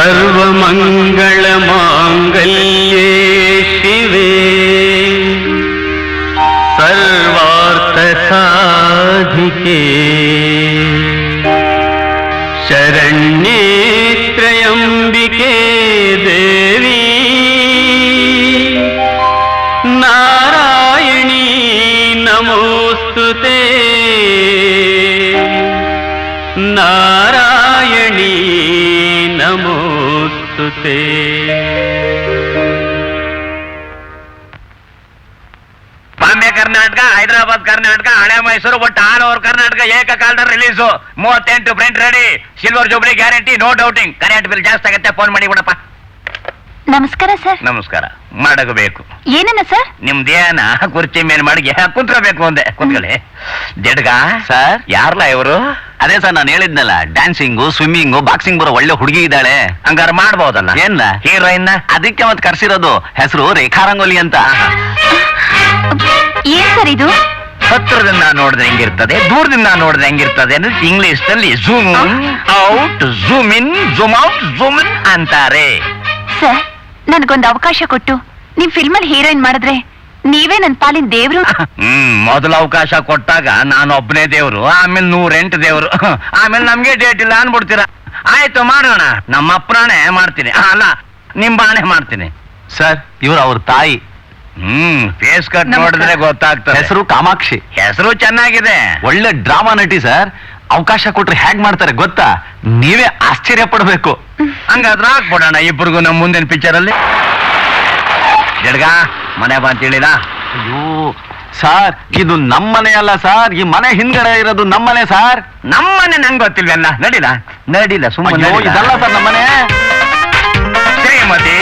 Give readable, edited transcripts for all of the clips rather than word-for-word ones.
सर्वमङ्गलमाङ्गल्ये शिवे सर्वार्थसाधिके शरण्ये त्र्यम्बिके देवी नारायणी नमोस्तुते नारायणी नमोस्तुते। ಬಾಂಬೆ ಕರ್ನಾಟಕ, ಹೈದರಾಬಾದ್ ಕರ್ನಾಟಕ, ಹಳೆ ಮೈಸೂರು, ಒಟ್ಟು ಆಲ್ ಓವರ್ ಕರ್ನಾಟಕ ಏಕಕಾಲದಲ್ಲಿ release. 38 print ready. Silver jubilee guarantee, no doubting. Current bill ಜಾಸ್ತಿ ಆಗತ್ತೆ, ಫೋನ್ ಮಾಡಿ ಬಿಡಪ್ಪ. ನಮಸ್ಕಾರ ಸರ್. ನಮಸ್ಕಾರ. ಮಾಡಬೇಕು ಏನನ್ನ ಸರ್? ನಿಮ್ದೇನ ಕುರ್ಚಿ ಮೇಲೆ ಮಾಡಿ ಕುಂತ್ಕೋಬೇಕು ಅಂದೆ. ಕುಂತ್ಕೊಳ್ಳಿ. ಜಡ್ಗ ಸರ್, ಯಾರಲ್ಲ ಇವರು? ಅದೇ ಸರ್, ನಾನು ಹೇಳಿದ್ನಲ್ಲ, ಡ್ಯಾನ್ಸಿಂಗು, ಸ್ವಿಮ್ಮಿಂಗು, ಬಾಕ್ಸಿಂಗ್ ಬರೋ ಒಳ್ಳೆ ಹುಡುಗಿ ಇದ್ದಾಳೆ. ಹಂಗಾರ ಮಾಡ್ಬೋದಲ್ಲ? ಏನ್ ಹೀರೋಯಿನ್? ಅದಕ್ಕೆ ಮತ್ತೆ ಕರ್ಸಿರೋದು. ಹೆಸರು ರೇಖಾ ರಂಗೋಲಿ ಅಂತ. ಏನ್ ಸರ್ ಇದು? ಹತ್ರದಿಂದ ನೋಡಿದ್ರೆ ಹೆಂಗಿರ್ತದೆ, ದೂರದಿಂದ ನೋಡಿದ್ರೆ ಹೆಂಗಿರ್ತದೆ ಅಂದ್ರೆ ಇಂಗ್ಲಿಷ್ ನಲ್ಲಿ zoom out, zoom in, zoom out, zoom in ಅಂತಾರೆ. ಸರ್, ನನ್ಗೊಂದು ಅವಕಾಶ ಕೊಟ್ಟು ನಿಮ್ ಫಿಲ್ಮ್ ಅಲ್ಲಿ ಹೀರೋಯಿನ್ ಮಾಡಿದ್ರೆ ನೀವೇ ನನ್ ಪಾಲಿನ ದೇವ್ರು. ಮೊದಲು ಅವಕಾಶ ಕೊಟ್ಟಾಗ ನಾನು ಒಬ್ಬನೇ ದೇವ್ರು, ಆಮೇಲೆ 108 ದೇವ್ರು, ಆಮೇಲೆ ನಮ್ಗೆ ಡೇಟ್ ಇಲ್ಲ ಅನ್ಬಿಡ್ತೀರಾ. ಆಯ್ತು, ಮಾಡೋಣ. ನಮ್ಮ ಅಪ್ಪನೇ ಮಾಡ್ತೀನಿ, ಅಲ್ಲ ನಿಮ್ ಬಾಣೆ ಮಾಡ್ತೀನಿ. ಸರ್, ಇವ್ರು ಅವ್ರ ತಾಯಿ. ಫೇಸ್ ಕಟ್ ನೋಡಿದ್ರೆ ಗೊತ್ತಾಗ್ತದೆ. ಹೆಸರು ಕಾಮಾಕ್ಷಿ. ಹೆಸರು ಚೆನ್ನಾಗಿದೆ. ಒಳ್ಳೆ ಡ್ರಾಮಾ ನಟಿ ಸರ್. ಅವಕಾಶ ಕೊಟ್ರೆ ಹೇಗ್ ಮಾಡ್ತಾರೆ ಗೊತ್ತಾ? ನೀವೇ ಆಶ್ಚರ್ಯ ಪಡ್ಬೇಕು. ಹಂಗಾದ್ರೆ ಹಾಕ್ಬಿಡೋಣ ಇಬ್ಬರಿಗೂ ನಮ್ಮ ಮುಂದಿನ ಪಿಕ್ಚರ್ ಅಲ್ಲಿ. ಜಡ್ಗ ಮನೆ ಬಾ ಅಂತ ಹೇಳಿದ. ಅಯ್ಯೋ ಸಾರ್, ಇದು ನಮ್ಮನೆ ಅಲ್ಲ ಸಾರ್, ಈ ಮನೆ ಹಿಂದ್ಗಡೆ ಇರೋದು ನಮ್ಮನೆ ಸಾರ್. ನಮ್ಮನೆ ನಂಗೆ ಗೊತ್ತಿಲ್ವಲ್ಲ. ನಡಿಲ್ಲ ನಡಿಲ್ಲ, ಸುಮ್ಮನೆ ಇದಲ್ಲ ಸರ್ ನಮ್ಮನೆ. ಶ್ರೀಮತಿ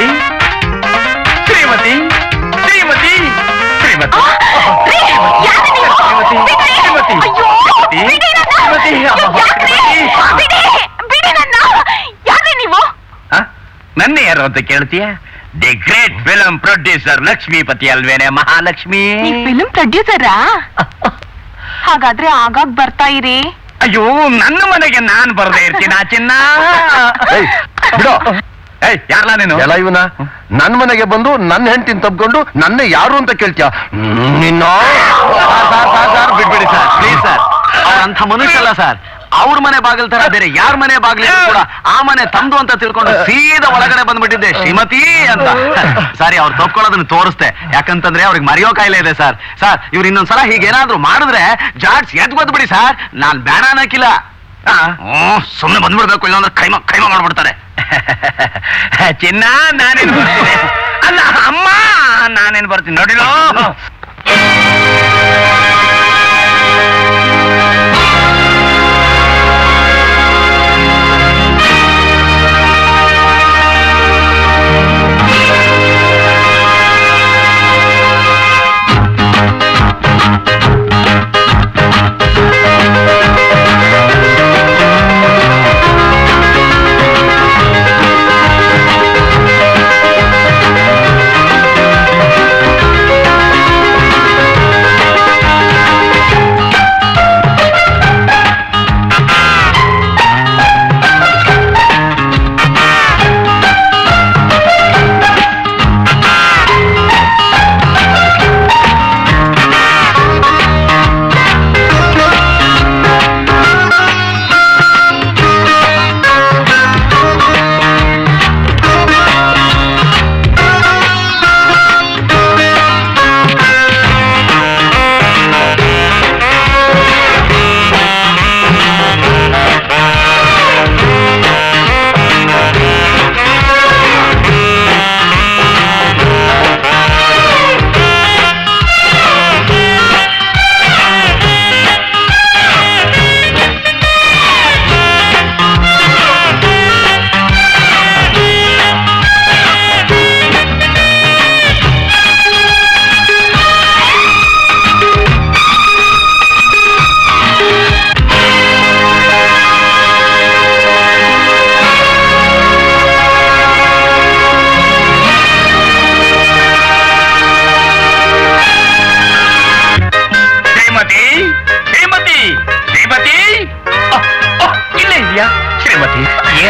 ಶ್ರೀಮತಿ ಶ್ರೀಮತಿ ಶ್ರೀಮತಿ ನನ್ನ ಯಾರು ಅಂತ ಕೇಳ್ತೀಯ? The great film producer Lakshmipati ಅಲ್ವೇನೆ? ಮಹಾಲಕ್ಷ್ಮಿ. ಫಿಲ್ಮ್ ಪ್ರೊಡ್ಯೂಸರಾ? ಹಾಗಾದ್ರೆ ಆಗಾಗ ಬರ್ತಾ ಇರಿ. ಅಯ್ಯೋ, ನನ್ನ ಮನೆಗೆ ನಾನ್ ಬರದೇ ಇರ್ತೀನಿ ಆ ಚಿನ್ನ. ಬಿಡೋ. ಯಾರಲ್ಲ ನೀನು? ಎಲ್ಲ ಇವನ ನನ್ ಮನೆಗೆ ಬಂದು ನನ್ನ ಹೆಂಡತಿನ ತಬ್ಕೊಂಡು ನನ್ನ ಯಾರು ಅಂತ ಕೇಳ್ತೀಯ? ನಿನ್ನ ಬಿಡ್ಬಿಡಿ ಸರ್, ಪ್ಲೀಸ್ ಸರ್. ಅವ್ರಂಥ ಮನುಷ್ಯ ಅಲ್ಲ ಸರ್. ಅವ್ರ ಮನೆ ಬಾಗಿಲ್ ತರ ಬೇರೆ ಯಾರ ಮನೆ ಬಾಗಿಲು ಕೂಡ ಆ ಮನೆ ತಮ್ದು ಅಂತ ತಿಳ್ಕೊಂಡು ಸೀದಾ ಒಳಗಡೆ ಬಂದ್ಬಿಟ್ಟಿದ್ದೆ ಶ್ರೀಮತಿ ಅಂತ. ಸಾರಿ, ಅವ್ರು ತಪ್ಕೊಳ್ಳೋದನ್ನ ತೋರಿಸ್ತೆ. ಯಾಕಂತಂದ್ರೆ ಅವ್ರಿಗೆ ಮರೆಯೋ ಕಾಯಿಲೆ ಇದೆ ಸರ್. ಸರ್, ಇವ್ರು ಇನ್ನೊಂದ್ಸಲ ಹೀಗೇನಾದ್ರು ಮಾಡಿದ್ರೆ ಜಾಡ್ಸ್ ಎದ್ ಗೊತ್ಬಿಡಿ ಸರ್. ನಾನ್ ಬೇಡ ಅನ್ನಕ್ಕಿಲ್ಲ. ಸುಮ್ಮನೆ ಬಂದ್ಬಿಡ್ಬೇಕು, ಇಲ್ಲಾಂದ್ರೆ ಕೈಮ ಮಾಡ್ಬಿಡ್ತಾರೆ. ಚಿನ್ನ, ನಾನೇನು ಬರ್ತೀನಿ. ಅಲ್ಲ ಅಮ್ಮ, ನಾನೇನು ಬರ್ತೀನಿ ನೋಡಿಲೋ.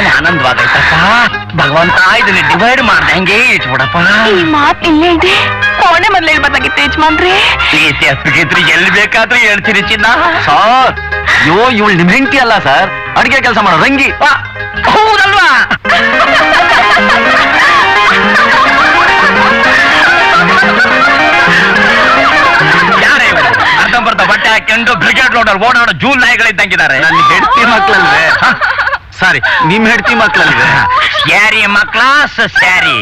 ಏನ್ ಆನಂದವಾಗೈತಪ್ಪ. ಭಗವಂತ ಇದನ್ನ ಡಿವೈಡ್ ಮಾಡ್ದೆ ಹಂಗೆ ಇಟ್ಬಿಡಪ್ಪ. ಈ ಮಾತ್ ಇಲ್ಲೇ ಇದೆ, ಕೋಣೆ ಮೊದ್ಲು ಹೇಳ್ಬಾರ್ದಾಗಿತ್ತು ಯಜಮಾನ್ರಿ. ಪ್ರೀತಿ ಅಪ್ಪಿಗಿದ್ರಿ ಎಲ್ಲಿ ಬೇಕಾದ್ರೂ ಹೇಳ್ತೀರಿ ಚಿನ್ನ. ಸರ್ ಇವಳು ನಿಮ್ ಹೆಂಡತಿ ಅಲ್ಲ ಸರ್, ಅಡಿಗೆ ಕೆಲಸ ಮಾಡೋ ರಂಗಿ. ಹೌದಲ್ವಾ? ಯಾರೇ ಇವರು? ಅರ್ಧಂಬರ್ಧ ಬಟ್ಟೆ ಹಾಕೊಂಡು ಬ್ರಿಗೇಡ್ ಲೋಡರ್ ಓಡಾಡೋ ಜೂಲ್ ನಾಯಿಗಳಿದ್ದಂಗಿದ್ದಾರೆ. ನನ್ನ ಹೆಂಡತಿ ಮಕ್ಳಲ್ವೇ? ಸಾರಿ, ನಿಮ್ ಹೆಂಡತಿ ಮಕ್ಳಲ್ವೇ? ಸ್ಯಾರಿ ಮಕ್ಳ ಸ್ಯಾರಿ.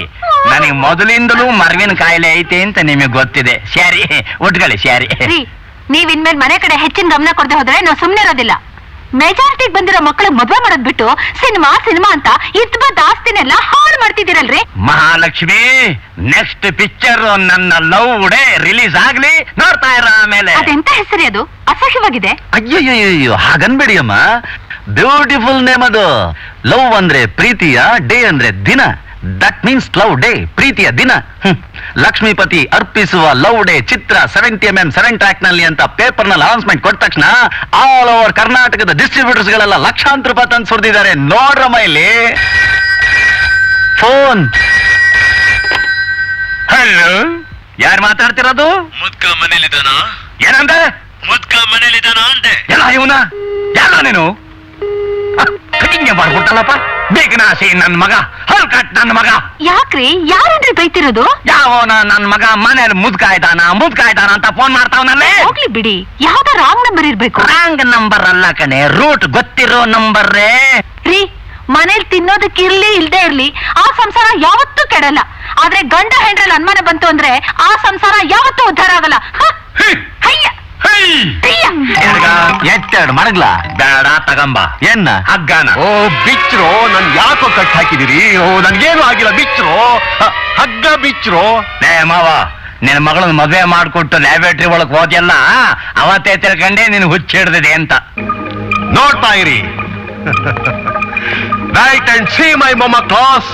ನನಗೆ ಮೊದಲಿಂದಲೂ ಮರವಿನ ಕಾಯಿಲೆ ಐತೆ ಅಂತ ನಿಮಗೆ ಗೊತ್ತಿದೆ. ಸ್ಯಾರಿ ಉಟ್ಕೊಳ್ಳಿ ಸ್ಯಾರಿ. ರೀ, ನೀವ್ ಇನ್ಮೇಲೆ ಮನೆ ಕಡೆ ಹೆಚ್ಚಿನ ಗಮನ ಕೊಡದೆ ಹೋದ್ರೆ ನಾವು ಸುಮ್ನೆ ಇರೋದಿಲ್ಲ. ಮೆಜಾರಿಟಿಗೆ ಬಂದಿರೋ ಮಕ್ಕಳು ಮದ್ವೆ ಮಾಡೋದ್ ಬಿಟ್ಟು ಸಿನಿಮಾ ಸಿನಿಮಾ ಅಂತ ಇದ್ಬದ್ದ ಆಸ್ತಿನೆಲ್ಲ ಹಾಳು ಮಾಡ್ತಿದ್ದೀರಲ್ರಿ. ಮಹಾಲಕ್ಷ್ಮಿ, ನೆಕ್ಸ್ಟ್ ಪಿಕ್ಚರ್ ನನ್ನ ಲವ್ ಡೇ ರಿಲೀಸ್ ಆಗ್ಲಿ, ನೋಡ್ತಾ ಇರ. ಆಮೇಲೆ ಅದೆಂತ ಹೆಸರಿ ಅದು? ಅಸಹ್ಯವಾಗಿದೆ. ಅಯ್ಯಯ್ಯೋ ಹಾಗನ್ಬೇಡಿ ಅಮ್ಮ, ಬ್ಯೂಟಿಫುಲ್ ನೇಮ್ ಅದು. ಲವ್ ಅಂದ್ರೆ ಪ್ರೀತಿಯ, ಡೇ ಅಂದ್ರೆ ದಿನ. ದಟ್ ಮೀನ್ಸ್ ಲವ್ ಡೇ, ಪ್ರೀತಿಯ ದಿನ. ಲಕ್ಷ್ಮೀಪತಿ ಅರ್ಪಿಸುವ ಲವ್ ಡೇ ಚಿತ್ರ 70mm 7 ಟ್ರ್ಯಾಕ್ ನಲ್ಲಿ ಅಂತ ಪೇಪರ್ ನಲ್ಲಿ ಅನೌನ್ಸ್ಮೆಂಟ್ ಕೊಟ್ಟ ತಕ್ಷಣ ಆಲ್ ಓವರ್ ಕರ್ನಾಟಕದ ಡಿಸ್ಟ್ರಿಬ್ಯೂಟರ್ಸ್ ಗಳೆಲ್ಲ ಲಕ್ಷಾಂತರ ರೂಪಾಯಿ ತಂದು ಸುರಿದಿದ್ದಾರೆ. ನೋಡ್ರಮ್ಮ ಇಲ್ಲಿ ಫೋನ್. ಹಲೋ, ಯಾರು ಮಾತಾಡ್ತಿರೋದು? ಮುದ್ಕ ಮನೇಲಿದ್ದಾನ? ಏನಂದೆ? ಮುದ್ಕ ಮನೇಲಿದ್ದಾನ ಅಂದೆ. ಎಲ್ಲ ಇವನ ಎಲ್ಲ ನೀನು ಕಟಿಂಗ್ ಮಾಡ್ಬಿಟ್ಟಲ್ಲಪ್ಪ. ಬೇಗನಾಸಿ ನನ್ ಮಗ, ಹಲ್ಕಟ್ ನನ್ ಮಗ. ಯಾಕ್ರಿ, ಯಾರನ್ರಿ ಬೈತಿರೋದು? ಯಾವನ ನನ್ ಮಗ ಮನೇಲಿ ಮುದ್ಕಾಯ್ತಾನ ಅಂತ ಫೋನ್ ಮಾಡ್ತಾವನಲ್ಲೇ. ಹೋಗ್ಲಿ ಬಿಡಿ, ಯಾವ್ದೋ ರಾಂಗ್ ನಂಬರ್ ಇರ್ಬೇಕು. ರಾಂಗ್ ನಂಬರ್ ಅಲ್ಲ ಕಣೆ, ರೂಟ್ ಗೊತ್ತಿರೋ ನಂಬರ್ರೇ. ರೀ, ಮನೇಲಿ ತಿನ್ನೋದಕ್ಕೆ ಇರ್ಲಿ ಇಲ್ದೇ ಇರ್ಲಿ ಆ ಸಂಸಾರ ಯಾವತ್ತೂ ಕೆಡಲ್ಲ. ಆದ್ರೆ ಗಂಡ ಹೆಂಡ್ರಲ್ಲಿ ಅನುಮಾನ ಬಂತು ಅಂದ್ರೆ ಆ ಸಂಸಾರ ಯಾವತ್ತೂ ಉದ್ಧಾರ ಆಗಲ್ಲ. ಹಯ್ಯ ಎತ್ತೆರಡು ಮಡಗ್ಲ ಬೇಡ, ತಗಂಬ ಏನ್ನ ಹಗ್ಗನ. ಓ ಬಿಚ್ರೋ, ನನ್ ಯಾಕೋ ಕಟ್ ಹಾಕಿದಿರಿ? ಓ ನನ್ಗೇನು ಆಗಿಲ್ಲ, ಬಿಚ್ರೋ, ಹಗ್ಗ ಬಿಚ್ರೋ. ಲೇ ಮಾವ, ನಿನ್ನ ಮಗಳನ್ನ ಮದುವೆ ಮಾಡ್ಕೊಟ್ಟು ಲ್ಯಾಬೇಟ್ರಿ ಒಳಗ್ ಹೋದ್ಯಲ್ಲ, ಅವತ್ತೇ ತಿಳ್ಕೊಂಡೆ ನೀನು ಹುಚ್ಚಿಡ್ದಿದೆ ಅಂತ. ನೋಡ್ತಾ ಇರಿ. ರೈಟ್ ಅಂಡ್ ಸಿ ಮೈ ಮೊಮ್ಮ ಕ್ಲಾಸ್.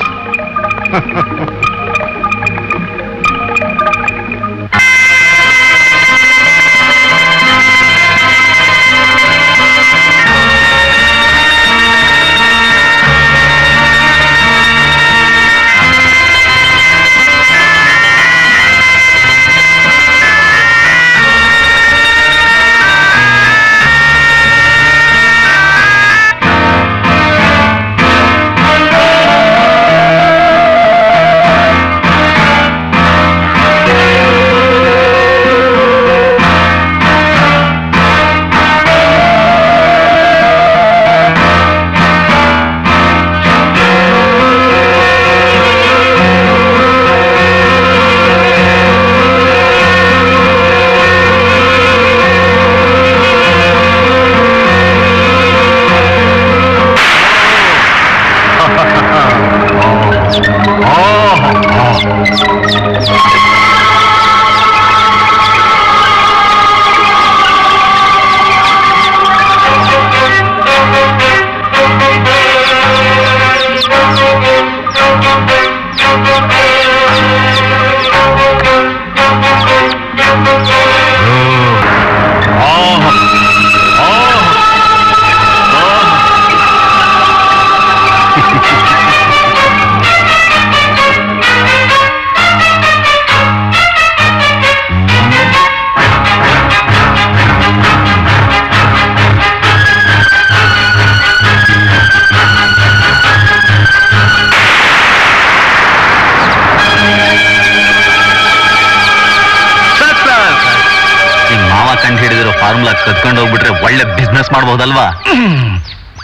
ಫಾರ್ಮುಲಾ ಕತ್ಕೊಂಡು ಹೋಗ್ಬಿಟ್ರೆ ಒಳ್ಳೆ ಬಿಸ್ನೆಸ್ ಮಾಡಬಹುದಲ್ವಾ?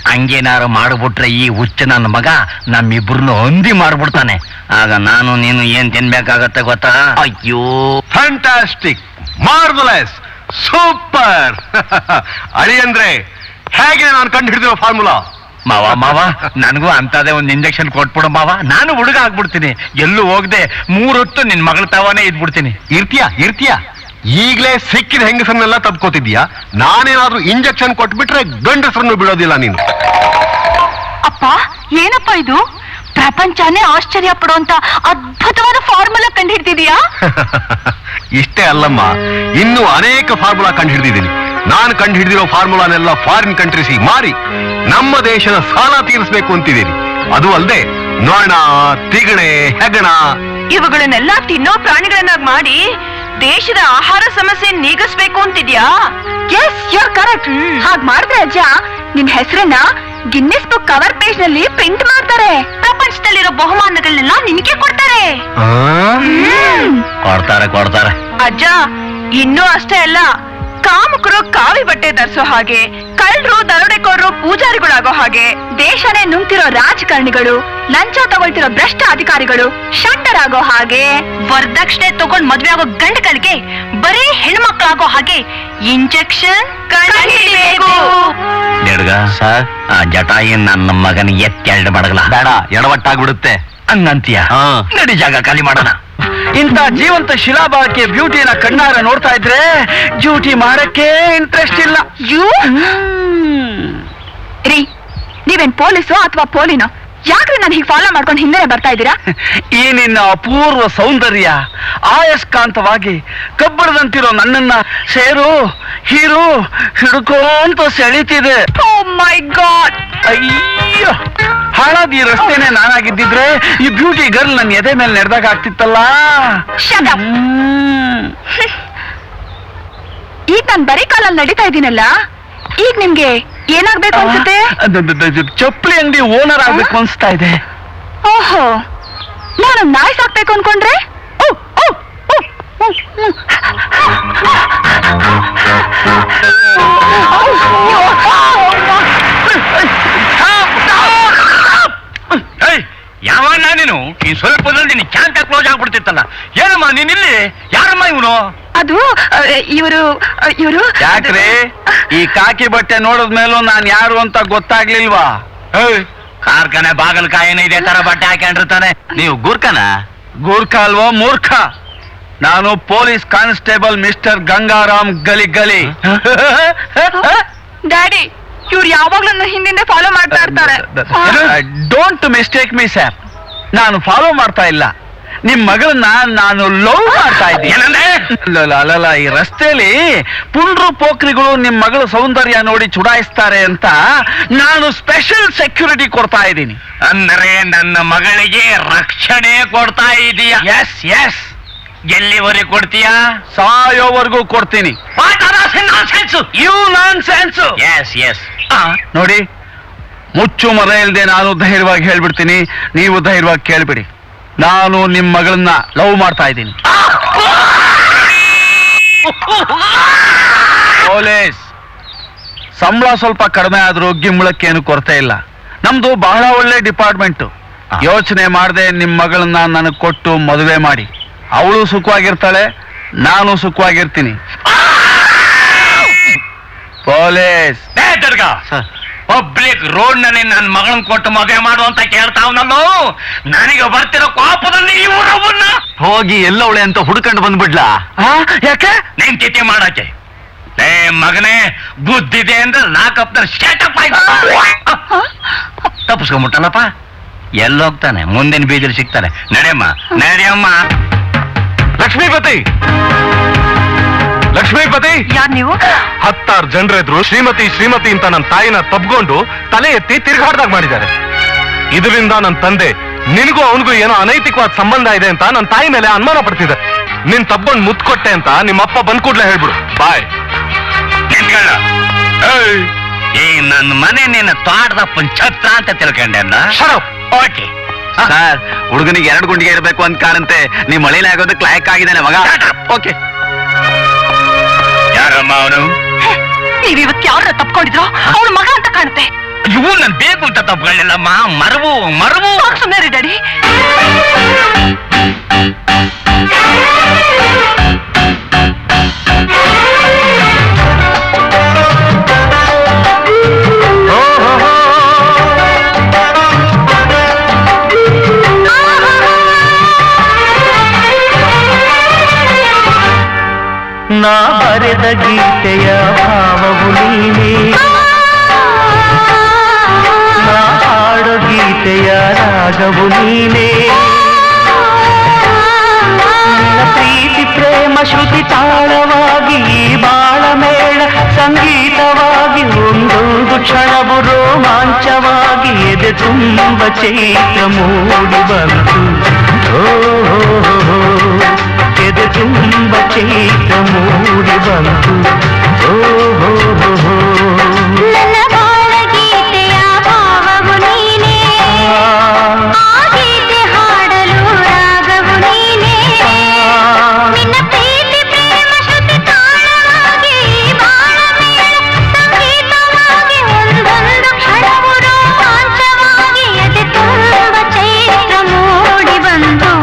ಹಂಗೇನಾರು ಮಾಡ್ಬಿಟ್ರೆ ಈ ಹುಚ್ಚ ನನ್ನ ಮಗ ನಮ್ಮಿಬ್ರನ್ನು ಹೊಂದಿ ಮಾಡ್ಬಿಡ್ತಾನೆ. ಆಗ ನಾನು ನೀನು ಏನ್ ತಿನ್ಬೇಕಾಗತ್ತೆ ಗೊತ್ತಾ? ಅಯ್ಯೋ, ಫ್ಯಾಂಟಾಸ್ಟಿಕ್, ಮಾರ್ವಲಸ್, ಸೂಪರ್. ಅಳಿ ಅಂದ್ರೆ ಹೇಗೆ ನಾನು ಕಂಡು ಹಿಡಿದಿರೋ ಫಾರ್ಮುಲಾ? ಮಾವ ನನಗೂ ಅಂತದೇ ಒಂದು ಇಂಜೆಕ್ಷನ್ ಕೊಟ್ಬಿಡು ಮಾವ, ನಾನು ಹುಡುಗ ಆಗ್ಬಿಡ್ತೀನಿ. ಎಲ್ಲೂ ಹೋಗದೆ 3 ಹೊತ್ತು ನಿನ್ ಮಗಳ ತಾವನೇ ಇದ್ಬಿಡ್ತೀನಿ. ಇರ್ತೀಯಾ ಈಗ್ಲೇ ಸಿಕ್ಕಿದ ಹೆಂಗಸನ್ನೆಲ್ಲ ತಪ್ಕೋತಿದ್ಯಾ? ನಾನೇನಾದ್ರೂ ಇಂಜೆಕ್ಷನ್ ಕೊಟ್ಬಿಟ್ರೆ ಗಂಡಸರನ್ನು ಬಿಡೋದಿಲ್ಲ ನೀನು. ಅಪ್ಪ, ಏನಪ್ಪ ಇದು? ಪ್ರಪಂಚನೇ ಆಶ್ಚರ್ಯ ಪಡುವಂತ ಅದ್ಭುತವಾದ ಫಾರ್ಮುಲಾ ಕಂಡು ಹಿಡ್ತಿದೀಯಾ? ಇಷ್ಟೇ ಅಲ್ಲಮ್ಮ, ಇನ್ನೂ ಅನೇಕ ಫಾರ್ಮುಲಾ ಕಂಡು ಹಿಡಿದಿದ್ದೀನಿ. ನಾನು ಕಂಡು ಹಿಡಿದಿರೋ ಫಾರ್ಮುಲಾನೆಲ್ಲ ಫಾರಿನ್ ಕಂಟ್ರೀಸಿಗೆ ಮಾರಿ ನಮ್ಮ ದೇಶದ ಸಾಲ ತೀರಿಸಬೇಕು ಅಂತಿದ್ದೀನಿ. ಅದು ಅಲ್ಲದೆ ನೊಣ, ತಿಗಣೆ, ಹೆಗಣ ಇವುಗಳನ್ನೆಲ್ಲ ತಿನ್ನೋ ಪ್ರಾಣಿಗಳನ್ನಾಗಿ ಮಾಡಿ ದೇಶದ ಆಹಾರ ಸಮಸ್ಯೆ ನೀಗಿಸ್ಬೇಕು ಅಂತಿದ್ಯಾ? Yes you are correct. ಹಾಗ್ ಮಾಡಿದ್ರೆ ಅಜ್ಜ ನಿನ್ ಹೆಸರನ್ನ ಗಿನ್ನಿಸ್ ಬುಕ್ ಕವರ್ ಪೇಜ್ ನಲ್ಲಿ ಪ್ರಿಂಟ್ ಮಾಡ್ತಾರೆ. ಪ್ರಪಂಚದಲ್ಲಿರೋ ಬಹುಮಾನಗಳನ್ನೆಲ್ಲ ನಿನಗೆ ಕೊಡ್ತಾರೆ. ಕೊಡ್ತಾರೆ ಅಜ್ಜ ಇನ್ನೂ ಅಷ್ಟೇ ಅಲ್ಲ, ಕಾಮುಕರು ಕಾವಿ ಬಟ್ಟೆ ಧರಿಸೋ ಹಾಗೆ, ಕಳ್ಳರು ದರೋಡೆಕೋರರು ಪೂಜಾರಿಗಳಾಗೋ ಹಾಗೆ, ದೇಶನೇ ನುಂಗ್ತಿರೋ ರಾಜಕಾರಣಿಗಳು, ಲಂಚ ತಗೊಳ್ತಿರೋ ಭ್ರಷ್ಟ ಅಧಿಕಾರಿಗಳು ಷಂಡರಾಗೋ ಹಾಗೆ, ವರದಕ್ಷಿಣೆ ತಗೊಂಡ್ ಮದ್ವೆ ಆಗೋ ಗಂಡಗಳಿಗೆ ಬರೀ ಹೆಣ್ಮಕ್ಳಾಗೋ ಹಾಗೆ ಇಂಜೆಕ್ಷನ್ ನಿಡ್ಗ ಸರ್ ಆ ಜಟಾಯಿ ನನ್ನ ಮಗನ ಎತ್ತೆರಡು ಮಡಗಲ ಬೇಡ, ಎಡವಟ್ಟಾಗ್ಬಿಡುತ್ತೆ. ಹಂಗಂತೀಯ? ಹಾ. ನಡಿ ಜಾಗ ಖಾಲಿ ಮಾಡೋಣ. ಇಂಥ ಜೀವಂತ ಶಿಲಾಬಾಕ್ಕೆ ಬ್ಯೂಟಿನ ಕಣ್ಣಾರ ನೋಡ್ತಾ ಇದ್ರೆ ಡ್ಯೂಟಿ ಮಾಡಕ್ಕೆ ಇಂಟ್ರೆಸ್ಟ್ ಇಲ್ಲ. ರೀ, ನೀವೇನ್ ಪೊಲೀಸು ಅಥವಾ ಪೋಲಿನೋ? ಯಾಕ್ರೆ ನಾನು ಹೀಗೆ ಫಾಲೋ ಮಾಡ್ಕೊಂಡು ಹಿಂದೆ ಬರ್ತಾ ಇದ್ದೀರಾ? ಈ ನಿನ್ನ ಅಪೂರ್ವ ಸೌಂದರ್ಯ ಆಯಸ್ಕಾಂತವಾಗಿ ಕಬ್ಬಡದಂತಿರೋ ನನ್ನನ್ನ ಸೇರು ಹೀರು ಹಿಡ್ಕೊಂತ ಸೆಳಿತಿದೆ. ಓ ಮೈ ಗಾಡ್! ಅಯ್ಯೋ, ಹಾಳಾದ ಈ ರಸ್ತೆನೆ ನಾನಾಗಿದ್ದಿದ್ರೆ ಈ ಬ್ಯೂಟಿ ಗರ್ಲ್ ನನ್ನ ಎದೆ ಮೇಲೆ ನಡೆದಾಗ ಆಗ್ತಿತ್ತಲ್ಲ. Shut up. ಈಗ ನಾನು ಬರೀ ಕಾಲಲ್ಲಿ ನಡೀತಾ ಇದ್ದೀನಲ್ಲ, ಈಗ ನಿಮ್ಗೆ ಏನಾಗ್ಬೇಕು ಅನ್ಸುತ್ತೆ? ಚಪ್ಪಲಿ ಅಂಗಡಿ ಓನರ್ ಆಗ್ಬೇಕು ಅನ್ಸ್ತಾ ಇದೆ. ಓಹೋ, ನಾನು ನಾಯಿ ಸಾಕ್ಬೇಕು ಅನ್ಕೊಂಡ್ರೆ? ಯಾವಣ್ಣ ನೀನು? ಈ ಸ್ವಲ್ಪದಲ್ಲಿ ನೀನು ಕ್ಯಾಂತ ಕ್ಲೋಸ್ ಆಗ್ಬಿಡ್ತಿತ್ತಲ್ಲ. ಏನಮ್ಮ ನೀನಿಲ್ಲಿ? ಯಾರಮ್ಮ ಇವನು? ಅದು ಇವರು ಯಾಕ್ರಿ ಈ ಕಾಕಿ ಬಟ್ಟೆ ನೋಡಿದ್ಮೇಲೂ ನಾನ್ ಯಾರು ಅಂತ ಗೊತ್ತಾಗ್ಲಿಲ್ವಾ? ಕಾರ್ಖಾನೆ ಬಾಗಲಕಾಯಿನ ಇದೇ ತರ ಬಟ್ಟೆ ಹಾಕೊಂಡಿರ್ತಾನೆ. ನೀವು ಗೂರ್ಖನ? ಗೂರ್ಖ ಅಲ್ವೋ ಮೂರ್ಖ. ನಾನು police constable mister Gangaram Gali. Daddy, ಇವ್ರು ಯಾವಾಗ್ಲೂ ಹಿಂದಿಂದ ಫಾಲೋ ಮಾಡ್ತಾ ಇರ್ತಾರೆ. ಡೋಂಟ್ ಮಿಸ್ಟೇಕ್ ಮೀ ಸರ್, ನಾನು ಫಾಲೋ ಮಾಡ್ತಾ ಇಲ್ಲ, ನಿಮ್ ಮಗಳನ್ನ ನಾನು ಲವ್ ಮಾಡ್ತಾ ಇದ್ದೀನಿ. ಅಲ್ಲ, ಈ ರಸ್ತೆಯಲ್ಲಿ ಪುಂಡ್ರು ಪೋಖ್ರಿಗಳು ನಿಮ್ ಮಗಳ ಸೌಂದರ್ಯ ನೋಡಿ ಚುಡಾಯಿಸ್ತಾರೆ ಅಂತ ನಾನು ಸ್ಪೆಷಲ್ ಸೆಕ್ಯೂರಿಟಿ ಕೊಡ್ತಾ ಇದ್ದೀನಿ. ಅಂದ್ರೆ ನನ್ನ ಮಗಳಿಗೆ ರಕ್ಷಣೆ ಕೊಡ್ತಾ ಇದೀಯ? Yes yes. ಎಲ್ಲಿವರೆಗೆ ಕೊಡ್ತೀಯಾ? ಸಾಯೋವರೆಗೂ ಕೊಡ್ತೀನಿ. You nonsense. Yes yes. ನೋಡಿ, ಮುಚ್ಚು ಮರ ಇಲ್ದೆ ನಾನು ಧೈರ್ಯವಾಗಿ ಹೇಳ್ಬಿಡ್ತೀನಿ, ನೀವು ಧೈರ್ಯವಾಗಿ ಕೇಳ್ಬಿಡಿ. ನಾನು ನಿಮ್ ಮಗಳನ್ನ ಲವ್ ಮಾಡ್ತಾ ಇದ್ದೀನಿ. ಪೊಲೀಸ್ ಸಂಬಳ ಸ್ವಲ್ಪ ಕಡಿಮೆ ಆದ್ರೂ ಗಿಂಬಳಕ್ಕೇನು ಕೊರತೆ ಇಲ್ಲ. ನಮ್ದು ಬಹಳ ಒಳ್ಳೆ ಡಿಪಾರ್ಟ್ಮೆಂಟ್. ಯೋಚನೆ ಮಾಡದೆ ನಿಮ್ ಮಗಳನ್ನ ನನಗೆ ಕೊಟ್ಟು ಮದುವೆ ಮಾಡಿ. ಅವಳು ಸುಖವಾಗಿರ್ತಾಳೆ, ನಾನು ಸುಖವಾಗಿರ್ತೀನಿ. ಪೊಲೀಸ್ ಪಬ್ಲಿಕ್ ರೋಡ್ ನಲ್ಲಿ ನನ್ನ ಮಗಳನ್ನ ಕೊಟ್ಟು ಮದುವೆ ಮಾಡು ಅಂತ ಕೇಳ್ತಾವನಲ್ಲೋ, ನನಗೆ ಬರ್ತಿರೋ ಕೋಪದಲ್ಲಿ ಇವರವನ್ನ ಹೋಗಿ ಎಲ್ಲವಳೆ ಅಂತ ಹುಡ್ಕೊಂಡು ಬಂದ್ಬಿಡ್ಲಾ? ಯಾಕೆ ನೀನ್ ತಿಥಿ ಮಾಡಕ್ಕೆ? ಏ ಮಗನೇ, ಬುದ್ಧಿದೆ ಅಂದ್ರೆ ಲಾಕಪ್ ಸ್ಟೇಟಪ್ ಆಯ್ತು. ತಪ್ಪಿಸ್ಕೊಂಡ್ಬಿಟ್ಟಲ್ಲಪ್ಪ. ಎಲ್ಲೋಗ್ತಾನೆ? ಮುಂದಿನ ಬೀದಿಲಿ ಸಿಗ್ತಾನೆ. ನಡೆಯಮ್ಮ. ಲಕ್ಷ್ಮೀಪತಿ ಯಾರ್ ನೀವು? 10 ಜನರೆದ್ರು ಶ್ರೀಮತಿ ಅಂತ ನನ್ನ ತಾಯಿನ ತಬ್ಕೊಂಡು ತಲೆ ಎತ್ತಿ ತಿರ್ಗಾಡ್ದಾಗ ಮಾಡಿದ್ದಾರೆ. ಇದರಿಂದ ನನ್ನ ತಂದೆ ನಿನಗೂ ಅವನಿಗೂ ಏನೋ ಅನೈತಿಕವಾದ ಸಂಬಂಧ ಇದೆ ಅಂತ ನನ್ನ ತಾಯಿ ಮೇಲೆ ಅನುಮಾನ ಪಡ್ತಿದ್ದಾರೆ. ನಿನ್ ತಬ್ಕೊಂಡು ಮುತ್ ಕೊಟ್ಟೆ ಅಂತ ನಿಮ್ಮಪ್ಪ ಬಂದ್ ಕೂಡ್ಲೆ ಹೇಳ್ಬಿಡು. ಬಾಯ್. ಈ ನನ್ನ ಮನೆ ನಿನ್ನ ತೋಟದಪ್ಪನ ಛತ್ರ ಅಂತ ತಿಳ್ಕೊಂಡೆ. ಓಕೆ ಸರ್, ಹುಡುಗನಿಗೆ 2 ಗುಂಡಿಗೆ ಇರಬೇಕು ಅಂತ ಕಾಣಂತೆ. ನಿಮ್ ಮಳೆಯಲ್ಲಿ ಆಗೋದಕ್ಕೆ ಲಾಯಕ್ ಆಗಿದ್ದಾನೆ ಮಗ. ಓಕೆ. ಯಾರಮ್ಮ ಅವನು? ನೀವ್ ಇವತ್ತು ಯಾರನ್ನ ತಪ್ಕೊಂಡಿದ್ರು? ಅವ್ರ ಮಗ ಅಂತ ಕಾಣುತ್ತೆ. ಇವು ನನ್ ಬೇಕು ಅಂತ ತಪ್ಕೊಳ್ಳಿಲ್ಲಮ್ಮ. ಮರವು ಸುಮ್ಮನೆ ರೀ ಡ್ಯಾಡಿ. ನಾ ಬರೆದ ಗೀತೆಯ ಭಾವವು ನೀನೇ, ನಾ ಹಾಡೋ ಗೀತೆಯ ರಾಗವು ನೀನೇ. ನಿನ್ನ ಪ್ರೀತಿ ಪ್ರೇಮ ಶ್ರುತಿ ತಾಳವಾಗಿ ಈ ಬಾಳ ಮೇಳ ಸಂಗೀತವಾಗಿ ಒಂದೊಂದು ಕ್ಷಣವು ರೋಮಾಂಚವಾಗಿ ಎದೆ ತುಂಬ ತುಂಬ ಚೈತ್ರ ಮೂಡಿ ಬಂತು ಎದೆ ತುಂಬ ಚೈತ್ರ ಮೂಡಿ ಬಂತು ನನ್ನ ಬಾಳ ಗೀತೆಯ ಭಾವವು ನೀನೇ, ಆ ಗೀತೆ ಹಾಡಲು ರಾಗವು ನೀನೇ. ನಿನ್ನ ಪ್ರೀತಿ ಪ್ರೇಮ ಶ್ರುತಿ ತಾಳವಾಗಿ ಬಾಳ ಮೇಳ ಸಂಗೀತವಾಗಿ ಒಂದೊಂದು ಕ್ಷಣವು ರೋಮಾಂಚವಾಗಿ ಎದೆ ತುಂಬ ಚೈತ್ರ ಮೂಡಿ ಬಂತು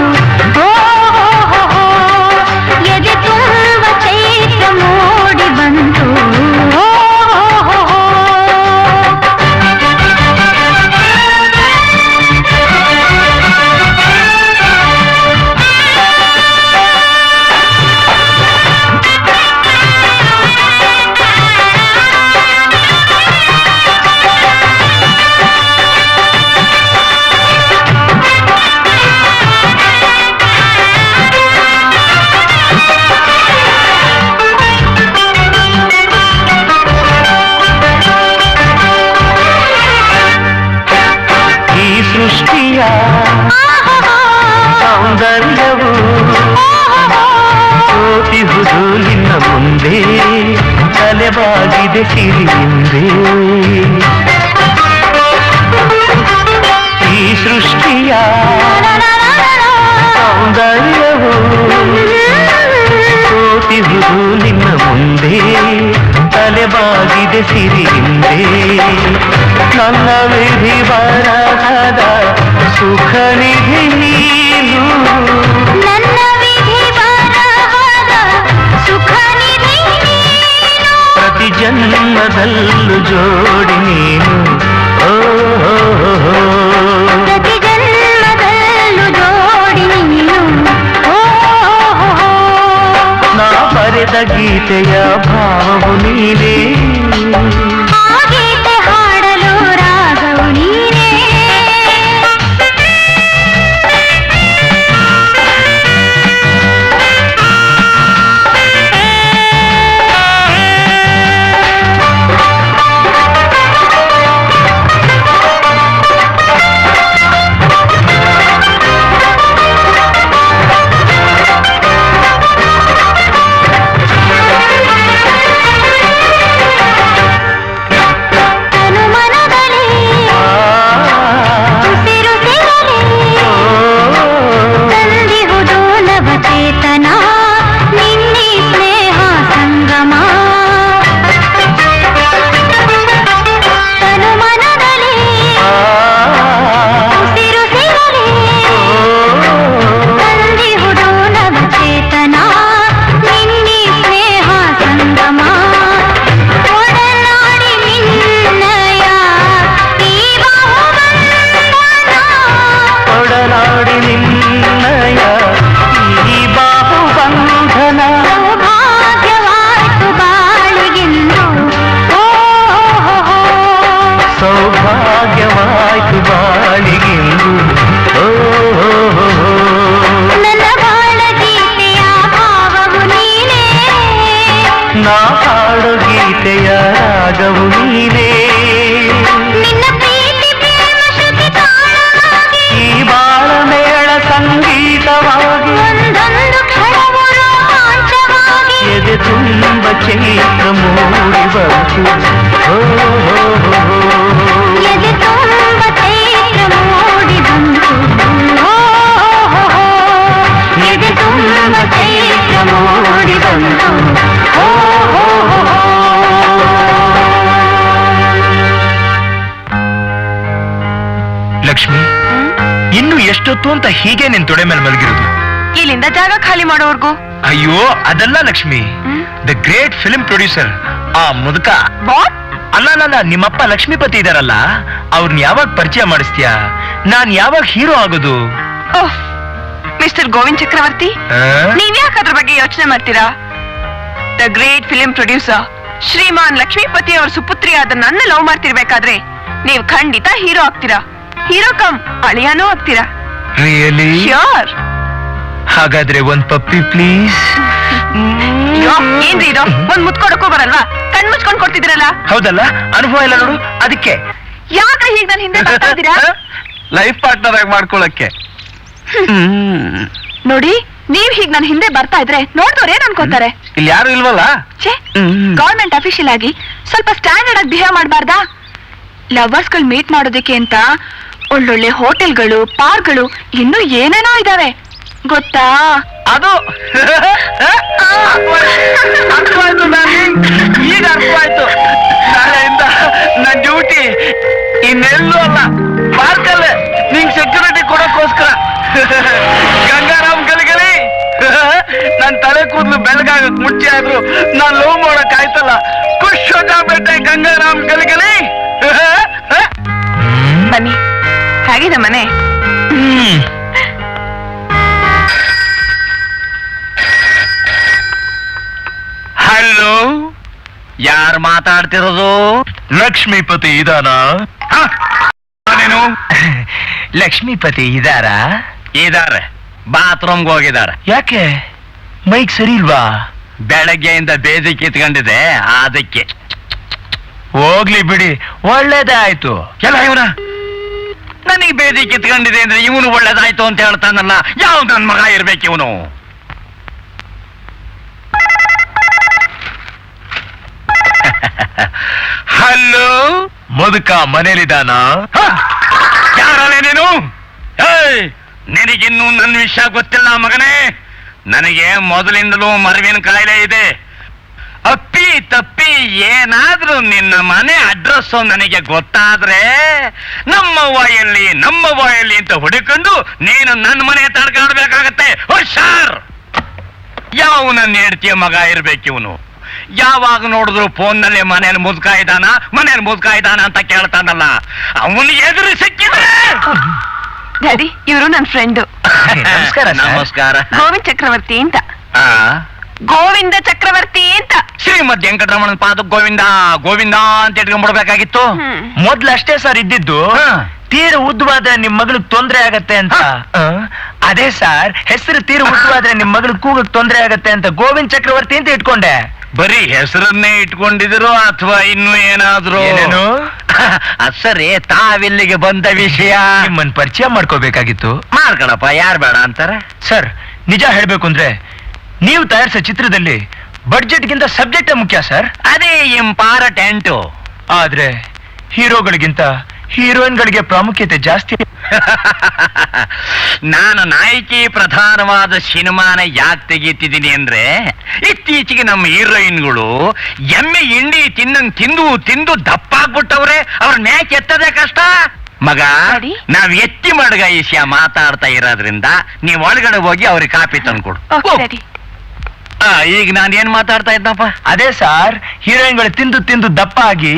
ಎದೆ ತುಂಬ ಚೈತ್ರ ಮೂಡಿ ಬಂತು. ಈ ಸೃಷ್ಟಿಯ ಸೌಂದರ್ಯವು ಸೋತಿಹುದು ನಿನ್ನ ಮುಂದೆ ತಲೆಬಾಗಿದೆ ಸಿರಿಯಿಂದೆ. ಈ ಸೃಷ್ಟಿಯ ಸೌಂದರ್ಯವು ಸೋತಿಹುದು ನಿನ್ನ ಮುಂದೆ ತಲೆಬಾಗಿದೆ ಸಿರಿಯಿಂದೆ. ನನ್ನ ವಿಧಿ ಬರಹದ ಸುಖ ನಿಧಿ ನೀನು, ನನ್ನ ವಿಧಿ ಬರಹದ ಸುಖ ನಿಧಿ ನೀನು. ಪ್ರತಿ ಜನ್ಮದಲ್ಲೂ ಜೋಡಿ ನೀನು ಪ್ರತಿ ಜನ್ಮದಲ್ಲೂ ಜೋಡಿ ನೀನು. ನಾ ಬರೆದ ಗೀತೆಯ ಭಾವವು ನೀನೇ, ಆ ಗೀತೆ ಹಾಡಲು ರಾಗವು ನೀನೇ. ಸೌಭಾಗ್ಯವಾಯ್ತು ಬಾಳಿಗೆಂದು. ನನ್ನ ಬಾಳ ಗೀತೆಯ ಭಾವವು ನೀನೇ, ನಾ ಹಾಡು ಗೀತೆಯ ರಾಗವು ನೀನೇ. ನಿನ್ನ ಪ್ರೀತಿ ಪ್ರೇಮ ಶ್ರುತಿ ತಾಳವಾಗಿ ಈ ಬಾಳ ಮೇಳ ಸಂಗೀತವಾಗಿ ಒಂದೊಂದು ಕ್ಷಣವು ರೋಮಾಂಚವಾಗಿ ಎದೆ ತುಂಬ ಚೈತ್ರ ಮೂಡಿ ಬಂತು. ಎದೆ ತುಂಬ ಚೈತ್ರ ಮೂಡಿ ಬಂತು. ಎದೆ ತುಂಬ ಚೈತ್ರ ಮೂಡಿ ಬಂತು. ಲಕ್ಷ್ಮಿ, ಇನ್ನು ಎಷ್ಟೊತ್ತು ಅಂತ ಹೀಗೆ ನಿನ್ ತೊಡೆ ಮೇಲೆ ಮಲಗಿರೋದು? ಇಲ್ಲಿಂದ ಜಾಗ ಖಾಲಿ ಮಾಡೋವರ್ಗೂ. ಅಯ್ಯೋ ಅದಲ್ಲ Lakshmi, the great film producer ಆ ಮುದುಕ. ವಾಟ್? ಅಲ್ಲ, ನಿಮ್ಮಪ್ಪ ಲಕ್ಷ್ಮೀಪತಿ ಇದಾರಲ್ಲ, ಅವ್ರನ್ನ ಯಾವಾಗ ಪರಿಚಯ ಮಾಡಿಸ್ತೀಯಾ? ನಾನ್ ಯಾವಾಗ ಹೀರೋ ಆಗೋದು? ಓಹ್, ಮಿಸ್ಟರ್ ಗೋವಿಂದ್ ಚಕ್ರವರ್ತಿ, ನೀವ್ಯಾಕೆ ಅದ್ರ ಬಗ್ಗೆ ಯೋಚನೆ ಮಾಡ್ತೀರಾ? ದ ಗ್ರೇಟ್ ಫಿಲ್ಮ್ ಪ್ರೊಡ್ಯೂಸರ್ ಶ್ರೀಮಾನ್ ಲಕ್ಷ್ಮೀಪತಿ ಅವರ ಸುಪುತ್ರಿಯಾದ ನನ್ನ ಲವ್ ಮಾಡ್ತಿರ್ಬೇಕಾದ್ರೆ ನೀವು ಖಂಡಿತ ಹೀರೋ ಆಗ್ತೀರಾ. ಹೀರೋ ಕಮ್ ಅಳಿಯಾನೂ ಆಗ್ತೀರಾ. ರಿಯಲಿ? ಶ್ಯೂರ್. ಹಾಗಾದ್ರೆ ಒಂದ್ ಪಪ್ಪಿ ಪ್ಲೀಸ್. ಏನ್ರಿ ಇದು? ಒಂದ್ ಮುತ್ಕೊಡಕ್ಕೂ ಬರಲ್ವಾ? ಕಣ್ ಮುಚ್ಕೊಂಡ್ ಕೊಡ್ತಿದ್ದೀರಲ್ಲ. ಹೌದಲ್ಲ, ಅನುಭವ ಇಲ್ಲ ನೋಡು, ಅದಕ್ಕೆ. ಯಾಕೆ ಹೀಗೆ ನನ್ನ ಹಿಂದೆ ಬರ್ತಾ ಇದ್ದೀರಾ? ಲೈಫ್ ಪಾರ್ಟ್ನರ್ ಆಗಿ ಮಾಡ್ಕೊಳಕ್ಕೆ. ನೋಡಿ, ನೀವ್ ಹೀಗ್ ನನ್ ಹಿಂದೆ ಬರ್ತಾ ಇದ್ರೆ ನೋಡ್ದವ್ರು ಏನ್ ಅನ್ಕೋತಾರೆ? ಇಲ್ಲಿ ಯಾರು ಇಲ್ವಲ್ಲ? ಗವರ್ಮೆಂಟ್ ಅಫಿಷಿಯಲ್ ಆಗಿ ಸ್ವಲ್ಪ ಸ್ಟ್ಯಾಂಡರ್ಡ್ ಆಗಿ ಬಿಹೇವ್ ಮಾಡ್ಬಾರ್ದಾ? ಲವರ್ಸ್ ಗಳು ಮೀಟ್ ಮಾಡೋದಕ್ಕೆ ಅಂತ ಒಳ್ಳೊಳ್ಳೆ ಹೋಟೆಲ್ಗಳು, ಪಾರ್ಕ್ಗಳು, ಇನ್ನೂ ಏನೇನೋ ಇದಾವೆ ಗೊತ್ತಾ? ಅದು ಅರ್ಥವಾಯ್ತು darling. ಈಗ ಅರ್ಥವಾಯ್ತು. ನಾಳೆಯಿಂದ ನನ್ ಡ್ಯೂಟಿ ಇನ್ನೆಲ್ಲೂ ಅಲ್ಲ, ಪಾರ್ಕಲ್ಲೇ ನಿಂಗ್ ಸೆಕ್ಯೂರಿಟಿ ಕೊಡೋಕ್ಕೋಸ್ಕರ. ಗಂಗಾರಾಮ್ ಗಲಿಗಲಿ, ನನ್ ತಲೆ ಕೂದಲು ಬೆಳಗಾಗಕ್ ಮುಂಚೆ ಆದ್ರು ನಾನ್ ಲವ್ ಮಾಡಕ್ ಆಯ್ತಲ್ಲ. ಖುಷ್ ಹೋಗ್ಬೇಟೆ ಗಂಗಾರಾಮ್ ಗಲಿಗಲಿ. ಬನ್ನಿ, ಹೇಗಿದೆ ಮನೆ? ಹಲೋ, ಯಾರು ಮಾತಾಡ್ತಿರೋದು? ಲಕ್ಷ್ಮೀಪತಿ ಇದಾನ? ನೀನು ಲಕ್ಷ್ಮೀಪತಿ ಇದಾರಾ? ಇದಾರೆ, ಬಾತ್ರೂಮ್ಗೆ ಹೋಗಿದ್ದಾರೆ. ಯಾಕೆ ಮೈಕ್ ಸರಿ ಇಲ್ವಾ? ಬೆಳಗ್ಗೆಯಿಂದ ಬೇದಿ ಕಿತ್ಕೊಂಡಿದೆ, ಅದಕ್ಕೆ. ಹೋಗ್ಲಿ ಬಿಡಿ, ಒಳ್ಳೇದೇ ಆಯ್ತು. ಎಲ್ಲ ಇವನ ನನಗೆ ಬೇದಿ ಕಿತ್ಕೊಂಡಿದೆ ಅಂದ್ರೆ ಇವನು ಒಳ್ಳೇದಾಯ್ತು ಅಂತ ಹೇಳ್ತಾನಲ್ಲ. ಯಾವ ನನ್ ಮಗ ಇರ್ಬೇಕು ಇವನು? ಹಲೋ, ಮುದುಕ ಮನೇಲಿದಾನ? ಯಾರಲ್ಲೇ ನೀನು? ಏಯ್, ನಿನಗಿನ್ನೂ ನನ್ನ ವಿಷಯ ಗೊತ್ತಿಲ್ಲ ಮಗನೇ. ನನಗೆ ಮೊದಲಿಂದಲೂ ಮರವಿನ ಕಾಯಿಲೆ ಇದೆ. ಅಪ್ಪಿ ತಪ್ಪಿ ಏನಾದ್ರೂ ನಿನ್ನ ಮನೆ ಅಡ್ರೆಸ್ ನನಗೆ ಗೊತ್ತಾದ್ರೆ ನಮ್ಮವ್ವ ಎಲ್ಲಿ ಅಂತ ಹುಡುಕೊಂಡು ನೀನು ನನ್ನ ಮನೆ ತಡ್ಕಾಡ್ಬೇಕಾಗತ್ತೆ. ಹುಷಾರ್! ಯಾವ ನನ್ನ ಹೆಂಡತಿಯ ಮಗ ಇರ್ಬೇಕಿವನು. ಯಾವಾಗ ನೋಡಿದ್ರು ಫೋನ್ನಲ್ಲಿ ಮನೇಲಿ ಮುದುಕ ಇದ್ದಾನ ಅಂತ ಕೇಳ್ತಾನಲ್ಲ. ಅವನು ಎದುರು ಸಿಕ್ಕಿದ್ರೆ. ಡ್ಯಾಡಿ, ಇವರು ನನ್ನ ಫ್ರೆಂಡು ನಮಸ್ಕಾರ sir. ನಮಸ್ಕಾರ. ಗೋವಿಂದ ಚಕ್ರವರ್ತಿ ಅಂತ. ಆ, ಗೋವಿಂದ ಚಕ್ರವರ್ತಿ ಅಂತ. ಶ್ರೀಮದ್ ವೆಂಕಟರಮಣನ ಪಾದ ಗೋವಿಂದ ಅಂತ ಇಟ್ಕೊಂಡ್ಬಿಡ್ಬೇಕಾಗಿತ್ತು. ಮೊದ್ಲಷ್ಟೇ ಸರ್ ಇದ್ದಿದ್ದು. ತೀರ ಉದ್ದವಾದ್ರೆ ನಿಮ್ ಮಗಳಿಗೆ ತೊಂದ್ರೆ ಆಗತ್ತೆ ಅಂತ. ಅದೇ ಸರ್, ಹೆಸರು ತೀರ ಉದ್ದವಾದ್ರೆ ನಿಮ್ ಮಗಳಿಗೆ ಕೂಗಕ್ ತೊಂದ್ರೆ ಆಗತ್ತೆ ಅಂತ ಗೋವಿಂದ್ ಚಕ್ರವರ್ತಿ ಅಂತ ಇಟ್ಕೊಂಡೆ. ಬರೀ ಹೆಸರನ್ನೇ ಇಟ್ಕೊಂಡಿದ್ರು ಅಥವಾ ಇನ್ನೂ ಏನಾದ್ರು? ಏನೇನು? ಸರಿ, ತಾವಿಲ್ಲಿಗೆ ಬಂದ ವಿಷಯ ನಿಮ್ಮನ್ ಪರಿಚಯ ಮಾಡ್ಕೋಬೇಕಾಗಿತ್ತು. ಮಾಡ್ಕೊಳಪ್ಪ, ಯಾರು ಬೇಡ ಅಂತಾರೆ? ಸರ್, ನಿಜ ಹೇಳ್ಬೇಕು ಅಂದ್ರೆ ನೀವು ತಯಾರಿಸೋ ಚಿತ್ರದಲ್ಲಿ ಬಡ್ಜೆಟ್ಗಿಂತ ಸಬ್ಜೆಕ್ಟ್ ಮುಖ್ಯ ಸರ್. ಅದೇ ಇಂಪಾರ್ಟೆಂಟು. ಆದ್ರೆ ಹೀರೋಗಳಿಗಿಂತ ಹೀರೋಯಿನ್ಗಳಿಗೆ ಪ್ರಾಮುಖ್ಯತೆ ಜಾಸ್ತಿ. ನಾನು ನಾಯಕಿ ಪ್ರಧಾನವಾದ ಸಿನಿಮಾನ ಯಾಕೆ ತೆಗೀತಿದ್ದೀನಿ ಅಂದ್ರೆ, ಇತ್ತೀಚೆಗೆ ನಮ್ಮ ಹೀರೋಯಿನ್ಗಳು ಎಮ್ಮೆ ಹಿಂಡಿ ತಿಂದು ದಪ್ಪಾಗ್ಬಿಟ್ಟವ್ರೆ. ಅವ್ರ ಮ್ಯಾಕ್ ಎತ್ತದೇ ಕಷ್ಟ ಮಗ. Daddy? ನಾವ್ ಎತ್ತಿ ಮಡ್ಗ ವಿಷಯ ಮಾತಾಡ್ತಾ ಇರೋದ್ರಿಂದ ನೀವ್ ಒಳಗಡೆ ಹೋಗಿ ಅವ್ರಿಗೆ ಕಾಪಿ ತಂದ್ಕೊಡು. Okay daddy. ಈಗ ನಾನು ಏನ್ ಮಾತಾಡ್ತಾ ಇದ್ದಪ್ಪ? ಅದೇ ಸರ್, ಹೀರೋಯಿನ್ಗಳು ತಿಂದು ದಪ್ಪ ಆಗಿ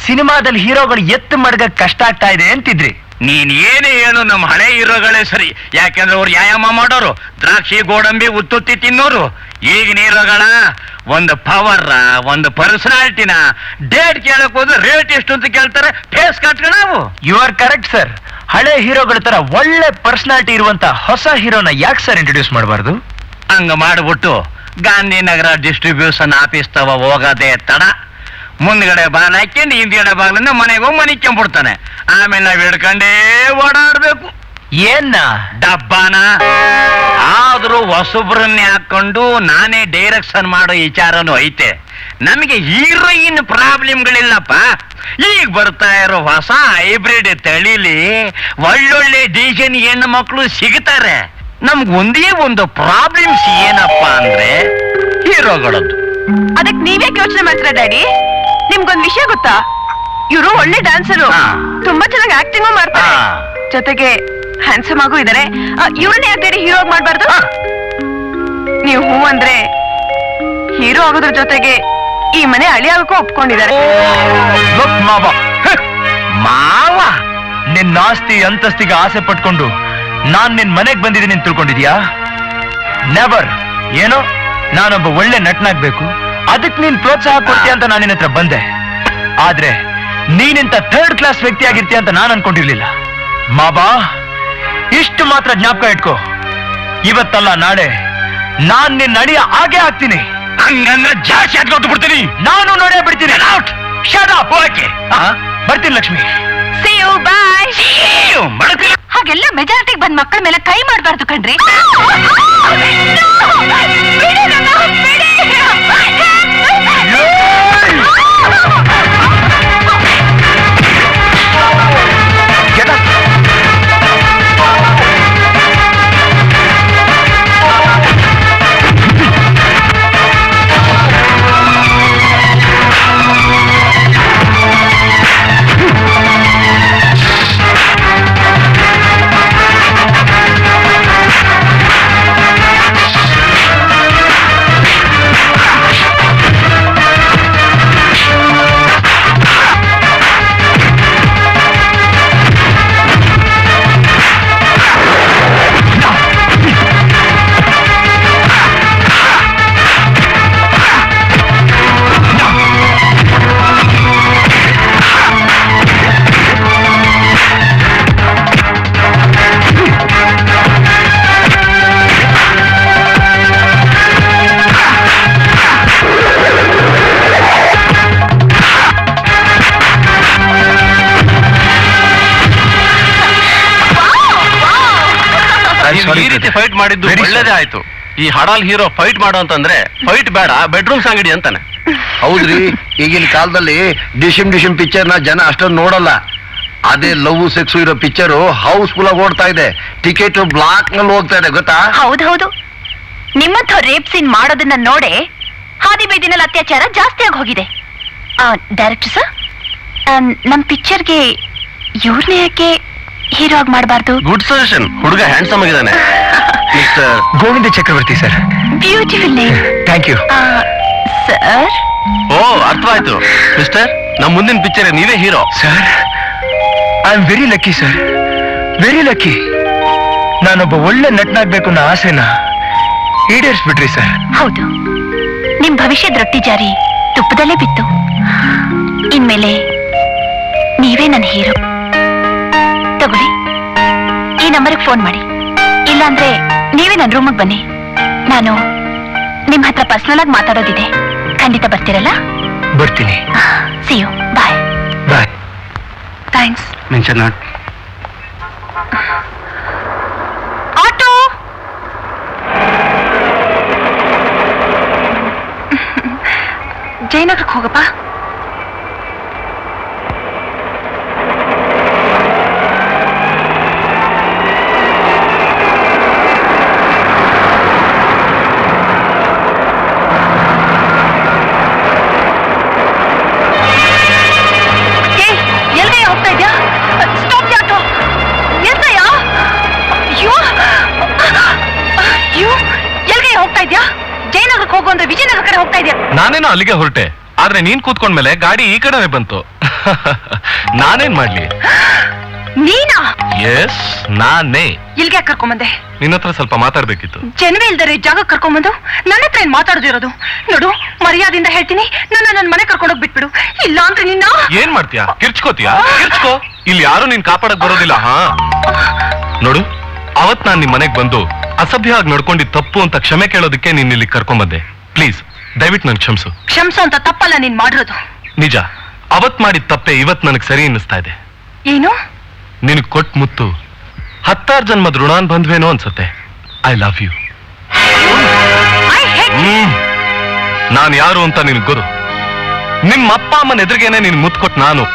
ಸಿನಿಮಾದಲ್ಲಿ ಹೀರೋಗಳು ಎತ್ತು ಮಡ್ಗ ಕಷ್ಟ ಆಗ್ತಾ ಇದೆ ಅಂತಿದ್ರಿ. ನೀನ್ ಏನೇ ಹೇಳು, ನಮ್ಮ ಹಳೆ ಹೀರೋಗಳೇ ಸರಿ. ಯಾಕೆಂದ್ರೆ ಅವ್ರು ವ್ಯಾಯಾಮ ಮಾಡೋರು, ದ್ರಾಕ್ಷಿ ಗೋಡಂಬಿ ಉತ್ತುತ್ತಿ ತಿನ್ನೋರು. ಈಗಿನ ಹೀರೋಗಳ ಒಂದು ಪವರ್, ಒಂದು ಪರ್ಸನಾಲಿಟಿನ ಡೇಟ್ ಕೇಳಕ್ ಹೋದ್ರೆ ರೇಟ್ ಎಷ್ಟು ಅಂತ ಕೇಳ್ತಾರೆ. ಫೇಸ್ ಕಟ್ಕೊಂಡು ನಾವು. You are correct sir. ಹಳೆ ಹೀರೋಗಳ ತರ ಒಳ್ಳೆ ಪರ್ಸನಾಲಿಟಿ ಇರುವಂತ ಹೊಸ ಹೀರೋನ ಯಾಕೆ ಸರ್ ಇಂಟ್ರೊಡ್ಯೂಸ್ ಮಾಡಬಾರ್ದು? ಹಂಗ ಮಾಡ್ಬಿಟ್ಟು ಗಾಂಧಿನಗರ ಡಿಸ್ಟ್ರಿಬ್ಯೂಷನ್ ಆಫೀಸ್ ತವ ಹೋಗೋದೇ ತಡ. ಮುಂದ್ಗಡೆ ಬಾಗಿಲು ಹಾಕೊಂಡು ಹಿಂದ್ಗಡೆ ಬಾಗಿಲಿಂದ ಮನೆಗೆ ಹೋಗಿ ಮನಿಕೊಂಡ್ಬಿಡ್ತಾನೆ. ಆಮೇಲೆ ನಾವ್ ಹಿಡ್ಕಂಡೇ ಓಡಾಡ್ಬೇಕು. ಏನ್ನ ಡಬ್ಬಾನ ಆದ್ರೂ ಹೊಸಬ್ರನ್ನೇ ಹಾಕೊಂಡು ನಾನೇ ಡೈರೆಕ್ಷನ್ ಮಾಡೋ ವಿಚಾರನೂ ಐತೆ. ನಮಗೆ ಹೀರೋಯಿನ್ ಪ್ರಾಬ್ಲಮ್ಗಳಿಲ್ಲಪ್ಪ. ಈಗ ಬರ್ತಾ ಇರೋ ಹೊಸ ಹೈಬ್ರಿಡ್ ತಳಿಲಿ ಒಳ್ಳೊಳ್ಳೆ ಡಿಸೈನ್ ಹೆಣ್ಣು ಮಕ್ಕಳು ಸಿಗ್ತಾರೆ. ನಮ್ಗೆ ಒಂದೇ ಒಂದು ಪ್ರಾಬ್ಲಮ್ಸ್ ಏನಪ್ಪ ಅಂದ್ರೆ ಹೀರೋಗಳದ್ದು. ಅದಕ್ಕೆ ನೀವ್ಯಾಕೆ ಯೋಚನೆ ಮಾಡ್ತೀರಾ ಡ್ಯಾಡಿ? ನಿಮ್ಗೊಂದ್ ವಿಷಯ ಗೊತ್ತಾ? ಇವರು ಒಳ್ಳೆ ಡ್ಯಾನ್ಸರು, ಹಾ. ತುಂಬಾ ಚೆನ್ನಾಗಿ ಆಕ್ಟಿಂಗ್ ಮಾಡ್ತಾರೆ. ಹಾ. ಜೊತೆಗೆ ಹ್ಯಾಂಡ್ಸಮ್ ಆಗೂ ಇದಾರೆ. ಇವ್ರನ್ನೇ ಯಾಕೆ ಹೀರೋ ಮಾಡ್ಬಾರ್ದು? ನೀವು ಹೂ ಅಂದ್ರೆ ಹೀರೋ ಆಗೋದ್ರ ಜೊತೆಗೆ ಈ ಮನೆ ಅಳಿ ಆಗೋಕ್ಕೂ ಒಪ್ಕೊಂಡಿದ್ದಾರೆ. ಲುಕ್ ಮಾವ, ಮಾವ ನಿನ್ನ ಆಸ್ತಿ ಅಂತಸ್ತಿಗೆ ಆಸೆ ಪಟ್ಕೊಂಡು ನಾನ್ ನಿನ್ ಮನೆಗ್ ಬಂದಿದ್ದೀನಿ ಅಂತ ತಿಳ್ಕೊಂಡಿದ್ಯಾ? ನೆವರ್. ಏನೋ ನಾನೊಬ್ಬ ಒಳ್ಳೆ ನಟನಾಗ್ಬೇಕು, ಅದಕ್ಕೆ ನೀನ್ ಪ್ರೋತ್ಸಾಹ ಕೊಡ್ತೀಯ ಅಂತ ನಾನು ನಿನ್ನ ಹತ್ರ ಬಂದೆ. ಆದ್ರೆ ನೀನಿಂತ ಥರ್ಡ್ ಕ್ಲಾಸ್ ವ್ಯಕ್ತಿ ಆಗಿರ್ತೀಯ ಅಂತ ನಾನು ಅನ್ಕೊಂಡಿರ್ಲಿಲ್ಲ. ಮಾಬಾ, ಇಷ್ಟು ಮಾತ್ರ ಜ್ಞಾಪಕ ಇಟ್ಕೋ. ಇವತ್ತಲ್ಲ ನಾಳೆ ನಾನ್ ನಿನ್ನ ಅಡಿಯ ಹಾಗೆ ಆಗ್ತೀನಿ. ಹಂಗಂದ್ರೆ ಜಾಸ್ತಿ ಹಾಕಿ ಬಿಡ್ತೀನಿ. ನಾನು ನೋಡೇ ಬಿಡ್ತೀನಿ. Shut up. Okay. ಬರ್ತೀನಿ ಲಕ್ಷ್ಮಿ. See you, bye. ಹಾಗೆಲ್ಲ ಮೆಜಾರಿಟಿಗೆ ಬಂದ್ ಮಕ್ಕಳ ಮೇಲೆ ಕೈ ಮಾಡಬಾರ್ದು ಕಣ್ರಿ. ಈ ರೀತಿ ಫೈಟ್ ಮಾಡಿದ್ದು Very ಒಳ್ಳೇದೇ sorry. ಆಯ್ತು. ಈ ಹಡಾಲ್ ಹೀರೋ ಫೈಟ್ ಮಾಡು ಅಂತಂದ್ರೆ ಫೈಟ್ ಬೇಡ, ಬೆಡ್ರೂಮ್ ಅಂಗಡಿ ಅಂತಾನೆ. ಹೌದ್ರಿ, ಈಗಿನ ಕಾಲದಲ್ಲಿ ಡಿಶಿಮ್ ಪಿಕ್ಚರ್ ನ ಜನ ಅಷ್ಟೊಂದು ನೋಡಲ್ಲ. ಅದೇ ಲವ್ ಸೆಕ್ಸ್ ಇರೋ ಪಿಕ್ಚರ್ ಹೌಸ್ಫುಲ್ ಆಗಿ ಓಡ್ತಾ ಇದೆ. ಟಿಕೆಟ್ ಬ್ಲಾಕ್ ನಲ್ಲಿ ಹೋಗ್ತಾ ಇದೆ, ಗೊತ್ತಾ? ಹೌದೌದು, ನಿಮ್ಮಂಥ ರೇಪ್ ಸೀನ್ ಮಾಡೋದನ್ನ ನೋಡೆ ಹಾದಿ ಬೀದಿನಲ್ಲಿ ಅತ್ಯಾಚಾರ ಜಾಸ್ತಿ ಆಗಿ ಹೋಗಿದೆ. ಡೈರೆಕ್ಟರ್ ಸರ್, ನಮ್ ಪಿಕ್ಚರ್ಗೆ ಇವ್ರನ್ನೇ ಯಾಕೆ ಹೀರೋ ಆಗಿ ಮಾಡಬಾರ್ದು? Good suggestion. ಹುಡುಗ ಹ್ಯಾಂಡ್ಸಮ್ ಆಗಿದ್ದಾನೆ. Mister Govinda Chakravarti sir. Beautiful name. Thank you sir. ಓ, ಅರ್ಥವಾಯ್ತು. ಮಿಸ್ಟರ್, ನಮ್ಮ ಮುಂದಿನ ಪಿಕ್ಚರ್ ನೀವೇ hero. Sir, I am very lucky sir, very lucky. ನಾನೊಬ್ಬ ಒಳ್ಳೆ ನಟನಾಗ್ಬೇಕು ಅನ್ನೋ ಆಸೆನ ಈಡೇರಿಸ್ಬಿಟ್ರಿ ಸರ್. ಹೌದು, ನಿಮ್ ಭವಿಷ್ಯದ ರೊಟ್ಟಿ ಜಾರಿ ತುಪ್ಪದಲ್ಲೇ ಬಿತ್ತು. ಇನ್ಮೇಲೆ ನೀವೇ ನನ್ನ ಹೀರೋ. ತಗೊಳ್ಳಿ, ಈ ನಂಬರ್ಗೆ ಫೋನ್ ಮಾಡಿ. ಇಲ್ಲಾಂದ್ರೆ ನೀವೇ ನನ್ನ ರೂಮಿಗೆ ಬನ್ನಿ. ನಾನು ನಿಮ್ ಹತ್ರ ಪರ್ಸನಲ್ ಆಗಿ ಮಾತಾಡೋದಿದೆ. ಖಂಡಿತ ಬರ್ತೀರಲ್ಲ? ಬರ್ತೀನಿ. See you. Bye. Bye. Thanks. Mention not. Auto. ಜಯನಗರಕ್ಕೆ ಹೋಗಪ್ಪ. ಎಲ್ಗಯ್ಯ ಹೋಗ್ತಾ ಇದ್ಯಾ? Stop auto. ಎಲ್ಗಯ್ಯ? ಅಯ್ಯೋ, ಎಲ್ಗಯ್ಯ ಹೋಗ್ತಾ ಇದ್ಯಾ? ಜಯನಗರಕ್ಕೆ ಹೋಗು ಅಂದ್ರೆ ವಿಜಯನಗರ ಕಡೆ ಹೋಗ್ತಾ ಇದ್ಯಾ? ನಾನೇನೋ ಅಲ್ಲಿಗೆ ಹೊರಟೆ, ಆದ್ರೆ ನೀನ್ ಕೂತ್ಕೊಂಡ್ಮೇಲೆ ಗಾಡಿ ಈ ಕಡೆನೆ ಬಂತು. ನಾನೇನ್ ಮಾಡ್ಲಿ? ನೀನಾ? ಎಸ್, ನಾನೇ. ಇಲ್ಗೆ ಕರ್ಕೊಂಬಂದೆ. ನಿನ್ನ ಹತ್ರ ಸ್ವಲ್ಪ ಮಾತಾಡ್ಬೇಕಿತ್ತು. ಜನವೇ ಇಲ್ದರೆ ಜಾಗ ಕರ್ಕೊಂಬಂದು ನನ್ನ ಹತ್ರ ಏನ್ ಮಾತಾಡೋದಿರೋದು? ನೋಡು, ಮರ್ಯಾದಿಂದ ಹೇಳ್ತೀನಿ, ನನ್ನ ಮನೆ ಕರ್ಕೊಂಡೋಗ್ ಬಿಟ್ಬಿಡು. ಇಲ್ಲ ಅಂದ್ರೆ ನಿನ್ನ ಏನ್ ಮಾಡ್ತೀಯಾ? ಕಿರ್ಚ್ಕೋತೀಯಾ? ಕಿರ್ಚ್ಕೋ. ಇಲ್ಲಿ ಯಾರು ನೀನ್ ಕಾಪಾಡಕ್ ಬರೋದಿಲ್ಲ. ಹಾ, ನೋಡು, ಅವತ್ ನಾನ್ ನಿಮ್ ಮನೆಗ್ ಬಂದು ಅಸಭ್ಯವಾಗಿ ನಡ್ಕೊಂಡಿದ್ ತಪ್ಪು ಅಂತ ಕ್ಷಮೆ ಕೇಳೋದಕ್ಕೆ ನೀನ್ ಇಲ್ಲಿ ಕರ್ಕೊಂಬಂದೆ. ಪ್ಲೀಸ್, ದಯವಿಟ್ಟು ನನ್ ಕ್ಷಮಿಸು. ಕ್ಷಮಿಸೋ ಅಂತ ತಪ್ಪಲ್ಲ ನೀನ್ ಮಾಡಿರೋದು. ನಿಜ, ಅವತ್ ಮಾಡಿದ ತಪ್ಪೆ ಇವತ್ ನನಗ್ ಸರಿ ಅನ್ನಿಸ್ತಾ ಇದೆ. ಏನು? ನಿನಗ್ ಕೊಟ್ ಮುತ್ತು 10,000 ಜನ್ಮದ ಋಣಾನ್ ಬಂದ್ವೇನೋ ಅನ್ಸತ್ತೆ. I love you. ನಾನ್ ಯಾರು ಅಂತ ನಿನಗ್ ಗೊತ್ತು. ನಿಮ್ಮ ಅಪ್ಪ ಅಮ್ಮನ ಎದುರಿಗೇನೆ ನೀನ್ ಮುತ್ಕೊಟ್ ನಾನು.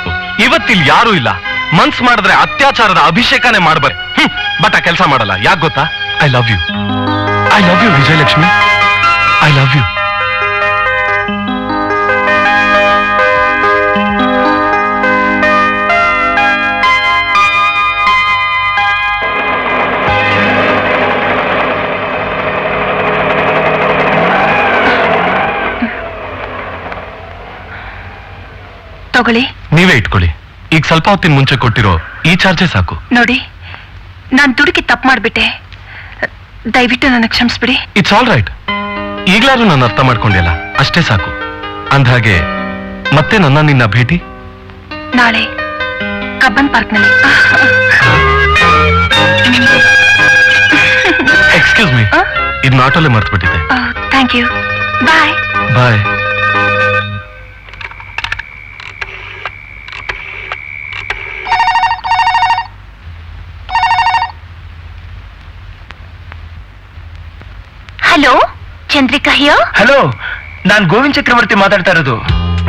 ಇವತ್ತಿಲ್ ಯಾರೂ ಇಲ್ಲ. ಮನ್ಸ್ ಮಾಡಿದ್ರೆ ಅತ್ಯಾಚಾರದ ಅಭಿಷೇಕನೇ ಮಾಡ್ಬಾರೆ. ಬಟ್ ಆ ಕೆಲಸ ಮಾಡಲ್ಲ. ಯಾಕೆ ಗೊತ್ತಾ? I love you. I love you Vijayalakshmi. I love you. ತಗೊಳ್ಳಿ. ನೀವೇ ಇಟ್ಕೊಳ್ಳಿ. ಈಗ ಸ್ವಲ್ಪ ಹೊತ್ತಿನ ಮುಂಚೆ ಕೊಟ್ಟಿರೋ ಈ ಚಾರ್ಜೆ ಸಾಕು. ನೋಡಿ, ನಾನ್ ದುಡುಕಿ ತಪ್ಪು ಮಾಡ್ಬಿಟ್ಟೆ. ದಯವಿಟ್ಟು ನನಗೆ ಕ್ಷಮಿಸ್ಬಿಡಿ. It's all right. ಈಗ್ಲಾದ್ರೂ ನಾನು ಅರ್ಥ ಮಾಡ್ಕೊಂಡಿಲ್ಲ, ಅಷ್ಟೇ ಸಾಕು. ಅಂದ್ಹಾಗೆ ಮತ್ತೆ ನಿನ್ನ ಭೇಟಿ ನಾಳೆ ಕಬ್ಬನ್ ಪಾರ್ಕ್ನಲ್ಲಿ. ಎಕ್ಸ್ಕ್ಯೂಸ್ ಮೀ, ಇದನ್ನ ಆಟೋಲೆ ಮರ್ತ್ಬಿಟ್ಟಿದ್ದೆ. Thank you. Bye. Bye. Chandrika ಹಿಯೋ. ಹಲೋ, ನಾನ್ ಗೋವಿಂದ್ ಚಕ್ರವರ್ತಿ ಮಾತಾಡ್ತಾ ಇರೋದು.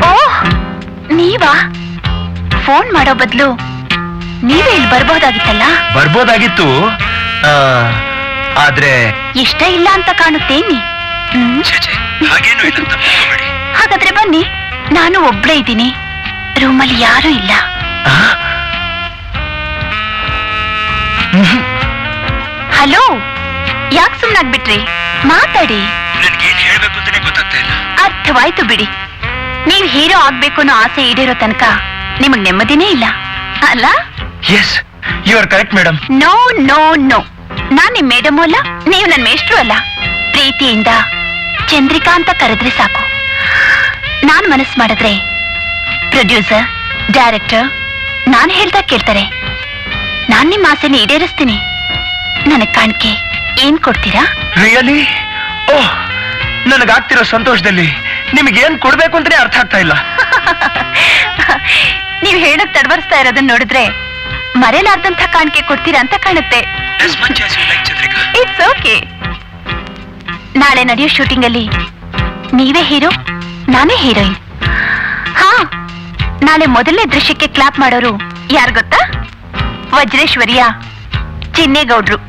ಓಹ್, ನೀವಾ? ಫೋನ್ ಮಾಡೋ ಬದಲು ನೀವೇ ಇಲ್ಲಿ ಬರ್ಬೋದಾಗಿತ್ತಲ್ಲ. ಬರ್ಬೋದಾಗಿತ್ತು, ಆದ್ರೆ ಇಷ್ಟ ಇಲ್ಲ ಅಂತ ಕಾಣುತ್ತೇನಿ. ಹಾಗೇನು ಇಲ್ಲ, ತಪ್ಪಿಸ್ಕೊಬೇಡಿ. ಹಾಗಾದ್ರೆ ಬನ್ನಿ, ನಾನು ಒಬ್ಳೇ ಇದ್ದೀನಿ, ರೂಮಲ್ಲಿ ಯಾರೂ ಇಲ್ಲ. ಹಲೋ, ಯಾಕೆ ಸುಮ್ನಾಗ್ಬಿಟ್ರಿ? ಮಾತಾಡಿ. ನನ್ಗೇನ್ ಹೇಳ್ಬೇಕು ಅಂತಾನೆ ಗೊತ್ತಾಗ್ತಾ ಇಲ್ಲ. ಅರ್ಥವಾಯ್ತು ಬಿಡಿ. ನೀವ್ ಹೀರೋ ಆಗ್ಬೇಕು ಅನ್ನೋ ಆಸೆ ಈಡೇರೋ ತನಕ ನಿಮಗ್ ನೆಮ್ಮದಿನೇ ಇಲ್ಲ ಅಲ್ಲ? Yes, you are correct madam. No no no, ನಾನ್ ನಿಮ್ ಮೇಡಮು ಅಲ್ಲ, ನೀವು ನನ್ ಮೇಷ್ಟ್ರು ಅಲ್ಲ. ಪ್ರೀತಿಯಿಂದ ಚಂದ್ರಿಕಾ ಅಂತ ಕರೆದ್ರೆ ಸಾಕು. ನಾನ್ ಮನಸ್ಸು ಮಾಡಿದ್ರೆ ಪ್ರೊಡ್ಯೂಸರ್, ಡೈರೆಕ್ಟರ್ ನಾನ್ ಹೇಳ್ದಾಗ ಕೇಳ್ತಾರೆ. ನಾನ್ ನಿಮ್ ಆಸೆನ ಈಡೇರಿಸ್ತೀನಿ. ನನಗ್ ಕಾಣಿಕೆ ಏನ್ ಕೊಡ್ತೀರಾ? ರಿಯಲಿ? ಓಹ್, ನನಗಾಗ್ತಿರೋ ಸಂತೋಷದಲ್ಲಿ ನಿಮಗೇನ್ ಕೊಡ್ಬೇಕು ಅಂತಾನೆ ಅರ್ಥ ಆಗ್ತಾ ಇಲ್ಲ. ನೀವ್ ಹೇಳಕ್ ತಡವರ್ಸ್ತಾ ಇರೋದನ್ನ ನೋಡಿದ್ರೆ ಮರೆಯಲಾರ್ದಂಥ ಕಾಣಿಕೆ ಕೊಡ್ತೀರಾ ಅಂತ ಕಾಣುತ್ತೆ. It's okay. ನಾಳೆ ನಡೆಯೋ ಶೂಟಿಂಗ್ ಅಲ್ಲಿ ನೀವೇ ಹೀರೋ, ನಾನೇ ಹೀರೋಯಿನ್. ಹಾ, ನಾಳೆ ಮೊದಲನೇ ದೃಶ್ಯಕ್ಕೆ ಕ್ಲಾಪ್ ಮಾಡೋರು ಯಾರು ಗೊತ್ತಾ? ವಜ್ರೇಶ್ವರಿಯ ಚಿನ್ನೇಗೌಡ್ರು.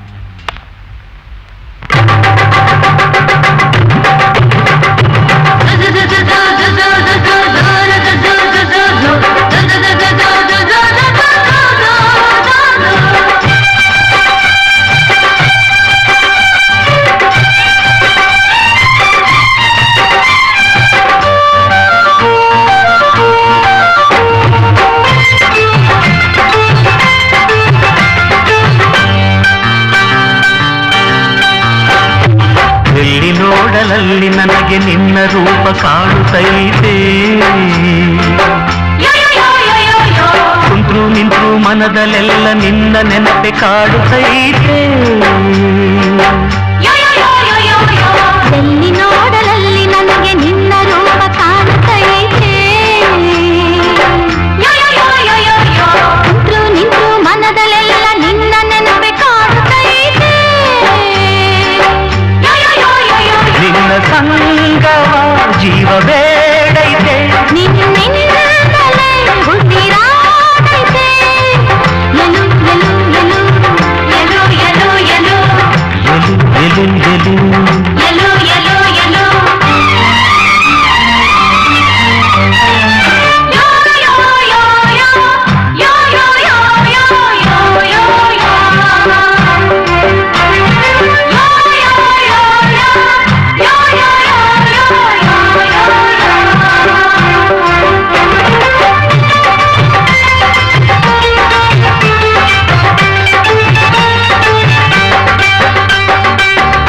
ಎಲ್ಲಿ ನೋಡಲಲ್ಲಿ ನನಗೆ ನಿನ್ನ ರೂಪ ಕಾಣುತ್ತೈತೆ. ಕುಂತ್ರು ನಿಂತ್ರು ಮನದಲ್ಲೆಲ್ಲ ನಿನ್ನ ನೆನಪೆ ಕಾಡುತ್ತೈತೆ. ಎಲ್ಲಿ ನೋಡಲಲ್ಲಿ ನನಗೆ ನಿನ್ನ ರೂಪ ಕಾಣುತ್ತೈತೆ. ಕುಂತ್ರು ನಿಂತ್ರು ಮನದಲ್ಲೆಲ್ಲ ನಿನ್ನ ನೆನಪೆ ಕಾಣುತ್ತೈತೆ. ನಿನ್ನ ಸಂಗವ ಜೀವ ಬೇಡೈತೆ. ನಿನ್ನಿಂದಲೇ ಉಸಿರಾಡೈತೆ. ಎಲು ಎಲು ಎಲು ಎಲು ಎಲು ಎಲು ಎಲು ಎಲು ಎಲು ಎಲು ಎಲು ಎಲು ಯೋ ಯೋ ಯೋ ಯೋ ಯೋ ಯೋ ಯೋ ಯೋ ಯೋ ಯೋ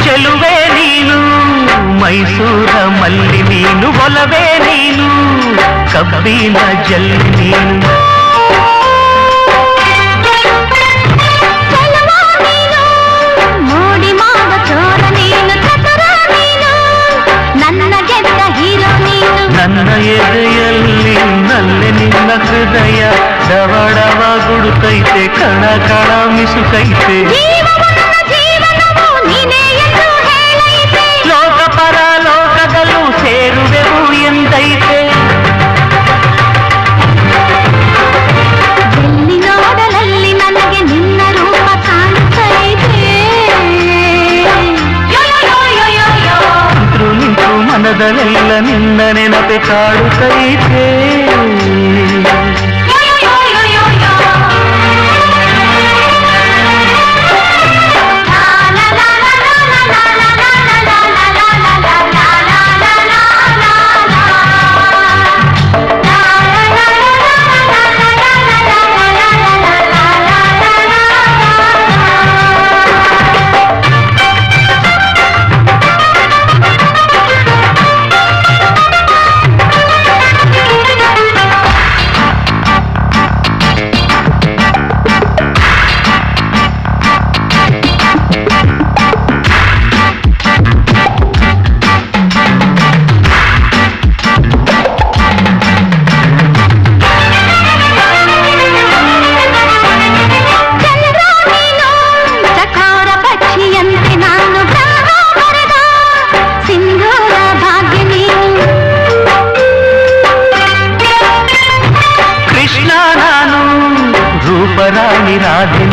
ಚೆಲುವೆ ನೀನು ಮೈಸೂರ ಮಲ್ಲಿ ನೀನು, ಒಲವೇ ನೀನು ಕಬ್ಬಿನ ಜಲ್ಲಿ ನೀನು. ಮೋಡಿ ಮಾವ ಚೋರ ನೀನು, ಚತುರ ನೀನು, ನನ್ನ ಗೆದ್ದ ಹೀರೋ ನೀನು. ನನ್ನ ಎದೆಯಲ್ಲಿ ನಲ್ಲೆ ನಿನ್ನ ಹೃದಯ ಡವಡವ ಗುಡುಕೈತೆ, ಕಣ ಕಣ ಮಿಸುಕೈತೆ. ಜೀವನವು ನೀನೇ ಎಂದು ಹೇಳೈತೆ. ಲೋಕ ಪರ ಲೋಕದಲ್ಲೂ ಸೇರುವೆವು ಎಂದೈತೆ. ಎಲ್ಲಿ ನೋಡಲಲ್ಲಿ ನನಗೆ ನಿನ್ನ ರೂಪ ಕಾಣುತ್ತೈತೆ. ನಿಂತ್ರು ನಿಂತ್ರು ಮನದಲ್ಲೆಲ್ಲ ನಿನ್ನ ನೆನಪೆ ಕಾಡುತ್ತೈತೆ.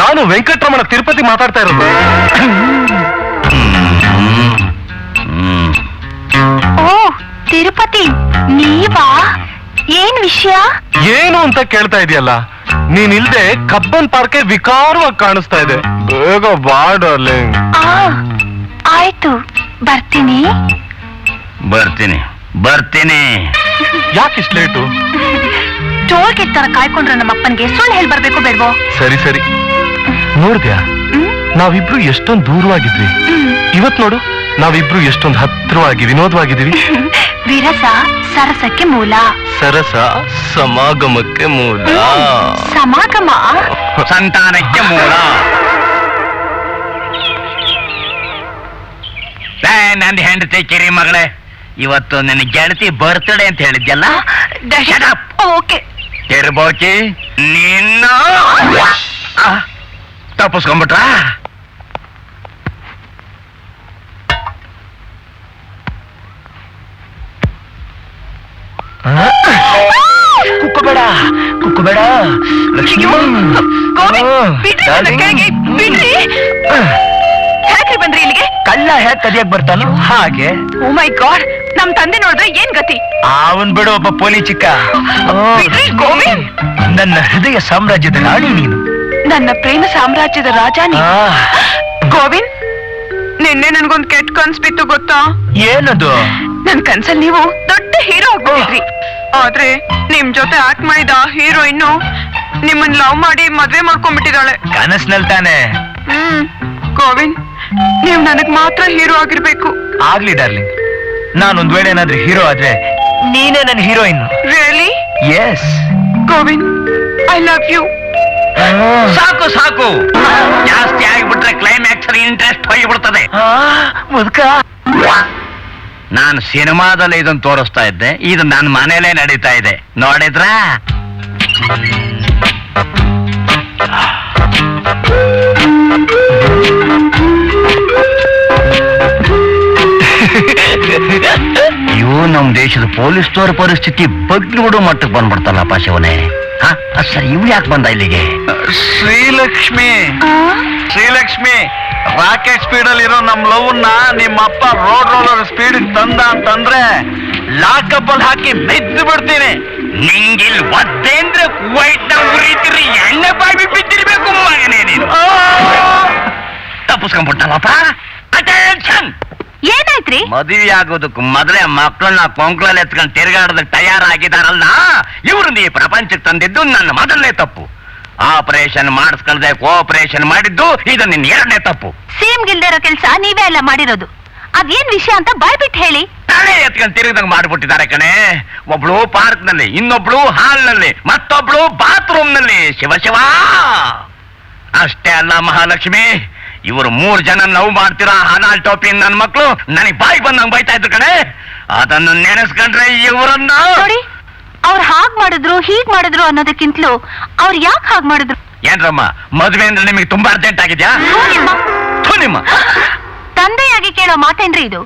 ನಾನು ವೆಂಕಟರಮಣ ತಿರುಪತಿ ಮಾತಾಡ್ತಾ ಇರೋದು. ಓ ತಿರುಪತಿ, ನೀವಾ? ಏನ್ ವಿಷಯ? ಏನು ಅಂತ ಕೇಳ್ತಾ ಇದೆಯಲ್ಲ, ನೀನ್ ಇಲ್ದೆ ಕಬ್ಬನ್ ಪಾರ್ಕೆ ವಿಕಾರವಾಗಿ ಕಾಣಿಸ್ತಾ ಇದೆ. ಬೇಗ ಬಾ ಡಾರ್ಲಿಂಗ್. ಆಯ್ತು, ಬರ್ತೀನಿ. ಬರ್ತೀನಿ. ಯಾಕಿಷ್ಟು ಲೇಟು? ಟೋಲ್ ಗೇಟ್ ತರ ಕಾಯ್ಕೊಂಡ್ರೆ ನಮ್ಮ ಅಪ್ಪನ್ಗೆ ಸುಳ್ಳು ಹೇಳಿ ಬರ್ಬೇಕು ಬೇಡ್ವೋ? ಸರಿ ನೋಡ್ದ್ಯಾ, ನಾವಿಬ್ರು ಎಷ್ಟೊಂದು ದೂರವಾಗಿದ್ವಿ. ಇವತ್ ನೋಡು, ನಾವಿಬ್ರು ಎಷ್ಟೊಂದು ಹತ್ರವಾಗಿ ವಿನೋದವಾಗಿದ್ದೀವಿ. ವಿರಸ ಸರಸಕ್ಕೆ ಮೂಲ, ಸರಸ ಸಮಾಗಮಕ್ಕೆ ಮೂಲ, ಸಮಾಗಮ ಸಂತಾನಕ್ಕೆ ಮೂಲ. ನಂದು ಹೆಂಡತಿ ಕಿರಿ ಮಗಳೇ, ಇವತ್ತು ನನ್ನ ಗೆಳತಿ ಬರ್ತ್ಡೇ ಅಂತ ಹೇಳಿದ್ಯಲ್ಲ. ಓಕೆ. ತಿರ್ಬೋಕಿ ನಿನ್ನ ತಪ್ಪಿಸ್ಕೊಂಡ್ಬಿಟ್ರ. ಕುಕ್ಕಬೇಡ ಲಕ್ಷ್ಮಿ. ಬಿಡ್ರಿ ನನ್ನ ಕೈಗೆ, ಬಿಡ್ರಿ. ಯಾಕ್ರಿ ಬಂದ್ರಿ ಇಲ್ಲಿಗೆ? ಕಳ್ಳ ಹೇಗ್ ಕದಿಯಕ್ ಬರ್ತಾನೋ ಹಾಗೆ. ಓ ಮೈ ಗಾಡ್, ನಮ್ ತಂದೆ ನೋಡಿದ್ರೆ ಏನ್ ಗತಿ? ಅವನ್ ಬಿಡು, ಒಬ್ಬ ಪೋಲಿ ಚಿಕ್ಕ. ಬಿಡ್ರಿ ಗೋವಿಂದ್. ನನ್ನ ಹೃದಯ ಸಾಮ್ರಾಜ್ಯದ ರಾಣಿ ನೀನು. ನನ್ನ ಪ್ರೇಮ ಸಾಮ್ರಾಜ್ಯದ ರಾಜ ನೀನು. ಗೋವಿಂದ್, ನಿನ್ನೆ ನನ್ಗೊಂದ್ ಕೆಟ್ಟ ಕನ್ಸ್ ಬಿತ್ತು ಗೊತ್ತಾ? ಏನದು? ನನ್ ಕನ್ಸಲ್ಲಿ ನೀವು ದೊಡ್ಡ ಹೀರೋ ಆಗ್ಬಿಟ್ಟಿದ್ರಿ. ಆದ್ರೆ ನಿಮ್ ಜೊತೆ ಆಕ್ಟ್ ಮಾಡಿದ ಹೀರೋಯಿನ್ ನಿಮ್ಮನ್ ಲವ್ ಮಾಡಿ ಮದ್ವೆ ಮಾಡ್ಕೊಂಡ್ಬಿಟ್ಟಿದ್ದಾಳೆ. ಕನಸ್ನಲ್ಲಿ ತಾನೆ? ಗೋವಿಂದ್, ನೀವ್ ನನಗ್ ಮಾತ್ರ ಹೀರೋ ಆಗಿರ್ಬೇಕು. ಆಗ್ಲಿ ಡಾರ್ಲಿಂಗ್, ನಾನೊಂದ್ ವೇಳೆ ಏನಾದ್ರೂ ಹೀರೋ ಆದ್ರೆ ನೀನೇ ನನ್ನ heroine. Really? Yes Govind, I love you. ಸಾಕು ಜಾಸ್ತಿ ಆಗಿಬಿಟ್ರೆ ಕ್ಲೈಮ್ಯಾಕ್ಸ್ ಇಂಟ್ರೆಸ್ಟ್ ಹೋಗಿಬಿಡ್ತದೆ. ಮುದ್ಕ, ನಾನು ಸಿನಿಮಾದಲ್ಲಿ ಇದನ್ನ ತೋರಿಸ್ತಾ ಇದ್ದೆ, ಇದು ನನ್ನ ಮನೇಲೇ ನಡೀತಾ ಇದೆ. ನೋಡಿದ್ರ ಇವು ನಮ್ ದೇಶದ ಪೊಲೀಸ್ನವ್ರ ಪರಿಸ್ಥಿತಿ ಬಗ್ಲು ಮಟ್ಟಕ್ಕೆ ಬಂದ್ಬಿಡ್ತಲ್ಲಪ್ಪ ಶಿವನೇ. ಸರ್, ಇವ್ ಯಾಕೆ ಬಂದ ಇಲ್ಲಿಗೆ? ಶ್ರೀಲಕ್ಷ್ಮಿ, ರಾಕೆಟ್ ಸ್ಪೀಡ್ ಅಲ್ಲಿ ಇರೋ ನಮ್ ಲವ್ ನ ನಿಮ್ಮಪ್ಪ ರೋಡ್ ರೋಲರ್ ಸ್ಪೀಡ್ ತಂದ ಅಂತಂದ್ರೆ ಲಾಕಪ್ ಅಲ್ಲಿ ಹಾಕಿ ಬಿದ್ದು ಬಿಡ್ತೀನಿ. ನಿಂಗಿಲ್ ಒದ್ದೇಂದ್ರೆ ಕುವೈಟ್ ನ ಉರಿತಿರಿ ಎಣ್ಣೆ ಬಾಯಿ ಬಿದ್ದಿರ್ಬೇಕು ಮಗನೇ ನೀನು. ತಪ್ಪಿಸ್ಕೊಂಡ್ಬಿಟ್ಟಲ್ಲಪ್ಪ. ಅಟೆನ್ಷನ್. ಏನಾಯ್ತ್ರಿ? ಮದುವೆ ಆಗೋದಕ್ಕೆ ಮೊದಲೇ ಮಕ್ಕಳನ್ನ ಕೊಂಕ್ಲಲ್ಲಿ ಎತ್ಕೊಂಡು ತಿರುಗಾಡೋದಕ್ಕೆ ತಯಾರಾಗಿದಾರಲ್ಲ, ಇವ್ರನ್ನ ಈ ಪ್ರಪಂಚಕ್ಕೆ ತಂದಿದ್ದು ನನ್ನ ಮೊದಲನೇ ತಪ್ಪು. ಆಪರೇಷನ್ ಮಾಡಿಸ್ಕೊಳ್ದೆ ಕೋಆಪರೇಷನ್ ಮಾಡಿದ್ದು ಇದು ನಿನ್ನ ಎರಡನೇ ತಪ್ಪು. ಸೇಮ್ ಗಿಲ್ದೇ ಇರೋ ಕೆಲ್ಸ ನೀವೇ ಎಲ್ಲ ಮಾಡಿರೋದು. ಅದೇನ್ ವಿಷಯ ಅಂತ ಬಾಯ್ಬಿಟ್ಟು ಹೇಳಿ. ತಲೆ ಎತ್ಕೊಂಡು ತಿರುಗದಂಗ್ ಮಾಡ್ಬಿಟ್ಟಿದ್ದಾರೆ ಕಣೆ. ಒಬ್ಳು ಪಾರ್ಕ್ ನಲ್ಲಿ, ಇನ್ನೊಬ್ಳು ಹಾಲ್ ನಲ್ಲಿ, ಮತ್ತೊಬ್ಳು ಬಾತ್ರೂಮ್ ನಲ್ಲಿ. ಶಿವ ಅಷ್ಟೇ ಅಲ್ಲ ಮಹಾಲಕ್ಷ್ಮಿ, ಇವರು 3 ಜನ ಲವ್ ಮಾಡ್ತೀರಾ ಹನಾಲ್ ಟೋಪಿ ನನ್ನ ಮಕ್ಕಳು ನನಗೆ ಬಾಯಿ ಬಂದಂಗ್ ಬೈತಾ ಇದ್ರು ಕಣೆ. ಅದನ್ನು ನೆನೆಸ್ಕೊಂಡ್ರೆ ಇವರನ್ನ ನೋಡಿ, ಅವ್ರು ಹಾಗ್ ಮಾಡಿದ್ರು ಹೀಗ್ ಮಾಡಿದ್ರು ಅನ್ನೋದಕ್ಕಿಂತಲೂ ಅವ್ರು ಯಾಕೆ ಹಾಗ್ ಮಾಡಿದ್ರು? ಏನ್ರಮ್ಮ, ಮದ್ವೆ ಅಂದ್ರೆ ನಿಮಗೆ ತುಂಬಾ ಅರ್ಜೆಂಟ್ ಆಗಿದ್ಯಾ? ನಿಮ್ಮ ತಂದೆಯಾಗಿ ಕೇಳೋ ಮಾತೇನ್ರಿ ಇದು?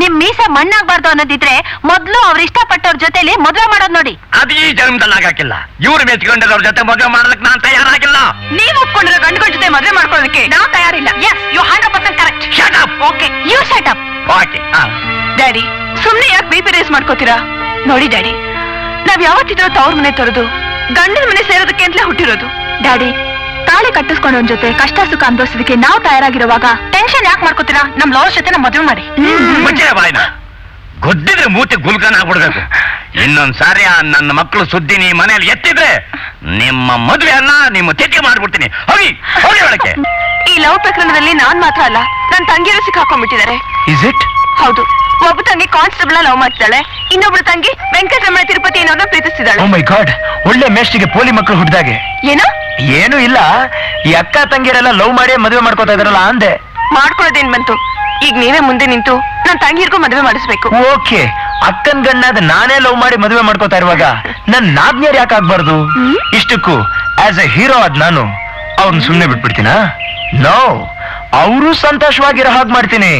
ನಿಮ್ ಮೀಸೆ ಮಣ್ಣಾಗ್ಬಾರ್ದು ಅನ್ನೋದಿದ್ರೆ ಮೊದ್ಲು ಅವ್ರ ಇಷ್ಟಪಟ್ಟವ್ರ ಜೊತೆಲಿ ಮದ್ವೆ ಮಾಡೋದ್ ನೋಡಿ. ಅದು ಈ ಜನ್ಮದಲ್ಲಿ ಆಗಾಕಿಲ್ಲ. ಇವ್ರು ಮೆಚ್ಕೊಂಡಿರೋರ್ ಜೊತೆ ಮದುವೆ ಮಾಡ್ಲಿಕ್ಕೆ ನಾನ್ ತಯಾರಾಗಿಲ್ಲ. ನೀವು ಒಪ್ಕೊಂಡಿರೋ ಗಂಡುಗಳ ಜೊತೆ ಮದ್ವೆ ಮಾಡ್ಕೊಳ್ಳೋದಕ್ಕೆ ನಾವು ತಯಾರಿಲ್ಲ. Yes, you 100% correct. Shut up. Okay, you shut up. Okay. Daddy, ಸುಮ್ನೆ ಯಾಕೆ BP ರೇಸ್ ಮಾಡ್ಕೋತೀರಾ? ನೋಡಿ ಡ್ಯಾಡಿ, ನಾವ್ ಯಾವತ್ತಿದ್ರೂ ತವ್ರ ಮನೆ ತೊರೆದು ಗಂಡನ ಮನೆ ಸೇರೋದಕ್ಕೆ ಅಂತಲೇ ಹುಟ್ಟಿರೋದು. ಡ್ಯಾಡಿ, ತಾಳಿ ಕಟ್ಟಿಸ್ಕೊಂಡವನ್ ಜೊತೆ ಕಷ್ಟ ಸುಖ ಅನುಭವಿಸೋದಕ್ಕೆ ನಾವು ತಯಾರಾಗಿರುವಾಗ ಟೆನ್ಷನ್ ಯಾಕೆ ಮಾಡ್ಕೋತೀರಾ? ನಮ್ ಲವರ್ ಜೊತೆ ನಮ್ಮ ಮದುವೆ ಮಾಡಿ. ಮುಚ್ಚೆ ಬಾಯ್ನ, ಗೊದ್ದಿದ್ರೆ ಮೂತಿ ಗುಲ್ಕನ್ ಆಗ್ಬಿಡ್ಬೇಕು. ಇನ್ನೊಂದ್ ಸಾರಿ ನನ್ನ ಮಕ್ಕಳು ಸುದ್ದಿ ನೀ ಮನೇಲಿ ಎತ್ತಿದ್ರೆ ನಿಮ್ಮ ಮದುವೆ ಅನ್ನ ನಿಮ್ಮ ತಿಥಿ ಮಾಡ್ಬಿಡ್ತೀನಿ. ಹೋಗಿ ಹೋಗಿ ಒಳಕ್ಕೆ. ಈ ಲವ್ ಪ್ರಕರಣದಲ್ಲಿ ನಾನ್ ಮಾತ್ರ ಅಲ್ಲ, ನನ್ ತಂಗಿಯರು ಸಿಕ್ಕಾಕೊಂಡ್ಬಿಟ್ಟಿದ್ದಾರೆ. Is it? ಹೌದು, ಒಬ್ಬ ತಂಗಿ ಕಾನ್ಸ್ಟೇಬಲ್ ಲವ್ ಮಾಡ್ತಿದ್ದಾಳೆ, ಇನ್ನೊಬ್ಳು ತಂಗಿ ವೆಂಕಟರಮಣ ತಿರುಪತಿ ಅನ್ನೋದನ್ನ ಪ್ರೀತಿಸ್ತಿದ್ದಾಳೆ. ಓ ಮೈ ಗಾಡ್, ಒಳ್ಳೆ ಮೇಷ್ಟಿಗೆ ಪೋಲಿ ಮಕ್ಕಳು ಹುಟ್ಟಿದಾಗೆ. ಏನೋ? ಏನು ಇಲ್ಲ, ಈ ಅಕ್ಕ ತಂಗಿಯರೆಲ್ಲ ಲವ್ ಮಾಡಿ ಮದುವೆ ಮಾಡ್ಕೋತಾ ಇದಾರಲ್ಲ ಅಂದೆ. ಮಾಡ್ಕೊಳ್ಳೋದೇನ್ ಬಂತು? ಈಗ ನೀವೇ ಮುಂದೆ ನಿಂತು ನನ್ ತಂಗಿರ್ಗೂ ಮದುವೆ ಮಾಡಿಸ್ಬೇಕು. ಓಕೆ, ಅಕ್ಕನ್ ಗಣ್ಣಾದ ನಾನೇ ಲವ್ ಮಾಡಿ ಮದುವೆ ಮಾಡ್ಕೋತಾ ಇರುವಾಗ ನನ್ ನಾದ್ನಿಯರ್ ಯಾಕೆ ಆಗ್ಬಾರ್ದು? ಇಷ್ಟಕ್ಕೂ ಆಸ್ ಎ ಹೀರೋ ಆದ್ ನಾನು ಅವ್ರನ್ನ ಸುಮ್ನೆ ಬಿಟ್ಬಿಡ್ತೀನಾ? ನೋ, ಅವರು ಸಂತೋಷವಾಗಿರೋ ಹಾಗೆ ಮಾಡ್ತೀನಿ.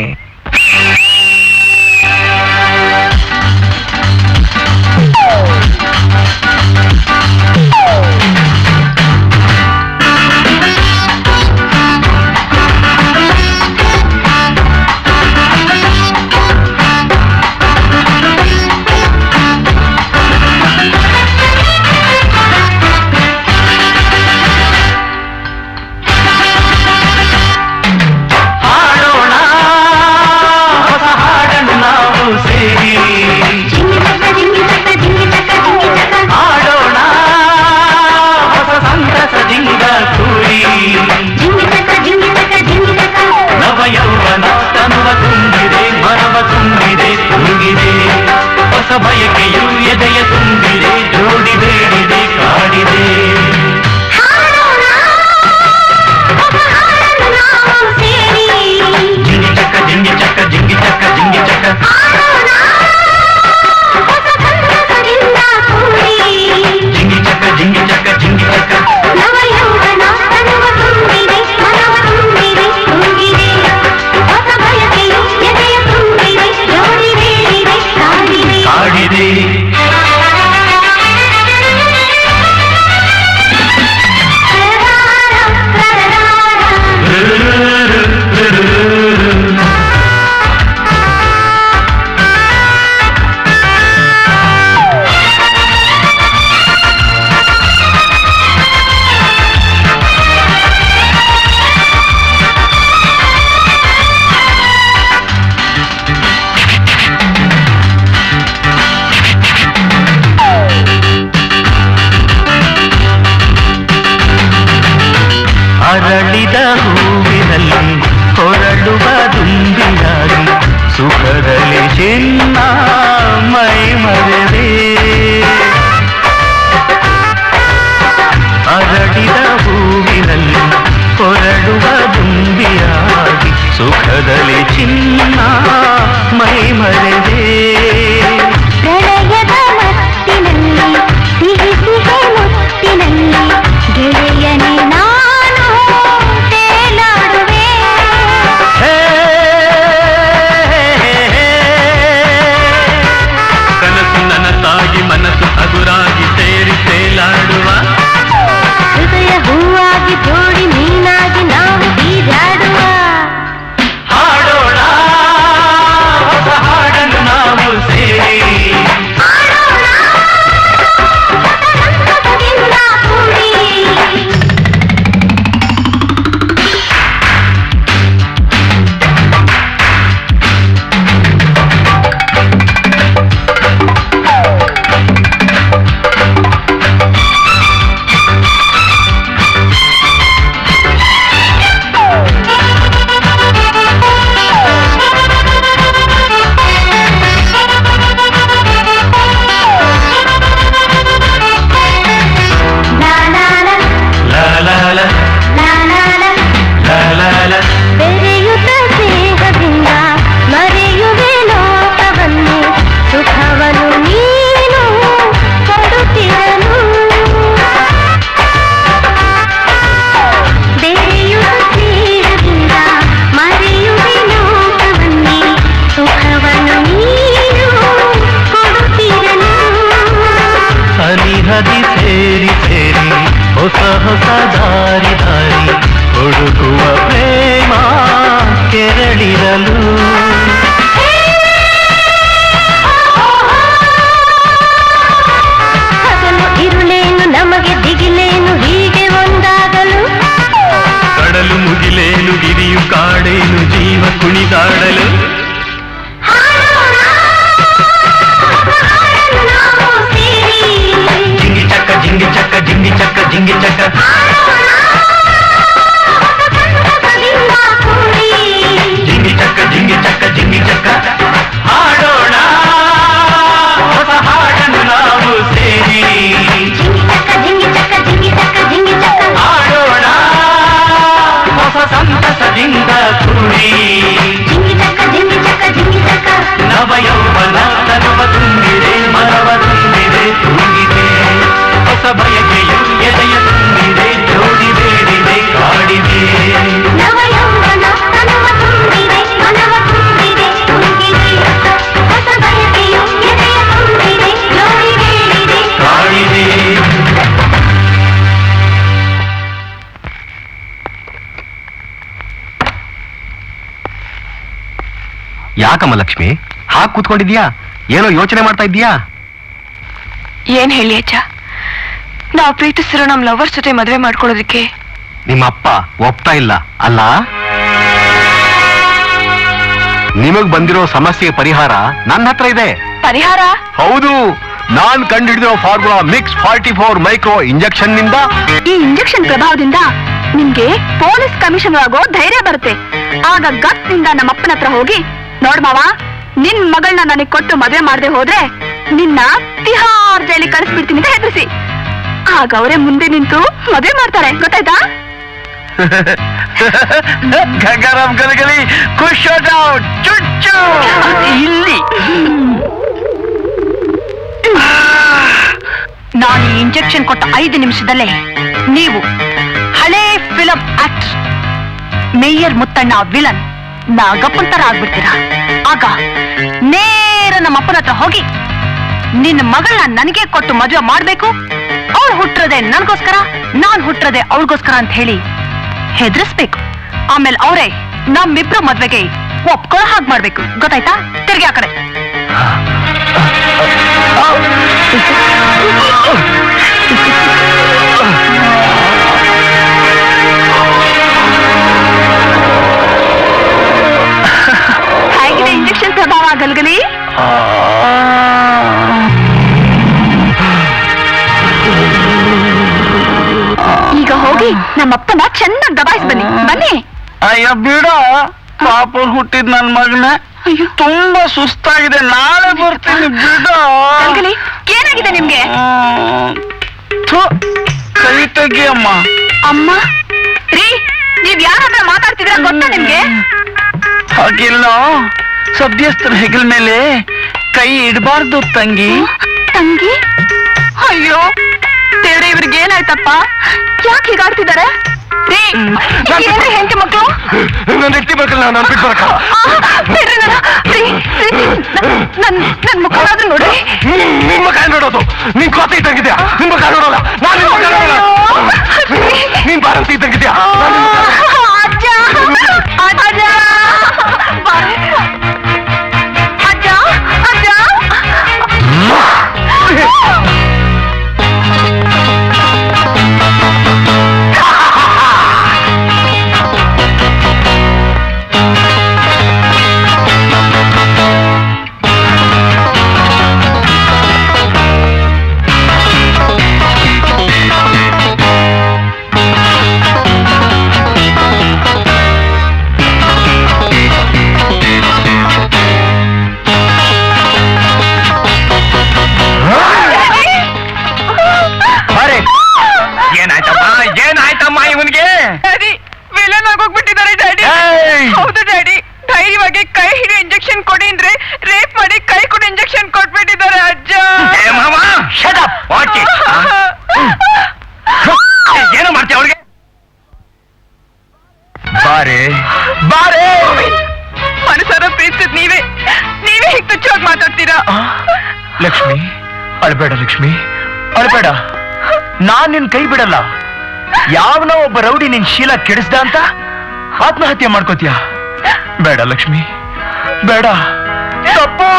ಹೊಸ ದಾರಿ ದಾರಿ ಹುಡುಕುವ ಪ್ರೇಮ ಕೆರಳಿರಲು ಹಗಲು ಇರುಳೇನು ನಮಗೆ ದಿಗಿಲೇನು ಹೀಗೆ ಒಂದಾಗಲು ಕಡಲು ಮುಗಿಲೇನು ಗಿರಿಯು ಕಾಡೇನು ಜೀವ ಕುಣಿದಾಡಲು ಜಿಂಗಿ ಚಕ್ಕ ಜಿಂಗಿ ಚಕ್ಕ ಜಿಂಗಿ ಚಕ್ಕ ಜಿಂಗಿ ಚಕ್ಕ ಜಿಂಗಿ ಚಕ್ಕ ಜಿಂಗಿ ಚಕ್ಕ ಜಿಂಗಿ ಚಕ್ಕ ಹಾಡೋಣ ಹೊಸ ಹಾಡನ್ನು ನಾವು ಸೇರಿ ಹಾಡೋಣ ಹೊಸ ಸಂತಸದಿಂದ ಕೂಡಿ ನವ ಯೌವನ ತನುವ ತುಂಬಿದೆ ಮನವ ತುಂಬಿದೆ ತುಂಬಿದೆ ಹೊಸ ಬಯಕೆಯು ಎದೆಯ ತುಂಬಿದೆ ಜೋಡಿ ಬೇಡಿದೆ ಕಾಡಿದೆ ಕಾಡಿದೆ ಯಾಕಮ್ಮ ಲಕ್ಷ್ಮಿ ಹಾಗೆ ಕೂತ್ಕೊಂಡಿದ್ಯಾ ಏನೋ ಯೋಚನೆ ಮಾಡ್ತಾ ಇದ್ದೀಯಾ ಏನ್ ಹೇಳಿ ಅಜ್ಜ, ನಾವು ಪ್ರೀತಿಸಿರೋ ನಮ್ ಲವರ್ಸ್ ಜೊತೆ ಮದ್ವೆ ಮಾಡ್ಕೊಳ್ಳೋದಕ್ಕೆ ನಿಮ್ಮ ಅಪ್ಪ ಒಪ್ತಾ ಇಲ್ಲ ಅಲ್ಲ ನಿಮಗ್ ಬಂದಿರೋ ಸಮಸ್ಯೆ ಪರಿಹಾರ ನನ್ನ ಹತ್ರ ಇದೆ. ಪರಿಹಾರ? ಹೌದು, ನಾನ್ ಕಂಡುಹಿಡಿದಿರೋ ಫಾರ್ಮುಲಾ ಮಿಕ್ಸ್ 44 ಮೈಕ್ರೋ ಇಂಜೆಕ್ಷನ್ ನಿಂದ ಈ ಇಂಜೆಕ್ಷನ್ ಪ್ರಭಾವದಿಂದ ನಿಮ್ಗೆ ಪೊಲೀಸ್ ಕಮಿಷನರ್ ಆಗೋ ಧೈರ್ಯ ಬರುತ್ತೆ. ಆಗ ಗಟ್ನಿಂದ ನಮ್ಮಪ್ಪನ ಹತ್ರ ಹೋಗಿ, ನೋಡ್ ಮಾವ, ನಿನ್ ಮಗಳನ್ನ ನನಗ್ ಕೊಟ್ಟು ಮದ್ವೆ ಮಾಡದೆ ಹೋದ್ರೆ ನಿನ್ನ ತಿಹಾರ್ ಜೈಲಿಗೆ ಕಳಿಸ್ಬಿಡ್ತೀನಿ ಅಂತ ಹೆದರಿಸಿ. ಆಗ ಅವರೇ ಮುಂದೆ ನಿಂತು ಮದ್ವೆ ಮಾಡ್ತಾರೆ, ಗೊತ್ತಾಯ್ತಾ? ಗಗರಂ ಗಲಗಲಿ ಖುಷ್ ಹೋ ಜಾओ ಚುಚ್ಚು ಇಲ್ಲಿ ನಾನು ಈ ಇಂಜೆಕ್ಷನ್ ಕೊಟ್ಟ 5 ನಿಮಿಷದಲ್ಲೇ ನೀವು ಹಳೇ film actor mayor Muthanna villain Nagappan ತರ ಆಗ್ಬಿಡ್ತೀರಾ. ಆಗ ನೇರ ನಮ್ಮ ಅಪ್ಪನ ಹತ್ರ ಹೋಗಿ ನಿನ್ನ ಮಗಳನ್ನ ನನಗೆ ಕೊಟ್ಟು ಮದುವೆ ಮಾಡ್ಬೇಕು, ಅವಳು ಹುಟ್ಟಿರೋದೆ ನನಗೋಸ್ಕರ, ನಾನ್ ಹುಟ್ಟಿರೋದೆ ಅವಳಿಗೋಸ್ಕರ ಅಂತ ಹೇಳಿ ಹೆದರ್ಸ್ಬೇಕು. ಆಮೇಲೆ ಅವರೇ ನಮ್ಮಿಬ್ರು ಮದ್ವೆಗೆ ಒಪ್ಕೊಳ್ಳೋ ಹಾಗೆ ಮಾಡ್ಬೇಕು, ಗೊತ್ತಾಯ್ತಾ? ತಿರ್ಗಿ ಆ ಕಡೆ. ಹೇಗಿದೆ ಇಂಜೆಕ್ಷನ್ ಪ್ರಭಾವ ಗಲ್ಗಲಿ? ಈಗ ಹೋಗಿ ನಮ್ಮಪ್ಪನ ಚೆನ್ನಾಗಿ ದಬಾಯಿಸಿ ಬನ್ನಿ. ಬನ್ನಿ. ಅಯ್ಯ ಬಿಡ, ಪಾಪ ಹುಟ್ಟಿದ್ ನನ್ ಮಗನ ತುಂಬಾ ಸುಸ್ತಾಗಿದೆ, ನಾಳೆ ಬರ್ತೀನಿ ಬಿಡ. ಗಲ್ಗಲಿ, ಏನಾಗಿದೆ ನಿಮ್ಗೆ? ಥು, ಕೈ ತೆಗಿಯಮ್ಮ. ಅಮ್ಮ ರೀ, ನೀವ್ ಯಾರ ಹತ್ರ ಮಾತಾಡ್ತಿದ್ರ ಗೊತ್ತಾ ನಿಮ್ಗೆ? ಹಾಗಿಲ್ಲ, ಸದ್ಯಸ್ಥರ ಹೆಗಲ ಮೇಲೆ ಕೈ ಇಡಬಾರ್ದು ತಂಗಿ. ತಂಗಿ? ಅಯ್ಯೋ ದೇವ್ರೆ, ಇವ್ರಿಗೆ ಏನಾಯ್ತಪ್ಪ? ಯಾಕೆ ಹೀಗಾಡ್ತಿದ್ದಾರೆ? ರೀ, ಏನ್ರಿ ಹೆಂಡತಿ ಮಕ್ಕಳು? ನನ್ನ ಹೆಂಡತಿ ಬೇಕಲ್ಲ, ನಾನು ಬಿಟ್ಟು ಬರಕ ಬಿಡ್ರಿ ನನ್ನ. ರೀ, ನನ್ ಮುಖನಾದ್ರೂ ನೋಡಿ. ನಿಮ್ಮ ಕೈ ನೋಡೋದು ನಿನ್ ಕೋತಿ ಇದ್ದಂಗಿದ್ಯಾ, ನಿಮ್ಮ ಕೈ ನೋಡೋಲ್ಲ, ನಾನು ನಿಮ್ಮ ಕೈ ನೋಡೋಲ್ಲ. ನೀನ್ ಭಾರತ ಇದ್ದಂಗಿದ್ಯಾ. ಅಜ್ಜ, ಅಜ್ಜ, ಅಜ್ಜ, ಅಜ್ಜ. ಏನಾಯ್ತಮ್ಮ, ಏನಾಯ್ತಮ್ಮ ಇವನ್ಗೆ? ಡ್ಯಾಡಿ, ವಿಲನ್ ಆಗೋಗ್ಬಿಟ್ಟಿದ್ದಾರೆ ಡ್ಯಾಡಿ. ಹೌದು ಡ್ಯಾಡಿ, ಧೈರ್ಯವಾಗಿ ಕೈ ಹಿಡಿ ಇಂಜೆಕ್ಷನ್ ಕೊಡಿ ಅಂದ್ರೆ ರೇಪ್ ಮಾಡಿ ಕೈ ಕೊಡಿ ಇಂಜೆಕ್ಷನ್ ಕೊಟ್ಬಿಟ್ಟಿದ್ದಾರೆ ಅಜ್ಜ. ಏನು ಮಾಡ್ತೀಯ ಅವ್ರಿಗೆ? ಬಾರೆ ಬಾರೆ. ಮನಸಾರ ಪ್ರೀತಿಸಿದ್ ನೀವೇ ಹೀಗೆ ತುಚ್ಛವಾಗಿ ಮಾತಾಡ್ತೀರಾ? ಲಕ್ಷ್ಮಿ, ಅಳ್ಬೇಡ ಲಕ್ಷ್ಮಿ, ಅಳ್ಬೇಡ. ನಾನ್ ನಿನ್ ಕೈ ಬಿಡಲ್ಲ. ಯಾವನೋ ಒಬ್ಬ ರೌಡಿ ನಿನ್ ಶೀಲ ಕೆಡಿಸ್ದ ಅಂತ ಆತ್ಮಹತ್ಯೆ ಮಾಡ್ಕೋತೀಯ? ಬೇಡ ಲಕ್ಷ್ಮಿ, ಬೇಡ, ತಪ್ಪು.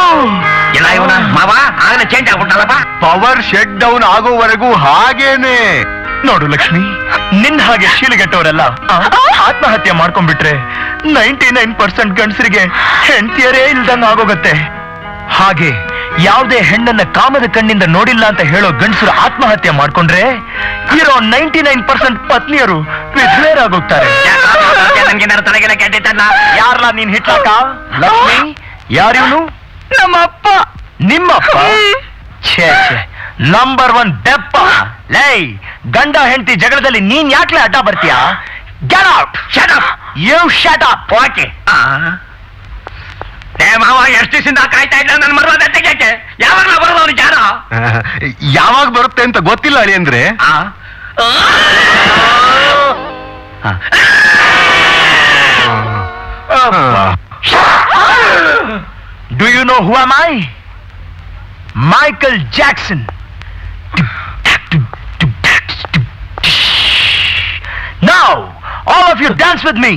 ಎಲ್ಲ ಇವನ ಮಾವ ಆಗಲೇ ಚೇಂಜ್ ಆಗ್ಬಿಟ್ಟಲ್ಲಪ್ಪ. ಪವರ್ ಶಟ್ ಡೌನ್ ಆಗೋವರೆಗೂ ಹಾಗೇನೆ. ನೋಡು ಲಕ್ಷ್ಮಿ, ನಿನ್ನ ಹಾಗೆ ಶೀಲಗೆಟ್ಟವರೆಲ್ಲ ಆತ್ಮಹತ್ಯೆ ಮಾಡ್ಕೊಂಡ್ಬಿಟ್ರೆ 99% ಗಂಡಸರಿಗೆ ಹೆಂಡತಿಯರೇ ಇಲ್ದಂಗ ಆಗೋಗತ್ತೆ. ಹಾಗೆ ಯಾವುದೇ ಹೆಣ್ಣನ್ನ ಕಾಮದ ಕಣ್ಣಿಂದ ನೋಡಿಲ್ಲ ಅಂತ ಹೇಳೋ ಗಂಡಸರು ಆತ್ಮಹತ್ಯೆ ಮಾಡ್ಕೊಂಡ್ರೆ ಇರೋ 99% ಪತ್ನಿಯರು ವಿಧವೆಯರಾಗೋಗ್ತಾರೆ. ತಲೆಗೆಲ್ಲ ಕೆಟ್ಟಿತ್ತಲ್ಲ. ಯಾರಲ್ಲ ನೀನ್ ಹಿಟ್ಲಾಕ? ಲಕ್ಷ್ಮಿ, ಯಾರಿವನು? ನಮ್ಮಪ್ಪ. ನಿಮ್ಮಪ್ಪ? ಛೇ ಛೇ, ನಂಬರ್ 1 ಬೆಪ್ಪ. ಲೈ, ಗಂಡ ಹೆಂಡತಿ ಜಗಳದಲ್ಲಿ ನೀನ್ ಯಾಕ್ಲೆ ಅಡ್ಡ ಬರ್ತೀಯಾ? Get out! Shut up! You shut up! Okay. ಮಾವ ಎಷ್ಟು ದಿವಸದಿಂದ ಕಾಯ್ತಾ ಇದ್ದ ನನ್ನ ಮರ್ವಾದ ತೆಗೆಯಕ್ಕೆ. ಯಾವಾಗ ಬರೋದು ಜಾರ? ಯಾವಾಗ ಬರುತ್ತೆ ಅಂತ ಗೊತ್ತಿಲ್ಲ ಅಳಿ ಅಂದ್ರೆ. Do you know who am I? Michael Jackson. Now, all of you dance with me.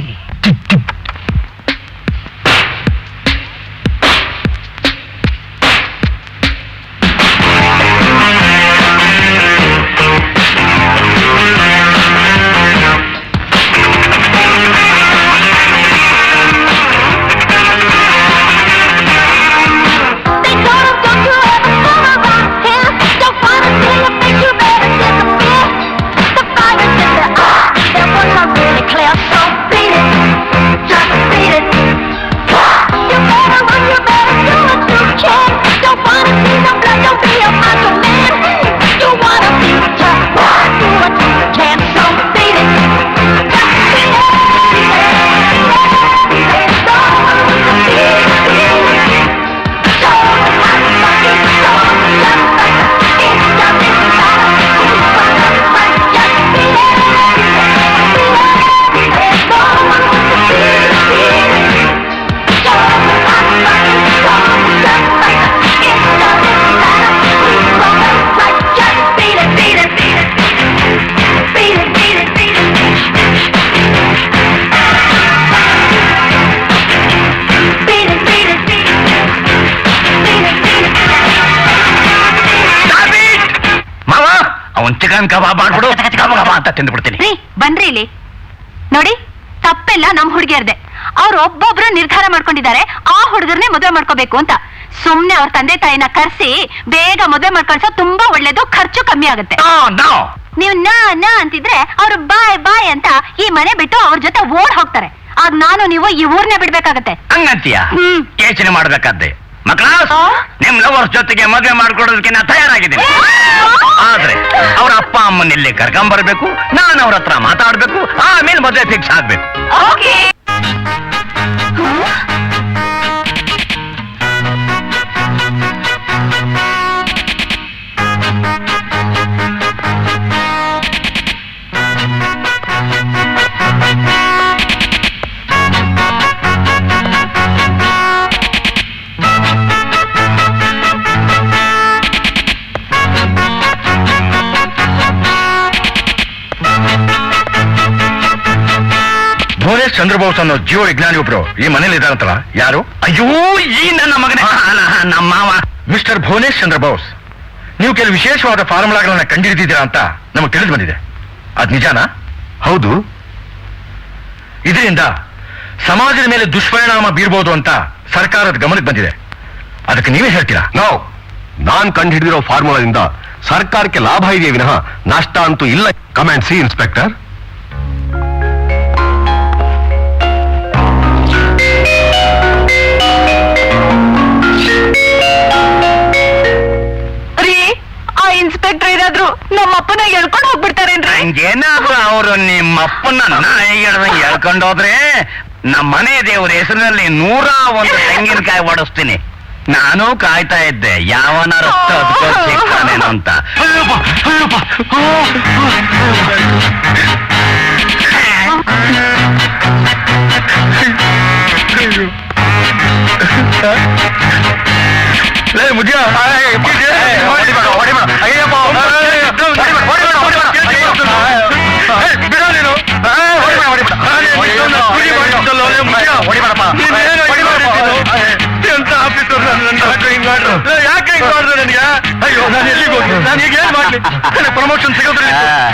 Chicken kebab ಮಾಡ್ಬಿಡು, ಕಬಾಬ್ ಅಂತ ತಿಂದ್ಬಿಡ್ತೀನಿ. ಬನ್ರಿ ಇಲ್ಲಿ ನೋಡಿ, ತಪ್ಪೆಲ್ಲ ನಮ್ ಹುಡುಗಿಯರ್ದೆ. ಅವ್ರು ಒಬ್ಬೊಬ್ರು ನಿರ್ಧಾರ ಮಾಡ್ಕೊಂಡಿದ್ದಾರೆ ಆ ಹುಡುಗರ್ನೇ ಮದುವೆ ಮಾಡ್ಕೋಬೇಕು ಅಂತ. ಸುಮ್ನೆ ಅವ್ರ ತಂದೆ ತಾಯಿನ ಕರ್ಸಿ ಬೇಗ ಮದುವೆ ಮಾಡ್ಕೊಳ್ಸೋ ತುಂಬಾ ಒಳ್ಳೇದು, ಖರ್ಚು ಕಮ್ಮಿ ಆಗುತ್ತೆ. ನೀವು ನಾ ಅಂತಿದ್ರೆ ಅವ್ರು ಬಾಯ್ ಬಾಯ್ ಅಂತ ಈ ಮನೆ ಬಿಟ್ಟು ಅವ್ರ ಜೊತೆ ಓಡ್ ಹೋಗ್ತಾರೆ. ಆಗ ನಾನು ನೀವು ಈ ಊರ್ನೇ ಬಿಡ್ಬೇಕಾಗತ್ತೆ. ಹಂಗಂತೀಯ? ಯೋಚನೆ ಮಾಡ್ಬೇಕಾದ್ದೆ. ಮಕ್ಕಳ, ನಿಮ್ ಲವರ್ಸ್ ಜೊತೆಗೆ ಮದುವೆ ಮಾಡ್ಕೊಡೋದಕ್ಕೆ ನಾ ತಯಾರಾಗಿದ್ದೀನಿ. ಆದ್ರೆ ಅವ್ರ ಅಪ್ಪ ಅಮ್ಮನ ಇಲ್ಲಿ ಕರ್ಕೊಂಡ್ ಬರ್ಬೇಕು, ನಾನು ಅವ್ರ ಹತ್ರ ಮಾತಾಡ್ಬೇಕು, ಆಮೇಲೆ ಮದುವೆ ಫಿಕ್ಸ್ ಆಗ್ಬೇಕು. ಭುವನೇಶ್ ಚಂದ್ರಬೋಸ್ ಅನ್ನೋ ಜೀವ ವಿಜ್ಞಾನಿ ಒಬ್ರು ಈ ಮನೇಲಿ ಇದ್ದಾರಂತಲ್ಲ, ಯಾರು? ಅಯ್ಯೋ, ಈ ನನ್ನ ಮಗನೇ, ನಮ್ಮ ಮಾವ. ಮಿಸ್ಟರ್ ಭುವನೇಶ್ ಚಂದ್ರಬೋಸ್, ನೀವು ಕೆಲವು ವಿಶೇಷವಾದ ಫಾರ್ಮುಲಾಗಳನ್ನ ಕಂಡುಹಿಡಿದಿದ್ದೀರಾ ಅಂತ ನಮಗೆ ತಿಳಿದು ಬಂದಿದೆ. ಅದ್ ನಿಜಾನಾ? ಹೌದು. ಇದರಿಂದ ಸಮಾಜದ ಮೇಲೆ ದುಷ್ಪರಿಣಾಮ ಬೀರ್ಬೋದು ಅಂತ ಸರ್ಕಾರದ ಗಮನಕ್ಕೆ ಬಂದಿದೆ. ಅದಕ್ಕೆ ನೀವೇ ಹೇಳ್ತೀರಾ? ನಾನ್ ಕಂಡುಹಿಡಿದಿರೋ ಫಾರ್ಮುಲಾದಿಂದ ಸರ್ಕಾರಕ್ಕೆ ಲಾಭ ಇದೆಯೇ ವಿನಃ ನಷ್ಟ ಅಂತೂ ಇಲ್ಲ. Command C inspector. ಇನ್ಸ್ಪೆಕ್ಟರ್ ಏನಾದ್ರು ನಮ್ಮ ಅಪ್ಪನ ಎಳ್ಕೊಂಡು ಹೋಗ್ಬಿಡ್ತಾರೇನ್ರಿ? ಹಂಗೇನಾದ್ರು ಅವರು ನಿಮ್ಮಪ್ಪನ ಎಳ್ಕೊಂಡು ಹೋದ್ರೆ ನಮ್ಮ ಮನೆ ದೇವರ ಹೆಸರಿನಲ್ಲಿ 101 ತೆಂಗಿನಕಾಯಿ ಒಡಿಸ್ತೀನಿ. ನಾನು ಕಾಯ್ತಾ ಇದ್ದೆ ಯಾವನ ರಕ್ತ ಸಿಗ್ತಾನೇನೋ ಅಂತ.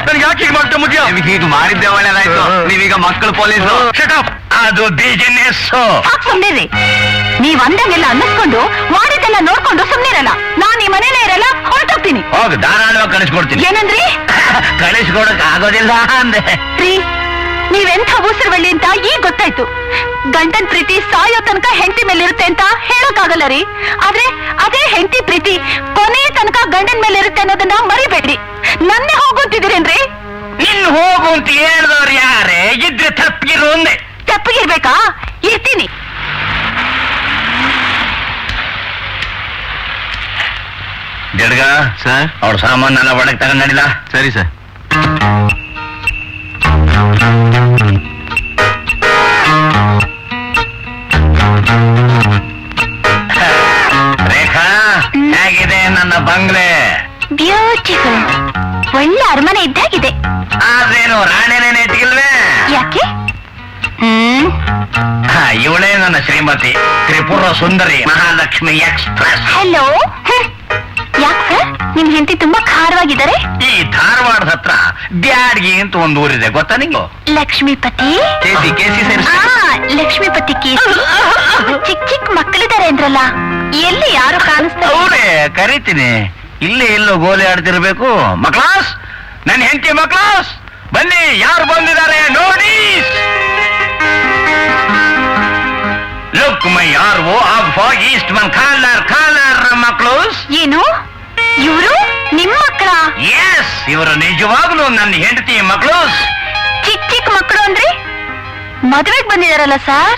ನನ್ಗೆ ಯಾಕೆ ಹೀಗೆ ಮಾಡ್ತಾ ಮುಗಿಯ ಹೀಗೆ ಮಾಡಿದ್ದೆ ಒಳ್ಳೇದಾಯ್ತು. ನೀವೀಗ ಮಕ್ಕಳು ಪೊಲೀಸು. ಅದು ಬಿಸಿನೆಸ್. ಸುಮ್ನಿರಿ, ನೀವ್ ಅಂದಂಗೆಲ್ಲ ಅನ್ನಿಸ್ಕೊಂಡು ಮಾಡಿದ್ದೆಲ್ಲ ನೋಡ್ಕೊಂಡು ಸುಮ್ನಿರಲ್ಲ. ನಾನ್ ಈ ಮನೇಲೇ ಇರಲ್ಲ, ಹೊರಟೋಗ್ತೀನಿ. ಹೋಗ್ ಧಾರಾಳವಾಗಿ ಕಳಿಸ್ಕೊಡ್ತೀನಿ. ಏನಂದ್ರಿ? ಕಳಿಸ್ಕೊಡಕ್ ಆಗೋದಿಲ್ಲ ಅಂದೆ. ರೀ, ನೀವೆಂಥ ಉಸಿರುವಳ್ಳಿ ಅಂತ ಈಗ ಗೊತ್ತಾಯ್ತು. ಗಂಡನ್ ಪ್ರೀತಿ ಸಾಯೋ ತನಕ ಹೆಂಡತಿ ಮೇಲಿರುತ್ತೆ ಅಂತ ಹೇಳೋಕ್ಕಾಗಲ್ಲ ರೀ. ಆದ್ರೆ ಅದೇ ಹೆಂಡತಿ ಪ್ರೀತಿ ಕೊನೆ ತನಕ ಗಂಡನ್ ಮೇಲಿರುತ್ತೆ ಅನ್ನೋದನ್ನ ಮರಿಬೇಡ್ರಿ. ನನ್ನೇ ಹೋಗುತ್ತಿದ್ದೀರೇನ್ರಿ? ನಿನ್ ಹೋಗು ಅಂತ ಹೇಳ್ದವ್ರು ಯಾರೇ ಇದ್ರೆ ತಪ್ಪಿರು ಒಂದೇ. ತಪ್ಪಿಗಿರ್ಬೇಕಾ? ಇರ್ತೀನಿ. ಜಡ್ಗ ಸರ್, ಅವ್ರ ಸಾಮಾನೆಲ್ಲ ಒಳಗೆ ತಗೊಂಡ್ ನಡಿಲ್ಲ. ಸರಿ ಸರ್. ರೇಖಾ, ಹೇಗಿದೆ ನನ್ನ ಬಂಗ್ಲೆ? ಬ್ಯೂಟಿಫುಲ್. ಒಳ್ಳೆ ಅರಮನೆ ಇದ್ದಾಗಿದೆ. ಆದ್ರೇನು ರಾಣಿನೇನೆ ಎತ್ತಿಗಿಲ್ವೇ? ಯಾಕೆ? ಇವಳೇ ನನ್ನ ಶ್ರೀಮತಿ, ತ್ರಿಪುರ ಸುಂದರಿ, ಮಹಾಲಕ್ಷ್ಮಿ ಎಕ್ಸ್ಪ್ರೆಸ್. ಹಲೋ. ಯಾಕೆ ನಿಮ್ ಹೆಂಡತಿ ತುಂಬಾ ಖಾರವಾಗಿದ್ದಾರೆ? ಈ ಧಾರವಾಡದ ಹತ್ರ ಬ್ಯಾಡ್ಗಿ ಅಂತ ಒಂದು ಊರಿದೆ, ಗೊತ್ತಾ ನಿಂಗು? ಲಕ್ಷ್ಮೀಪತಿ. ಕೇಸಿ ಸೇರಿಸಿ. ಲಕ್ಷ್ಮೀಪತಿ ಕೇಸಿ. ಚಿಕ್ಕ ಚಿಕ್ಕ ಮಕ್ಕಳಿದ್ದಾರೆ ಅಂದ್ರಲ್ಲ, ಎಲ್ಲಿ ಯಾರು ಕಾಣಿಸ್ತಾರೆ? ಅವರೇ ಕರಿತೀನಿ. ಇಲ್ಲೇ ಎಲ್ಲೋ ಗೋಲಿ ಆಡ್ತಿರ್ಬೇಕು. ಮಕ್ಳಾಸ್, ನನ್ನ ಹೆಂಡತಿ ಮಕ್ಳಾಸ್, ಬನ್ನಿ, ಯಾರು ಬಂದಿದ್ದಾರೆ ನೋಡಿ. ಲುಕ್ ಮೈ ಯಾರು ಫಾಗ್ ಈಸ್ಟ್ ಮನ್ ಕಾಲರ್ ಮಕ್ಳೂಸ್. ಏನು ಇವರು ನಿಮ್ಮ ಮಕ್ಕಳ? ಎಸ್, ಇವರು ನಿಜವಾಗ್ಲೂ ನನ್ನ ಹೆಂಡತಿ ಮಕ್ಳೂಸ್. ಚಿಕ್ಕ ಚಿಕ್ಕ ಮಕ್ಕಳು ಅಂದ್ರೆ ಮದುವೆಗೆ ಬಂದಿದಾರಲ್ಲ ಸರ್?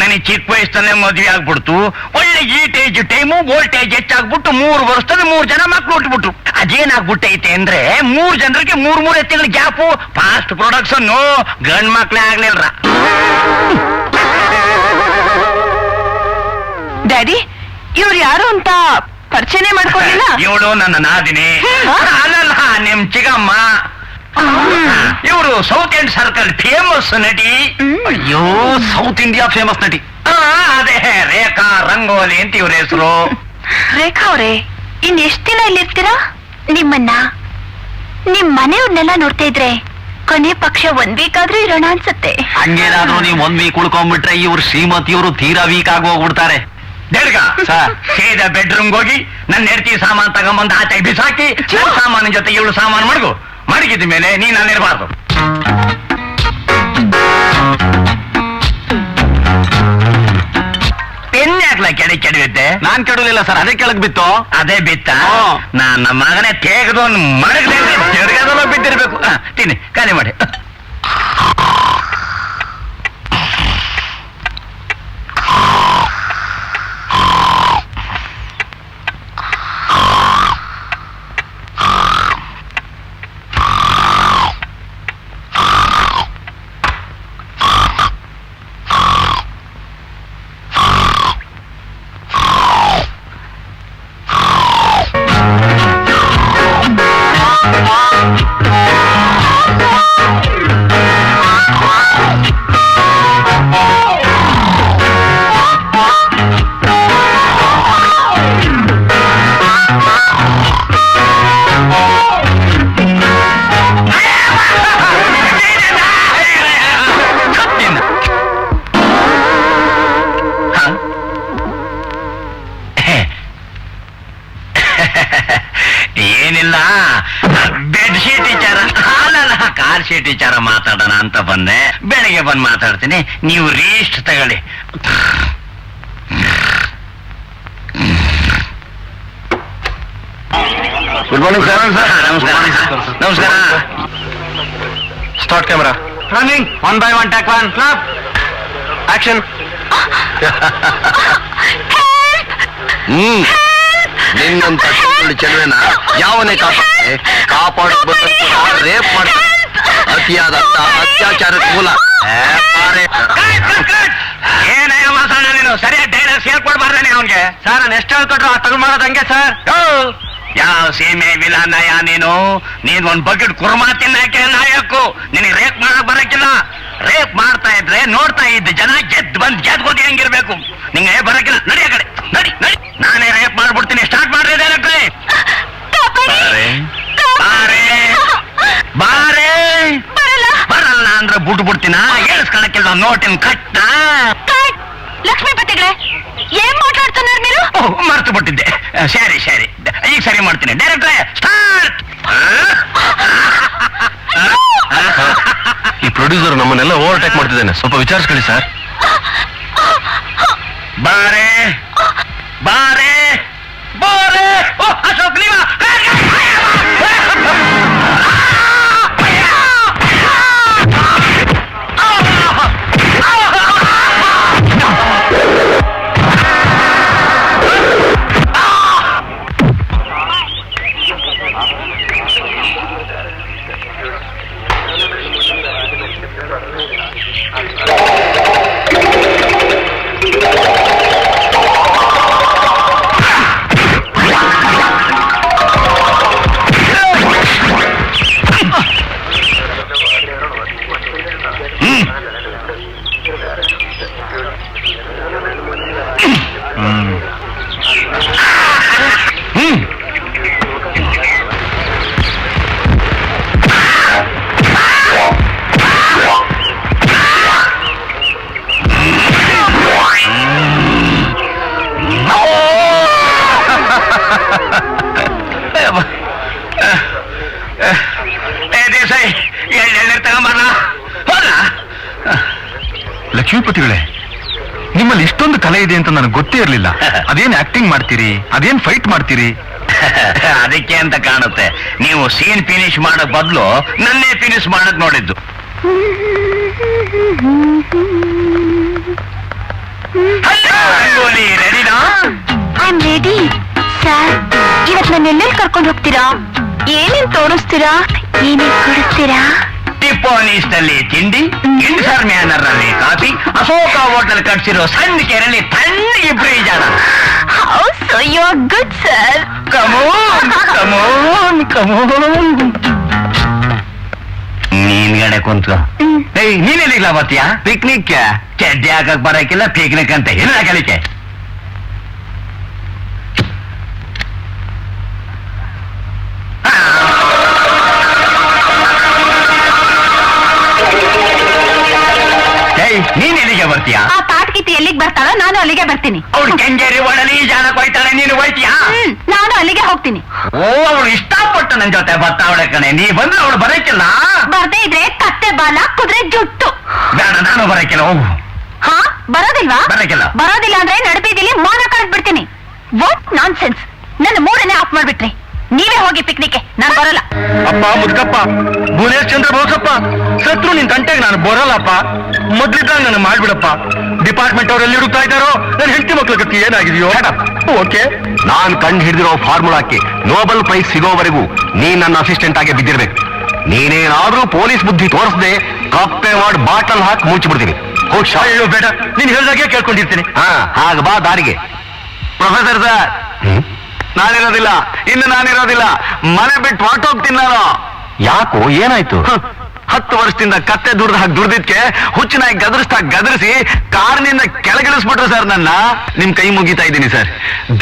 ನನಗೆ ಚಿಕ್ಕ ವಯಸ್ಸಲ್ಲೇ ಮದುವೆ ಆಗ್ಬಿಡ್ತು. ಒಳ್ಳೆ ಈಟೇಜ್ ಟೈಮು ವೋಲ್ಟೇಜ್ ಹೆಚ್ಚಾಗ್ಬಿಟ್ಟು 3 ವರ್ಷದಲ್ಲಿ 3 ಜನ ಮಕ್ಳು ಹುಟ್ಟುಬಿಟ್ರು. ಅದೇನಾಗ್ಬಿಟ್ಟೈತೆ ಅಂದ್ರೆ 3 ಜನರಿಗೆ 3 ಎತ್ತಿಗಳ ಗ್ಯಾಪು. ಫಾಸ್ಟ್ ಪ್ರೊಡಕ್ಷನ್, ಗಂಡ್ ಮಕ್ಳೇ ಆಗ್ಲಿಲ್ರ. ಡ್ಯಾಡಿ, ಇವ್ರು ಯಾರು ಅಂತ ಪರಿಚಯನೇ ಮಾಡ್ಕೊಂಡಿಲ್ಲ. ಇವಳು ನನ್ನ ನಾದಿನಿ. ಅಲ್ಲಲ್ಲ, ನಿಮ್ ಚಿಗಮ್ಮ. ಇವರು ಸೌತ್ ಇಂಡ್ ಸರ್ಕಲ್ ಫೇಮಸ್ ನಟಿ. ಅಯ್ಯೋ, ಸೌತ್ ಇಂಡಿಯಾ ಫೇಮಸ್ ನಟಿ. ಅದೇ ರೇಖಾ ರಂಗೋಲಿ ಅಂತ ಇವ್ರ ಹೆಸರು. ರೇಖಾ ಅವ್ರೆ, ಇನ್ ಎಷ್ಟ್ ದಿನ ಇಲ್ಲಿರ್ತೀರಾ? ನಿಮ್ಮನ್ನ ನಿಮ್ ಮನೆಯವ್ರನ್ನೆಲ್ಲ ನೋಡ್ತಾ ಇದ್ರೆ ಕೊನೆ ಪಕ್ಷ 1 ವೀಕ್ ಆದ್ರೂ ಇರೋಣ ಅನ್ಸುತ್ತೆ. ಹಂಗೇನಾದ್ರೂ ನೀವು 1 ವೀಕ್ ಉಳ್ಕೊಂಡ್ಬಿಟ್ರೆ ಇವ್ರು ಶ್ರೀಮತಿಯವರು ತೀರಾ ವೀಕ್ ಆಗಿ ಹೋಗ್ಬಿಡ್ತಾರೆ. ದೇಡ್ಗ ಸೀದಾ ಬೆಡ್ರೂಮ್ಗೆ ಹೋಗಿ ನನ್ನ ಹೆಂಡತಿ ಸಾಮಾನು ತಗೊಂಬಂದು ಆಚೆ ಬಿಸಾಕಿ, ನನ್ನ ಸಾಮಾನಿನ ಜೊತೆ ಇವಳು ಸಾಮಾನು ಮಡಗಿದ ಮೇಲೆ ನೀನ್ ಅಲ್ಲಿರಬಾರ್ದು. ಪೆನ್ ಯಾಕ್ಲ ಕೆಡವಿದ್ದೆ? ನಾನ್ ಕೆಡಲಿಲ್ಲ ಸರ್, ಅದೇ ಕೆಳಗ್ ಬಿತ್ತು. ಅದೇ ಬಿತ್ತ? ನನ್ನ ಮಗನೇ ತೆಗೆದು ಮಡಗದೆ ಜರ್ಗದಲ್ಲ ಬಿದ್ದಿರ್ಬೇಕು. ತಿನ್ನಿ, ಖಾಲಿ ಮಾಡಿ. ಏನಿಲ್ಲ, ಬೆಡ್ಶೀಟ್ ವಿಚಾರ, ಅಲ್ಲಲ್ಲ ಕಾರ್ ಶೀಟ್ ವಿಚಾರ ಮಾತಾಡೋಣ ಅಂತ ಬಂದೆ. ಬೆಳಿಗ್ಗೆ ಬಂದು ಮಾತಾಡ್ತೀನಿ, ನೀವು ರೀಸ್ಟ್ ತಗೊಳ್ಳಿ. Good morning sir. ನಮಸ್ಕಾರ. ನಮಸ್ಕಾರ. Start camera. Running 1 by 1 take 1 clap action. ನಿನ್ನಂತ ಚೆಲುವೆನ ಯಾವನೇ ಕಾಪಾಡಕ್ ಬಂದಂತ ರೇಪ್ ಮಾಡ್ತಾರೆ. ಅತಿಯಾದ ಅತ್ಯಾಚಾರಕ್ಕೆ ಮೂಲ. ಏನಯ್ಯ ಮಾತಾಡ ನೀನು? ಸರಿಯಾಗಿ ಡೈಲಾಗ್ಸ್ ಹೇಳ್ಕೊಡ್ಬಾರ್ದಾನೆ ಅವನ್ಗೆ. ಸರ್, ನಾನು ಎಷ್ಟು ಹೇಳ್ಕೊಟ್ರು ಅಷ್ಟು ಮಾಡೋದು ಹಂಗೆ ಸರ್. ಯಾವ ಸೀಮೆ ವಿಲಾನಯ್ಯ ನೀನು? ನೀನ್ ಒಂದ್ ಬಕೆಟ್ ಕುರ್ಮಾ ತಿನ್ನಕ್ಕೆ ನಾಯಕು. ನಿನಗೆ ರೇಪ್ ಮಾಡಕ್ ಬರಕ್ಕಿಲ್ಲ. ರೇಪ್ ಮಾಡ್ತಾ ಇದ್ರೆ ನೋಡ್ತಾ ಇದ್ದ ಜನ ಗೆದ್ಗೋದಿ ಹೆಂಗಿರ್ಬೇಕು. ನಿಂಗೆ ಬರಕ್ಕಿಲ್ಲ. ನಡಿ ಆ ಕಡೆ, ನಡಿ ನಡಿ. ನಾನೇ ರೇಪ್ ಮಾಡ್ಬಿಡ್ತೀನಿ. ಸ್ಟಾರ್ಟ್ ಮಾಡ್ರಿ ಡೈರೆಕ್ಟ್ರಿ. ಬಿಡ್ತೀನ ಏಳಿಸ್ಕೊಳಕ್ಕಿಲ್ಲ ನೋಟಿನ ಕಟ್ಟ ಲಕ್ಷ್ಮೀಪತಿಗಳೇ ಏನ್ ಮಾತಾಡ್ತಾರ ನೀವು? ಮರ್ತು ಬಿಟ್ಟಿದ್ದೆ. ಸರಿ ಸರಿ, ಈಗ ಸರಿ ಮಾಡ್ತೀನಿ. ಡೈರೆಕ್ಟ್ರೆ ಸ್ಟಾರ್ಟ್. ಈ ಪ್ರೊಡ್ಯೂಸರ್ ನಮ್ಮನ್ನೆಲ್ಲ ಓವರ್ಟೇಕ್ ಮಾಡ್ತಿದ್ದಾನೆ, ಸ್ವಲ್ಪ ವಿಚಾರಿಸ್ಕೊಳ್ಳಿ ಸರ್. ಬಾರೆ ಬಾರೆ ಬಾರೆ. ಓ ಅಶೋಕ್ ನೀವ ಲಕ್ಷ್ಮೀಪತಿಗಳೇ, ನಿಮ್ಮಲ್ಲಿ ಇಷ್ಟೊಂದು ಕಲೆ ಇದೆ ಅಂತ ನನಗೆ ಗೊತ್ತೇ ಇರಲಿಲ್ಲ. ಅದೇನ್ ಆಕ್ಟಿಂಗ್ ಮಾಡ್ತೀರಿ, ಅದೇನ್ ಫೈಟ್ ಮಾಡ್ತೀರಿ? ಅದಕ್ಕೆ ಅಂತ ಕಾಣುತ್ತೆ ನೀವು ಸೀನ್ ಫಿನಿಶ್ ಮಾಡಕ್ ಬದಲು ನನ್ನೇ ಫಿನಿಶ್ ಮಾಡಕ್ ನೋಡಿದ್ದು. ರೆಡಿನಾ? I am ready sir. ಇವತ್ತು ನನ್ನ ಎಲ್ಲೆಲ್ಲಿ ಕರ್ಕೊಂಡು ಹೋಗ್ತೀರಾ? ಏನೇನ್ ತೋರಿಸ್ತೀರಾ? ಏನೇನ್ ಕೊಡಿಸ್ತೀರಾ? ಟಿಪ್ಪೋನಿಸ್ಟಲ್ಲಿ ತಿಂಡಿ, ಇನ್ಸರ್ ಮ್ಯಾನರ್ ನಲ್ಲಿ ಕಾಫಿ, ಅಶೋಕ ಹೋಟೆಲ್ ಕಟ್ಸಿರೋ ಸಣ್ಣ ಕೆರೆಯಲ್ಲಿ ತಣ್ಣಗೆ ಬ್ರೀಜಾನ. How so you are good sir. Come on come on come on. ನೀನ್ಗಡೆ ಕುಂತು ಏಯ್ ನೀನೆಲ್ಲಿಲ್ಲ ಬರ್ತೀಯಾ? ಪಿಕ್ನಿಕ್ ಚಡ್ಡಿ ಹಾಕಕ್ ಬರಕಿಲ್ಲ, ಪಿಕ್ನಿಕ್ ಅಂತ ಏನ ಕಲಿಕೆ. ನೀನ್ ಎಲ್ಲಿಗೆ ಬರ್ತೀಯಾ? ಆ ಪಾಟ್ಕಿತಿ ಎಲ್ಲಿಗೆ ಬರ್ತಾಳೋ ನಾನು ಅಲ್ಲಿಗೆ ಬರ್ತೀನಿ. ಅವ್ಳು ಕೆಂಗೇರಿ ಒಡಲಿ ಜಾನಕ್ ಹೋಯ್ತಾಳೆ, ನೀನು ಹೋಯ್ತೀಯಾ? ನಾನು ಅಲ್ಲಿಗೆ ಹೋಗ್ತೀನಿ. ಓ ಅವಳು ಇಷ್ಟಪಟ್ಟು ನನ್ ಜೊತೆ ಬರ್ತಾವಳೆ ಕಣೆ. ನೀ ಬಂದ್ರೆ ಅವಳು ಬರಕಿಲ್ಲ. ಬರ್ದೇ ಇದ್ರೆ ಕತ್ತೆ ಬಾಲ, ಕುದುರೆ ಜುಟ್ಟು. ಬೇಡ, ನಾನು ಬರಕಿಲ್ಲ. ಹೋಗು. ಹಾ ಬರೋದಿಲ್ವಾ? ಬರಕಿಲ್ಲ. ಬರೋದಿಲ್ಲ ಅಂದ್ರೆ ನಡುಬೀದಿಲಿ ಮೌನ ಕರೆದ್ ಬಿಡ್ತೀನಿ. What non sense. ನನ್ನ ಮೂರನ್ನೇ ಆಫ್ ಮಾಡ್ಬಿಟ್ರಿ. ನೀವೇ ಹೋಗಿ ಪಿಕ್ನಿಕ್ಗೆ, ನಾನು ಬರೋಲ್ಲ. ಅಪ್ಪ ಮುದ್ಕಪ್ಪ, ಭುವನೇಶ್ ಚಂದ್ರ ಬೋಸಪ್ಪ, ಸತ್ರು ನಿನ್ ಗಂಟೆಗೆ ನಾನು ಬರೋಲ್ಲಪ್ಪ. ಮೊದ್ಲಿದ್ದಾಗ ನಾನು ಮಾಡ್ಬಿಡಪ್ಪ. ಡಿಪಾರ್ಟ್ಮೆಂಟ್ ಅವರೆಲ್ಲಿ ಹುಡುಕ್ತಾ ಇದ್ದಾರೋ, ನನ್ನ ಹೆಂಡತಿ ಮಕ್ಳ ಗತಿ ಏನಾಗಿದೆಯೋ. ಓಕೆ, ನಾನ್ ಕಂಡು ಹಿಡಿದಿರೋ ಫಾರ್ಮುಲಾಕ್ಕೆ ನೋಬೆಲ್ ಪ್ರೈಸ್ ಸಿಗೋವರೆಗೂ ನೀನ್ ನನ್ನ ಅಸಿಸ್ಟೆಂಟ್ ಆಗಿ ಬಿದ್ದಿರ್ಬೇಕು. ನೀನೇನಾದ್ರೂ ಪೊಲೀಸ್ ಬುದ್ಧಿ ತೋರಿಸದೆ ಕಪ್ಪೆ ಮಾಡಿ ಬಾಟಲ್ ಹಾಕಿ ಮುಚ್ಚಿಬಿಡ್ತೀನಿ. ಅಯ್ಯೋ ಬೇಡ, ನೀನ್ ಹೇಳ್ದಾಗೆ ಕೇಳ್ಕೊಂಡಿರ್ತೀನಿ. ಹಾಗ ಬಾ ದಾರಿಗೆ. ಪ್ರೊಫೆಸರ್ ಸರ್, ನಾನಿರೋದಿಲ್ಲ, ಇನ್ನು ನಾನಿರೋದಿಲ್ಲ. ಮನೆ ಬಿಟ್ಟು ಹೊರಟೋಗ್ತೀನಿ ನಾನು. ಯಾಕೋ, ಏನಾಯ್ತು? 10 ವರ್ಷದಿಂದ ಕತ್ತೆ ದುಡ್ದಕ್ಕೆ ಹುಚ್ಚಿನಾಗಿ ಗದರಿಸಿ ಕಾರ್ನಿಂದ ಕೆಳಗಿಳಿಸ್ಬಿಟ್ರು ಸರ್ ನನ್ನ. ನಿಮ್ ಕೈ ಮುಗಿತಾ ಇದ್ದೀನಿ ಸರ್.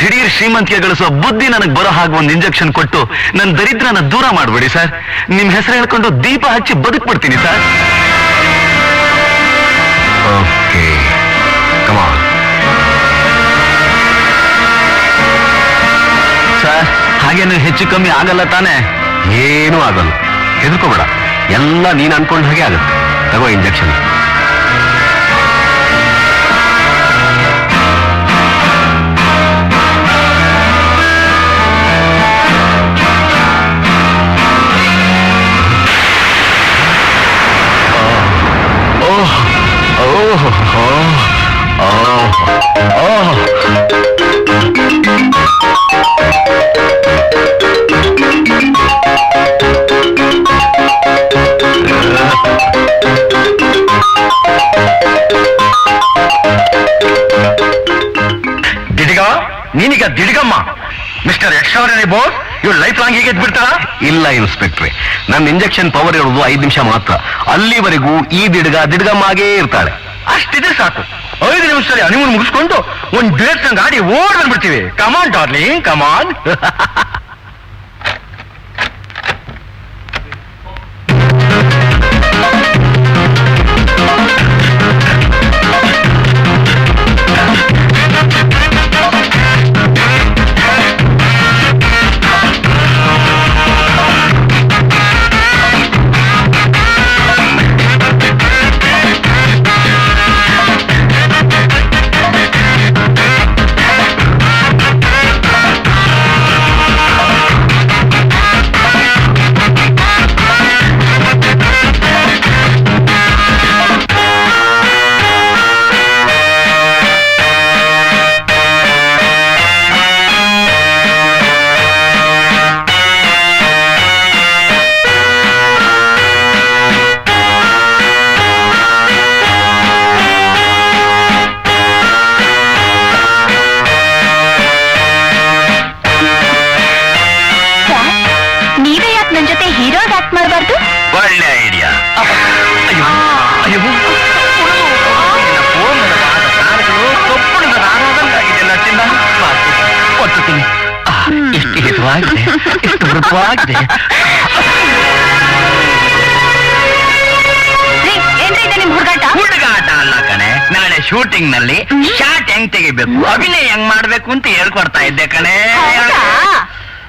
ದಿಢೀರ್ ಶ್ರೀಮಂತಿಗೆ ಗಳಿಸೋ ಬುದ್ಧಿ ನನಗೆ ಬರೋ ಹಾಗೆ ಒಂದು ಇಂಜೆಕ್ಷನ್ ಕೊಟ್ಟು ನನ್ನ ದರಿದ್ರನ ದೂರ ಮಾಡ್ಬಿಡಿ ಸರ್. ನಿಮ್ ಹೆಸರು ಹೇಳ್ಕೊಂಡು ದೀಪ ಹಚ್ಚಿ ಬದುಕ್ಬಿಡ್ತೀನಿ ಸರ್. Okay, come on. ಸರ್, ಹಾಗೇನು ಹೆಚ್ಚು ಕಮ್ಮಿ ಆಗಲ್ಲ ತಾನೆ? ಏನೂ ಆಗಲ್ಲ, ಹೆದರ್ಕೋಬೇಡ. ಎಲ್ಲ ನೀನ್ ಅನ್ಕೊಂಡ ಹಾಗೆ ಆಗುತ್ತೆ. ತಗೋ ಇಂಜೆಕ್ಷನ್. ನೀನೀಗ ದಿಡಿಗಮ್ಮ. ಮಿಸ್ಟರ್ ಎಕ್ಸ್ಟ್ರಾರ್ಡಿನರಿ ಬೋಸ್, ಇವ್ರು ಲೈಫ್ ಲಾಂಗ್ ಹೀಗೆ ಬಿಡ್ತಾರ? ಇಲ್ಲ ಇನ್ಸ್ಪೆಕ್ಟ್ರೆ, ನನ್ನ ಇಂಜೆಕ್ಷನ್ ಪವರ್ ಇರೋದು 5 ನಿಮಿಷ ಮಾತ್ರ. ಅಲ್ಲಿವರೆಗೂ ಈ ದಿಡ್ಗಮ್ಮಾಗೇ ಇರ್ತಾಳೆ. ಅಷ್ಟಿದ್ರೆ ಸಾಕು. 5 ನಿಮಿಷದಲ್ಲಿ ಹನಿಮೂನ್ ಮುಗಿಸ್ಕೊಂಡು ಒಂದ್ ಡೇಟ್ ಗಾಡಿ ಓಡ್ ಬಂದ್ಬಿಡ್ತೀವಿ. ಕಮಾನ್ ಡಾರ್ಲಿಂಗ್, ಕಮಾನ್. ಅರ್ಥವಾಗಿದೆ. ಏನ್ರಿ ಇದೆ ನಿಮ್ ಹುಡುಗಾಟ? ಹುಡುಗಾಟ ಅಲ್ಲ ಕಣೆ, ನಾಳೆ ಶೂಟಿಂಗ್ ನಲ್ಲಿ ಶಾಟ್ ಹೆಂಗ್ ತೆಗಿಬೇಕು, ಅಭಿನಯ ಹೆಂಗ್ ಮಾಡ್ಬೇಕು ಅಂತ ಹೇಳ್ಕೊಡ್ತಾ ಇದ್ದೆ ಕಣೆ. ಹೌದಾ?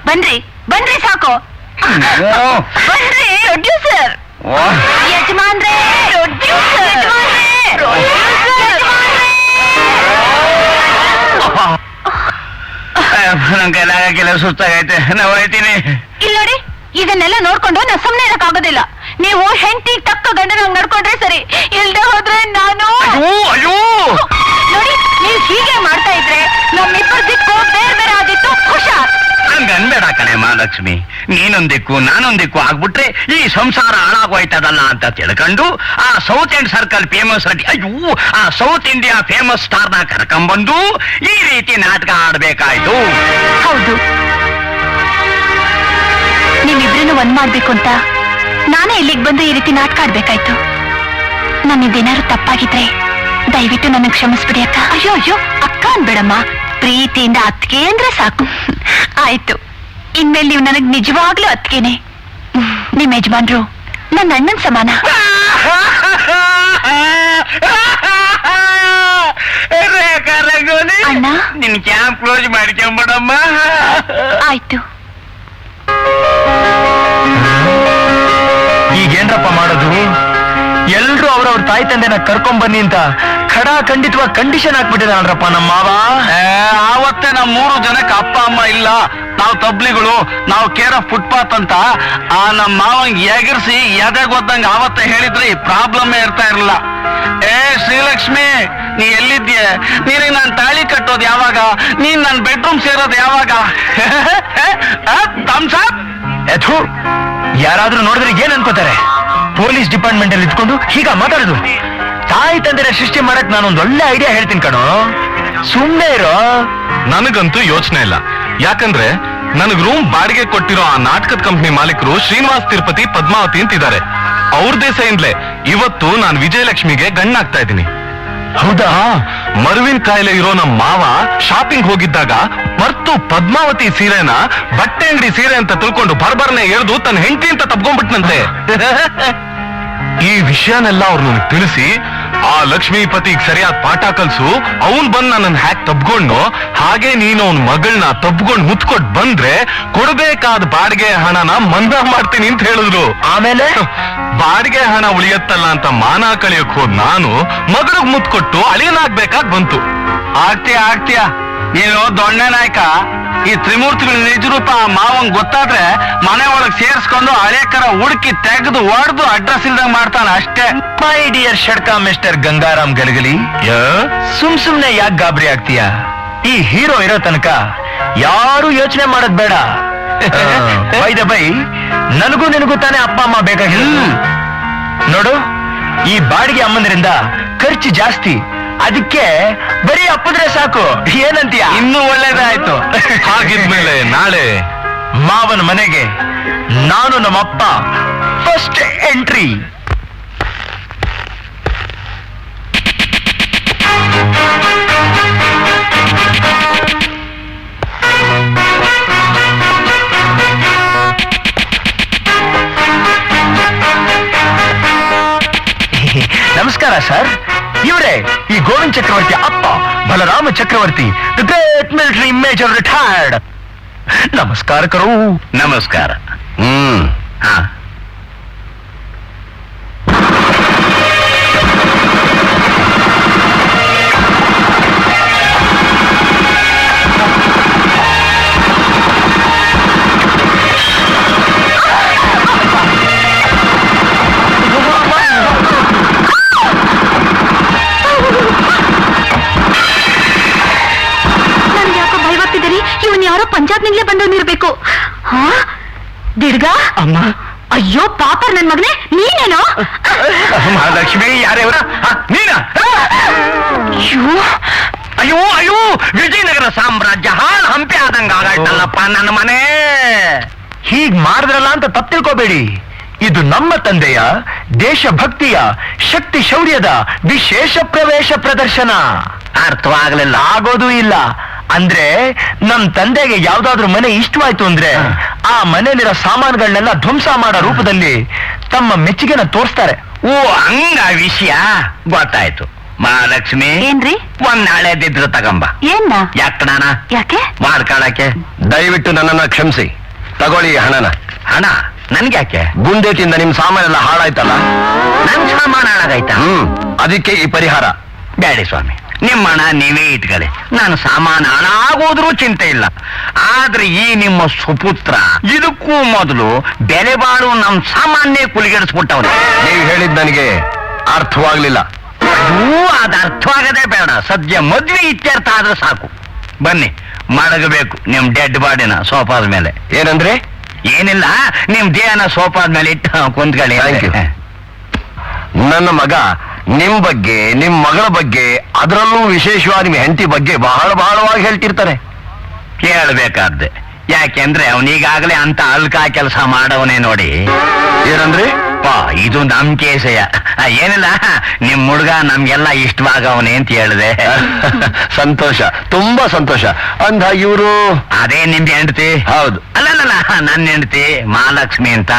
ಬನ್ರಿ ಬನ್ರಿ ಸಾಕು. ಬನ್ರಿ ಪ್ರೊಡ್ಯೂಸರ್. ಯಜಮಾನ್ರೇ ಪ್ರೊಡ್ಯೂಸರ್. ನನ್ ಕೈಲಾಗಕ್ಕೆಲ್ಲ ಸುಸ್ತಾಗೈತೆ, ನಾವು ಹೋಯ್ತೀನಿ. ಇಲ್ಲ ನೋಡಿ, ಇದನ್ನೆಲ್ಲ ನೋಡ್ಕೊಂಡು ನಾ ಸುಮ್ನೆ ಇರಕ್ಕಾಗೋದಿಲ್ಲ. ನೀವು ಹೆಂಡತಿ ತಕ್ಕ ಗಂಡನ ನಡ್ಕೊಂಡ್ರೆ ಸರಿ, ಇಲ್ದೆ ಹೋದ್ರೆ ನಾನು. ಅಯ್ಯೋ ನೋಡಿ, ನೀವು ಹೀಗೆ ಮಾಡ್ತಾ ಇದ್ರೆ ನಮ್ಮಿಬ್ಬರ ದಿಕ್ಕು ಬೇರೆ ಬೇರೆ ಆದಿತ್ತು. ಹುಷಾರ್. ಹಂಗ ಅನ್ಬೇಡ ಕಣೆ ಮಹಾಲಕ್ಷ್ಮಿ, ನೀನೊಂದಿಕ್ಕು ನಾನೊಂದಿಕ್ಕು ಆಗ್ಬಿಟ್ರೆ ಈ ಸಂಸಾರ ಹಾಳಾಗೋಯ್ತದಲ್ಲ ಅಂತ ತಿಳ್ಕೊಂಡು ಆ ಸೌತ್ ಇಂಡ್ ಸರ್ಕಲ್ ಫೇಮಸ್ ಆ ಸೌತ್ ಇಂಡಿಯಾ ಫೇಮಸ್ ಸ್ಟಾರ್ ನ ಕರ್ಕೊಂಡ್ಬಂದು ಈ ರೀತಿ ನಾಟಕ ಆಡ್ಬೇಕಾಯ್ತು. ಹೌದು, ನೀವಿಬ್ರನ್ನು ಒಂದ್ ಮಾಡ್ಬೇಕು ಅಂತ ನಾನೇ ಇಲ್ಲಿಗೆ ಬಂದು ಈ ರೀತಿ ನಾಟಕ ಆಡ್ಬೇಕಾಯ್ತು. ನನ್ನಿದ್ದೇನಾದ್ರು ತಪ್ಪಾಗಿದ್ರೆ ದಯವಿಟ್ಟು ನನಗೆ ಕ್ಷಮಿಸ್ಬಿಡಿ ಅಕ್ಕ. ಅಯ್ಯೋ ಅಯ್ಯೋ ಅಕ್ಕ ಅನ್ಬೇಡಮ್ಮ, ಪ್ರೀತಿಯಿಂದ ಅತ್ತಿಗೆ ಅಂದ್ರೆ ಸಾಕು. ಆಯ್ತು, ಇನ್ಮೇಲೆ ನೀವು ನನಗ್ ನಿಜವಾಗ್ಲೂ ಅತ್ತಿಗೆನೆ. ನಿಮ್ ಯಜಮಾನ್ರು ನನ್ನ ಅಣ್ಣನ್ ಸಮಾನ. ಅಣ್ಣ, ನಿನ್ ಕ್ಯಾಂಪ್ ಕ್ಲೋಸ್ ಮಾಡ್ಕೊಂಬಿಡಮ್ಮ. ಆಯ್ತು. ಈಗೇನ್ರಪ್ಪ ಮಾಡೋದು? ಎಲ್ರು ಅವ್ರವ್ರ ತಾಯಿ ತಂದೆನ ಕರ್ಕೊಂಡ್ ಬನ್ನಿ ಅಂತ ಖಡಾ ಖಂಡಿತವಾಗಿ ಕಂಡೀಷನ್ ಹಾಕ್ಬಿಟ್ಟಿದಾನಲ್ರಪ್ಪ ನಮ್ಮ ಮಾವ. ಆವತ್ತೇ ನಮ್ 3 ಜನಕ್ಕೆ ಅಪ್ಪ ಅಮ್ಮ ಇಲ್ಲ, ನಾವು ತಬ್ಲಿಗಳು, ನಾವು ಕೇರ್ ಆಫ್ ಫುಟ್ಪಾತ್ ಅಂತ ಆ ನಮ್ಮ ಮಾವಂಗ್ ಎಗರ್ಸಿ ಎದೆ ಗೊತ್ತಂಗ ಆವತ್ತೇ ಹೇಳಿದ್ರೆ ಈ ಪ್ರಾಬ್ಲಮ್ ಇರ್ತಾ ಇರಲಿಲ್ಲ. ಶ್ರೀಲಕ್ಷ್ಮಿ, ನೀ ಎಲ್ಲಿದ್ಯೆ? ನೀನಿಗೆ ನಾನು ತಾಳಿ ಕಟ್ಟೋದು ಯಾವಾಗ? ನೀನ್ ನನ್ನ ಬೆಡ್ರೂಮ್ ಸೇರೋದು ಯಾವಾಗ? ಎಥು, ಯಾರಾದ್ರೂ ನೋಡಿದ್ರೆ ಏನ್ ಅನ್ಕೋತಾರೆ? ಪೊಲೀಸ್ ಡಿಪಾರ್ಟ್ಮೆಂಟ್ ಅಲ್ಲಿ ಇದ್ಕೊಂಡು ಹೀಗ ಮಾತಾಡುದು? ತಾಯಿ ತಂದೆನ ಸೃಷ್ಟಿ ಮಾಡಕ್ ನಾನೊಂದು ಒಳ್ಳೆ ಐಡಿಯಾ ಹೇಳ್ತೀನಿ ಕಣೋ, ಸುಮ್ಮನೆ ಇರೋ. ನನಗಂತೂ ಯೋಚನೆ ಇಲ್ಲ, ಯಾಕಂದ್ರೆ ನನಗ್ ರೂಮ್ ಬಾಡಿಗೆ ಕೊಟ್ಟಿರೋ ಆ ನಾಟಕದ ಕಂಪ್ನಿ ಮಾಲೀಕರು ಶ್ರೀನಿವಾಸ್ ತಿರುಪತಿ ಪದ್ಮಾವತಿ ಅಂತಿದ್ದಾರೆ. ಅವ್ರ ದೇಸೆಯಿಂದಲೇ ಇವತ್ತು ನಾನು ವಿಜಯಲಕ್ಷ್ಮಿಗೆ ಗಣ್ಣಾಗ್ತಾ ಇದ್ದೀನಿ. ಹೌದಾ? ಮರುವಿನ ಕಾಯಿಲೆ ಇರೋ ನಮ್ಮ ಮಾವ ಶಾಪಿಂಗ್ ಹೋಗಿದ್ದಾಗ ಮರ್ತು ಪದ್ಮಾವತಿ ಸೀರೆನ ಬಟ್ಟೆ ಅಂಗಡಿ ಸೀರೆ ಅಂತ ತಿಳ್ಕೊಂಡು ಬರ್ಬರ್ನೆ ಎಳ್ದು ತನ್ನ ಹೆಂಡತಿ ಅಂತ ತಪ್ಕೊಂಡ್ಬಿಟ್ನಂತೆ. ಈ ವಿಷಯನೆಲ್ಲ ಅವ್ರು ನನಗೆ ತಿಳಿಸಿ, ಆ ಲಕ್ಷ್ಮೀಪತಿಗೆ ಸರಿಯಾದ ಪಾಠ ಕಲ್ಸು, ಅವನ್ ಬಂದ್ ನನ್ನ ಹ್ಯಾಕ್ ತಬ್ಕೊಂಡು, ಹಾಗೆ ನೀನು ಅವನ್ ಮಗಳನ್ನ ತಬ್ಕೊಂಡು ಮುತ್ಕೊಟ್ ಬಂದ್ರೆ ಕೊಡ್ಬೇಕಾದ ಬಾಡಿಗೆ ಹಣನ ಮನ್ನಾ ಮಾಡ್ತೀನಿ ಅಂತ ಹೇಳಿದ್ರು. ಆಮೇಲೆ ಬಾಡಿಗೆ ಹಣ ಉಳಿಯತ್ತಲ್ಲ ಅಂತ ಮಾನ ಕಳಿಯಕ್ ಹೋದ್ ನಾನು ಮಗಳಿಗೆ ಮುತ್ಕೊಟ್ಟು ಅಳಿಯನಾಗ್ಬೇಕಾಗ್ ಬಂತು. ಆಗ್ತೀಯ ನೀನು ದೊಣ್ಣೆ ನಾಯಕ. ಈ ತ್ರಿಮೂರ್ತಿಗಳ ನಿಜ ರೂಪ ಮಾವಂಗ್ ಗೊತ್ತಾದ್ರೆ ಮನೆ ಒಳಗ್ ಸೇರ್ಸ್ಕೊಂಡು ಹಳೆಕರ ಹುಡುಕಿ ತೆಗೆದು ಹೊಡೆದು ಅಡ್ರೆಸ್ ಇಲ್ದಂಗ್ ಮಾಡ್ತಾನ ಅಷ್ಟೇ. ಮೈ ಡಿಯರ್ ಷಡ್ಕ ಮಿಸ್ಟರ್ ಗಂಗಾರಾಮ್ ಗಲಗಲಿ, ಸುಮ್ನೆ ಯಾಕೆ ಗಾಬರಿ ಆಗ್ತೀಯ? ಈ ಹೀರೋ ಇರೋ ತನಕ ಯಾರು ಯೋಚನೆ ಮಾಡೋದ್ ಬೇಡ. ಬೈ ನನಗೂ ನಿನಗೂ ತಾನೇ ಅಪ್ಪ ಅಮ್ಮ ಬೇಕಾಗಿಲ್ಲ. ನೋಡು, ಈ ಬಾಡಿಗೆ ಅಮ್ಮಂದ್ರಿಂದ ಖರ್ಚು ಜಾಸ್ತಿ, ಅದಕ್ಕೆ ಬರೀ ಅಪ್ಪದ್ರೆ ಸಾಕು. ಏನಂತೀಯ? ಇನ್ನೂ ಒಳ್ಳೇದಾಯ್ತು. ಹಾಗಿದ್ಮೇಲೆ ನಾಳೆ ಮಾವನ ಮನೆಗೆ ನಾನು ನಮ್ಮಪ್ಪ ಫಸ್ಟ್ ಎಂಟ್ರಿ. ನಮಸ್ಕಾರ ಸರ್, ಇವರೇ ಈ ಗೋವಿಂದ್ ಚಕ್ರವರ್ತಿ ಅಪ್ಪ Balarama Chakravarti, the great military major retired. ನಮಸ್ಕಾರ ಕರು. ನಮಸ್ಕಾರ. ಹಾ, ಇವನ್ ಯಾರೋ ಪಂಜಾಬ್ನಿಂದಲೇ ಬಂದವನಿರ್ಬೇಕು. ಹಾ, ದಿಡ್ಗ ಅಮ್ಮ. ಅಯ್ಯೋ ಪಾಪ ನನ್ ಮಗನೇ, ನೀನೇನೋ? ಮಹಾಲಕ್ಷ್ಮಿ, ಯಾರೇವ್ರ? ನೀನ? ಅಯ್ಯೋ ವಿಜಯನಗರ ಸಾಮ್ರಾಜ್ಯ ಹಾಳು ಹಂಪೆ ಆದಂಗ ಆಗಾಯ್ತಲ್ಲಪ್ಪ ನನ್ನ ಮನೆ. ಹೀಗ್ ಮಾಡಿದ್ರಲ್ಲ ಅಂತ ತಪ್ಪು ತಿಳ್ಕೋಬೇಡಿ. ಇದು ನಮ್ಮ ತಂದೆಯ ದೇಶಭಕ್ತಿಯ ಶಕ್ತಿ ಶೌರ್ಯದ ವಿಶೇಷ ಪ್ರವೇಶ ಪ್ರದರ್ಶನ. ಅರ್ಥವಾಗಲಿಲ್ಲ. ಆಗೋದು ಇಲ್ಲ, ಅಂದ್ರೆ ನಮ್ ತಂದೆಗೆ ಯಾವ್ದಾದ್ರು ಮನೆ ಇಷ್ಟವಾಯ್ತು ಅಂದ್ರೆ ಆ ಮನೆಯಲ್ಲಿರೋ ಸಾಮಾನುಗಳನ್ನೆಲ್ಲ ಧ್ವಂಸ ಮಾಡೋ ರೂಪದಲ್ಲಿ ತಮ್ಮ ಮೆಚ್ಚುಗೆನ ತೋರಿಸ್ತಾರೆ. ಓ ಹಂಗ ವಿಷಯ ಗೊತ್ತಾಯ್ತು. ಮಹಾಲಕ್ಷ್ಮಿ ಏನ್ರಿ? ಒಂದ್ ನಾಳೆದಿದ್ರು ತಗಂಬ. ಏನ್ನ? ಯಾಕಣಾನ ಯಾಕೆ? ಮಾಡ್ಕೊಳಕ್ಕೆ. ದಯವಿಟ್ಟು ನನ್ನನ್ನ ಕ್ಷಮಿಸಿ, ತಗೊಳ್ಳಿ ಹಣನ. ಹಣ ನನ್ಗ್ಯಾಕೆ? ಗುಂಡೇಟಿಂದ ನಿಮ್ ಸಾಮಾನೆಲ್ಲ ಹಾಳಾಯ್ತಲ್ಲ, ನನ್ ಸಾಮಾನು ಹಾಳಾಗೈತಾ? ಅದಕ್ಕೆ ಈ ಪರಿಹಾರ. ಬ್ಯಾಡಿ ಸ್ವಾಮಿ, ನಿಮ್ಮ ಹಣ ನೀವೇ ಇಟ್ಕೊಳ್ಳಿ, ನಾನು ಸಾಮಾನು ಹಾಳಾಗೋದ್ರೂ ಚಿಂತೆ ಇಲ್ಲ. ಆದ್ರೆ ಈ ನಿಮ್ಮ ಸುಪುತ್ರ ಇದಕ್ಕೂ ಮೊದಲು ಬೆಲೆ ಬಾಳು ನಮ್ ಸಾಮಾನ್ಯ ಕುಲಿಗೆಡಿಸ್ಬಿಟ್ಟವ್ರೆ. ನೀವು ಹೇಳಿದ್ ನನಗೆ ಅರ್ಥವಾಗ್ಲಿಲ್ಲ. ಅದು ಅರ್ಥವಾಗದೆ ಬೇಡ, ಸದ್ಯ ಮದ್ವೆ ಇತ್ಯರ್ಥ ಆದ್ರೆ ಸಾಕು. ಬನ್ನಿ, ಮಡಗಬೇಕು ನಿಮ್ ಡೆಡ್ ಬಾಡಿನ ಸೋಫಾದ ಮೇಲೆ. ಏನಂದ್ರೆ? ಏನಿಲ್ಲ, ನಿಮ್ ದೇಹನ ಸೋಫಾದ ಮೇಲೆ ಇಟ್ಟು ಕುಂತ್ಕೊಳ್ಳಿ. Thank you. ನನ್ನ ಮಗ ನಿಮ್ ಬಗ್ಗೆ, ನಿಮ್ ಮಗಳ ಬಗ್ಗೆ, ಅದರಲ್ಲೂ ವಿಶೇಷವಾಗಿ ನಿಮ್ ಹೆಂಡತಿ ಬಗ್ಗೆ ಬಹಳವಾಗಿ ಹೇಳ್ತಿರ್ತಾರೆ. ಕೇಳ್ಬೇಕಾದ್ದೆ, ಯಾಕೆಂದ್ರೆ ಅವನೀಗಾಗಲೇ ಅಂತ ಅಲ್ಕ ಕೆಲಸ ಮಾಡವನೇ ನೋಡಿ. ಏನಂದ್ರೆ? ಇದು ನಮ್ ಕೇಸೆಯ. ಏನಿಲ್ಲ, ನಿಮ್ ಹುಡ್ಗ ನಮ್ಗೆಲ್ಲ ಇಷ್ಟವಾಗವನೇ ಅಂತ ಹೇಳಿದೆ. ಸಂತೋಷ, ತುಂಬಾ ಸಂತೋಷ. ಅಂದ ಇವರು? ಅದೇ ನಿಮ್ ಹೆಂಡತಿ? ಹೌದು. ಅಲ್ಲಲ್ಲ, ನನ್ನ ಹೆಂಡತಿ ಮಹಾಲಕ್ಷ್ಮಿ ಅಂತ.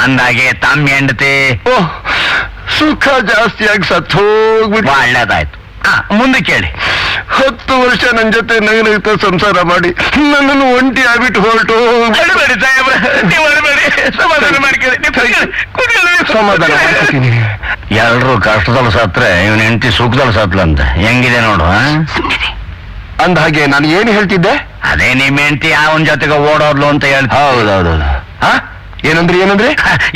ಅಂದಾಗೆ ತಮ್ಮ ಹೆಂಡತಿ? ಓಹ್, ಸುಖ ಜಾಸ್ತಿಯಾಗಿ ಸತ್ತೋಗ್ಬಿಟ್ಟು. ಒಳ್ಳೇದಾಯ್ತು. ಮುಂದೆ ಕೇಳಿ. 10 ವರ್ಷ ನನ್ ಜೊತೆ ನಗನಗ್ತಾ ಸಂಸಾರ ಮಾಡಿ ನನ್ನನ್ನು ಒಂಟಿ ಆಗ್ಬಿಟ್ಟು ಹೊರಟು. ಸಮಾಧಾನ ಮಾಡ್ಕೊತೀನಿ. ಎಲ್ರು ಕಷ್ಟದಲ್ಲಿ ಸತ್ರೆ ಇವನ್ ಹೆಂಡತಿ ಸುಖದಲ್ಲಿ ಸತ್ಲಂತ. ಹೆಂಗಿದೆ ನೋಡು. ಅಂದ ಹಾಗೆ ನಾನು ಏನು ಹೇಳ್ತಿದ್ದೆ? ಅದೇ ನಿಮ್ ಹೆಂಡತಿ ಅವನ ಜೊತೆಗೆ ಓಡೋದ್ಲು ಅಂತ ಹೇಳ್ತಾ. ಹೌದೌದು. ಏನಂದ್ರೆ?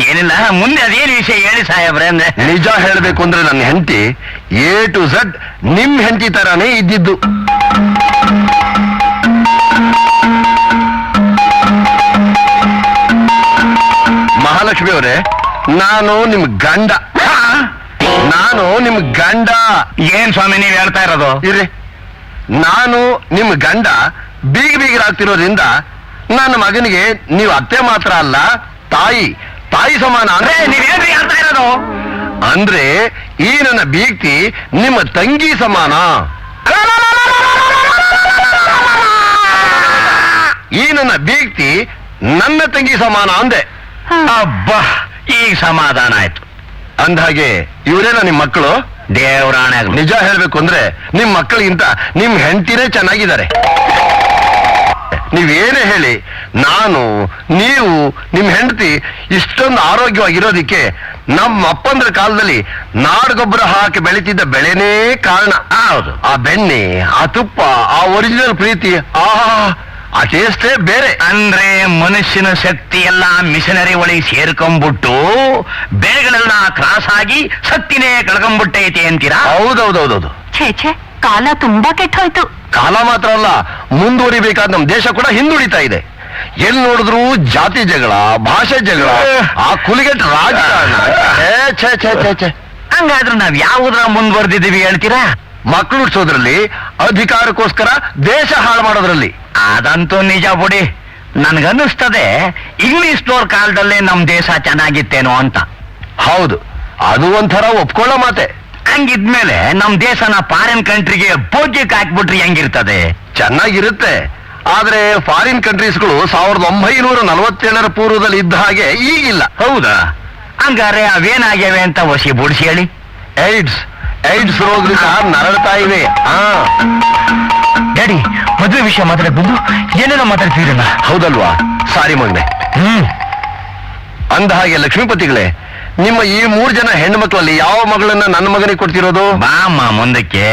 ಏನಿಲ್ಲ, ಮುಂದೆ ಅದೇನು ವಿಷಯ ಹೇಳಿ ಸಾಹೇಬ್ರೆ. ಅಂದ್ರೆ ನಿಜ ಹೇಳ್ಬೇಕು ಅಂದ್ರೆ ನನ್ನ ಹೆಂಡತಿ A to Z ನಿಮ್ ಹೆಂಡತಿ ತರಾನೇ ಇದ್ದಿದ್ದು. ಮಹಾಲಕ್ಷ್ಮಿ ಅವರೇ, ನಾನು ನಿಮ್ ಗಂಡ. ಏನ್ ಸ್ವಾಮಿ ನೀವ್ ಹೇಳ್ತಾ ಇರೋದು? ಇರ್ರಿ, ನಾನು ನಿಮ್ ಗಂಡ ಬೀಗರಾಗ್ತಿರೋದ್ರಿಂದ ನನ್ನ ಮಗನಿಗೆ ನೀವು ಅತ್ತೆ ಮಾತ್ರ ಅಲ್ಲ, ತಾಯಿ ಸಮಾನ. ಅಂದ್ರೆ ನೀವೇನ್ರಿ ಹೇಳ್ತಾ ಇರೋದು? ಅಂದ್ರೆ ಈ ನನ್ನ ಬೀಗ್ತಿ ನಿಮ್ಮ ತಂಗಿ ಸಮಾನ. ಈ ನನ್ನ ಬೀಗ್ತಿ ನನ್ನ ತಂಗಿ ಸಮಾನ ಅಂದೆ. ಅಬ್ಬಾ, ಈಗ ಸಮಾಧಾನ ಆಯ್ತು. ಅಂದ್ಹಾಗೆ ಇವರೇನ ನಿಮ್ ಮಕ್ಕಳು? ದೇವರಾಣೆ ಆಗ್ಲಿ. ನಿಜ ಹೇಳ್ಬೇಕು ಅಂದ್ರೆ ನಿಮ್ ಮಕ್ಕಳಿಗಿಂತ ನಿಮ್ ಹೆಂಡತಿನೇ ಚೆನ್ನಾಗಿದ್ದಾರೆ. ನೀವೇನೇ ಹೇಳಿ, ನೀವು ನಿಮ್ ಹೆಂಡತಿ ಇಷ್ಟೊಂದು ಆರೋಗ್ಯವಾಗಿರೋದಿಕ್ಕೆ ನಮ್ಮ ಅಪ್ಪಂದ್ರ ಕಾಲದಲ್ಲಿ ನಾಡಗೊಬ್ಬರ ಹಾಕಿ ಬೆಳೀತಿದ್ದ ಬೆಳೆನೇ ಕಾರಣ. ಹೌದು. ಆ ಬೆಣ್ಣೆ, ಆ ತುಪ್ಪ, ಆ ಒರಿಜಿನಲ್ ಪ್ರೀತಿ, ಆ ಟೇಸ್ಟೇ ಬೇರೆ. ಅಂದ್ರೆ ಮನುಷ್ಯನ ಶಕ್ತಿ ಎಲ್ಲ ಮಿಷನರಿ ಒಳಗೆ ಸೇರ್ಕೊಂಡ್ಬಿಟ್ಟು ಬೆಳೆಗಳೆಲ್ಲ ಕ್ರಾಸ್ ಆಗಿ ಶಕ್ತಿನೇ ಕಳ್ಕೊಂಡ್ಬಿಟ್ಟೈತೆ ಅಂತೀರಾ? ಹೌದೌದೌದೌದು. ಛೇ, ಕಾಲ ತುಂಬಾ ಕೆಟ್ಟೋಯ್ತು. ಕಾಲ ಮಾತ್ರ ಅಲ್ಲ, ಮುಂದುವರಿಬೇಕಾದ ನಮ್ ದೇಶ ಕೂಡ ಹಿಂದುಳಿತಾ ಇದೆ. ಎಲ್ಲಿ ನೋಡಿದ್ರು ಜಾತಿ ಜಗಳ, ಭಾಷೆ ಜಗಳ, ಆ ಕುಲಿಗೆಟ್ ರಾಜಕಾರಣ. ಛೇ. ಹಂಗಾದ್ರೆ ನಾವ್ ಯಾವುದ್ರ ಮುಂದುವರೆದಿದ್ದೀವಿ ಹೇಳ್ತೀರಾ? ಮಕ್ಕಳು ಹುಡ್ಸೋದ್ರಲ್ಲಿ, ಅಧಿಕಾರಕ್ಕೋಸ್ಕರ ದೇಶ ಹಾಳು ಮಾಡೋದ್ರಲ್ಲಿ. ಅದಂತೂ ನಿಜ ಬಿಡಿ. ನನ್ಗನ್ನಿಸ್ತದೆ ಇಂಗ್ಲಿಷ್ನವ್ರ ಕಾಲದಲ್ಲೇ ನಮ್ ದೇಶ ಚೆನ್ನಾಗಿತ್ತೇನೋ ಅಂತ. ಹೌದು, ಅದು ಒಂಥರ ಒಪ್ಕೊಳ್ಳೋ ಮಾತೆ. ಹಂಗಿದ್ಮೇಲೆ ನಮ್ ದೇಶನ ಫಾರಿನ್ ಕಂಟ್ರಿಗೆ ಬೋಗ್ಯಕ್ಕೆ ಹಾಕ್ಬಿಟ್ರಿ ಹೆಂಗಿರ್ತದೆ? ಚೆನ್ನಾಗಿರುತ್ತೆ. ಆದ್ರೆ ಫಾರಿನ್ ಕಂಟ್ರೀಸ್ಗಳು 1947 ಪೂರ್ವದಲ್ಲಿ ಇದ್ದ ಹಾಗೆ ಈಗಿಲ್ಲ. ಹೌದಾ? ಹಂಗಾರೆ ಅವೇನಾಗ್ಯಾವೆ ಅಂತ ಹೊಸಿ ಬುಡ್ಸಿ ಹೇಳಿ. ಏಡ್ಸ್ ರೋಗದಿಂದ ನರಳ್ತಾ ಇವೆ. ಡ್ಯಾಡಿ, ಮದುವೆ ವಿಷಯ ಮಾತಾಡಕ್ ಬಂದು ಏನೇನೋ ಮಾತಾಡ್ತಿದ್ರಲ್ಲ. ಹೌದಲ್ವಾ? ಸಾರಿ ಮಗನೆ. ಅಂದ ಹಾಗೆ ಲಕ್ಷ್ಮೀಪತಿಗಳೇ, ನಿಮ್ಮ ಈ 3 ಜನ ಹೆಣ್ಣು ಮಕ್ಕಳಲ್ಲಿ ಯಾವ ಮಗಳನ್ನ ನನ್ನ ಮಗನಿಗೆ ಕೊಡ್ತಿರೋದು? ಬಾಮ್ಮ ಮುಂದಕ್ಕೆ.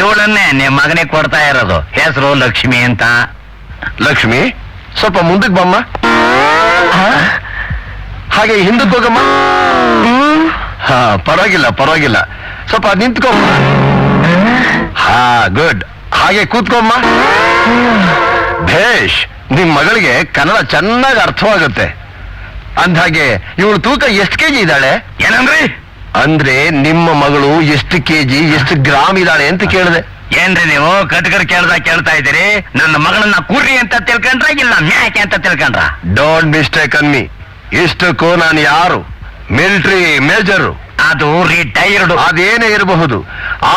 ಇವಳನ್ನೇ ನಿಮ್ಮ ಮಗನಿಗೆ ಕೊಡ್ತಾ ಇರೋದು. ಹೆಸರು ಲಕ್ಷ್ಮಿ ಅಂತ. ಲಕ್ಷ್ಮಿ, ಸ್ವಲ್ಪ ಮುಂದಕ್ಕೆ ಬಮ್ಮ. ಹಾಗೆ ಹಿಂದಕ್ಕೆ ಹೋಗಮ್ಮ. ಪರವಾಗಿಲ್ಲ. ಸ್ವಲ್ಪ ನಿಂತ್ಕೊಮ್ಮ. ಗುಡ್. ಹಾಗೆ ಕೂತ್ಕೊಮ್ಮ. ಭೇಷ್. ನಿಮ್ ಮಗಳಿಗೆ ಕನ್ನಡ ಚೆನ್ನಾಗಿ ಅರ್ಥವಾಗುತ್ತೆ. ಅಂದ್ಹಾಗೆ ಇವಳು ತೂಕ ಎಷ್ಟು ಕೆಜಿ ಇದ್ದಾಳೆ? ಏನಂದ್ರಿ? ಅಂದ್ರೆ ನಿಮ್ಮ ಮಗಳು ಎಷ್ಟು ಕೆಜಿ, ಎಷ್ಟು ಗ್ರಾಮ್ ಇದ್ದಾಳೆ ಅಂತ ಕೇಳಿದೆ. ಏನ್ರಿ ನೀವು ಕಟ್ಕರ್ ಕೇಳ್ತಾ ಇದ್ದೀರಿ? ನನ್ನ ಮಗಳನ್ನ ಕುರ್ರಿ ಅಂತ ತಿಳ್ಕೊಂಡ್ರ ಇಲ್ಲ ಮ್ಯಾಕೆ ಅಂತ ತಿಳ್ಕೊಂಡ್ರ? Don't mistake on me. ಇಷ್ಟಕ್ಕೂ ನಾನು ಯಾರು? Military major. ಅದು ರಿಟೈರ್ಡ್. ಅದೇನೇ ಇರಬಹುದು,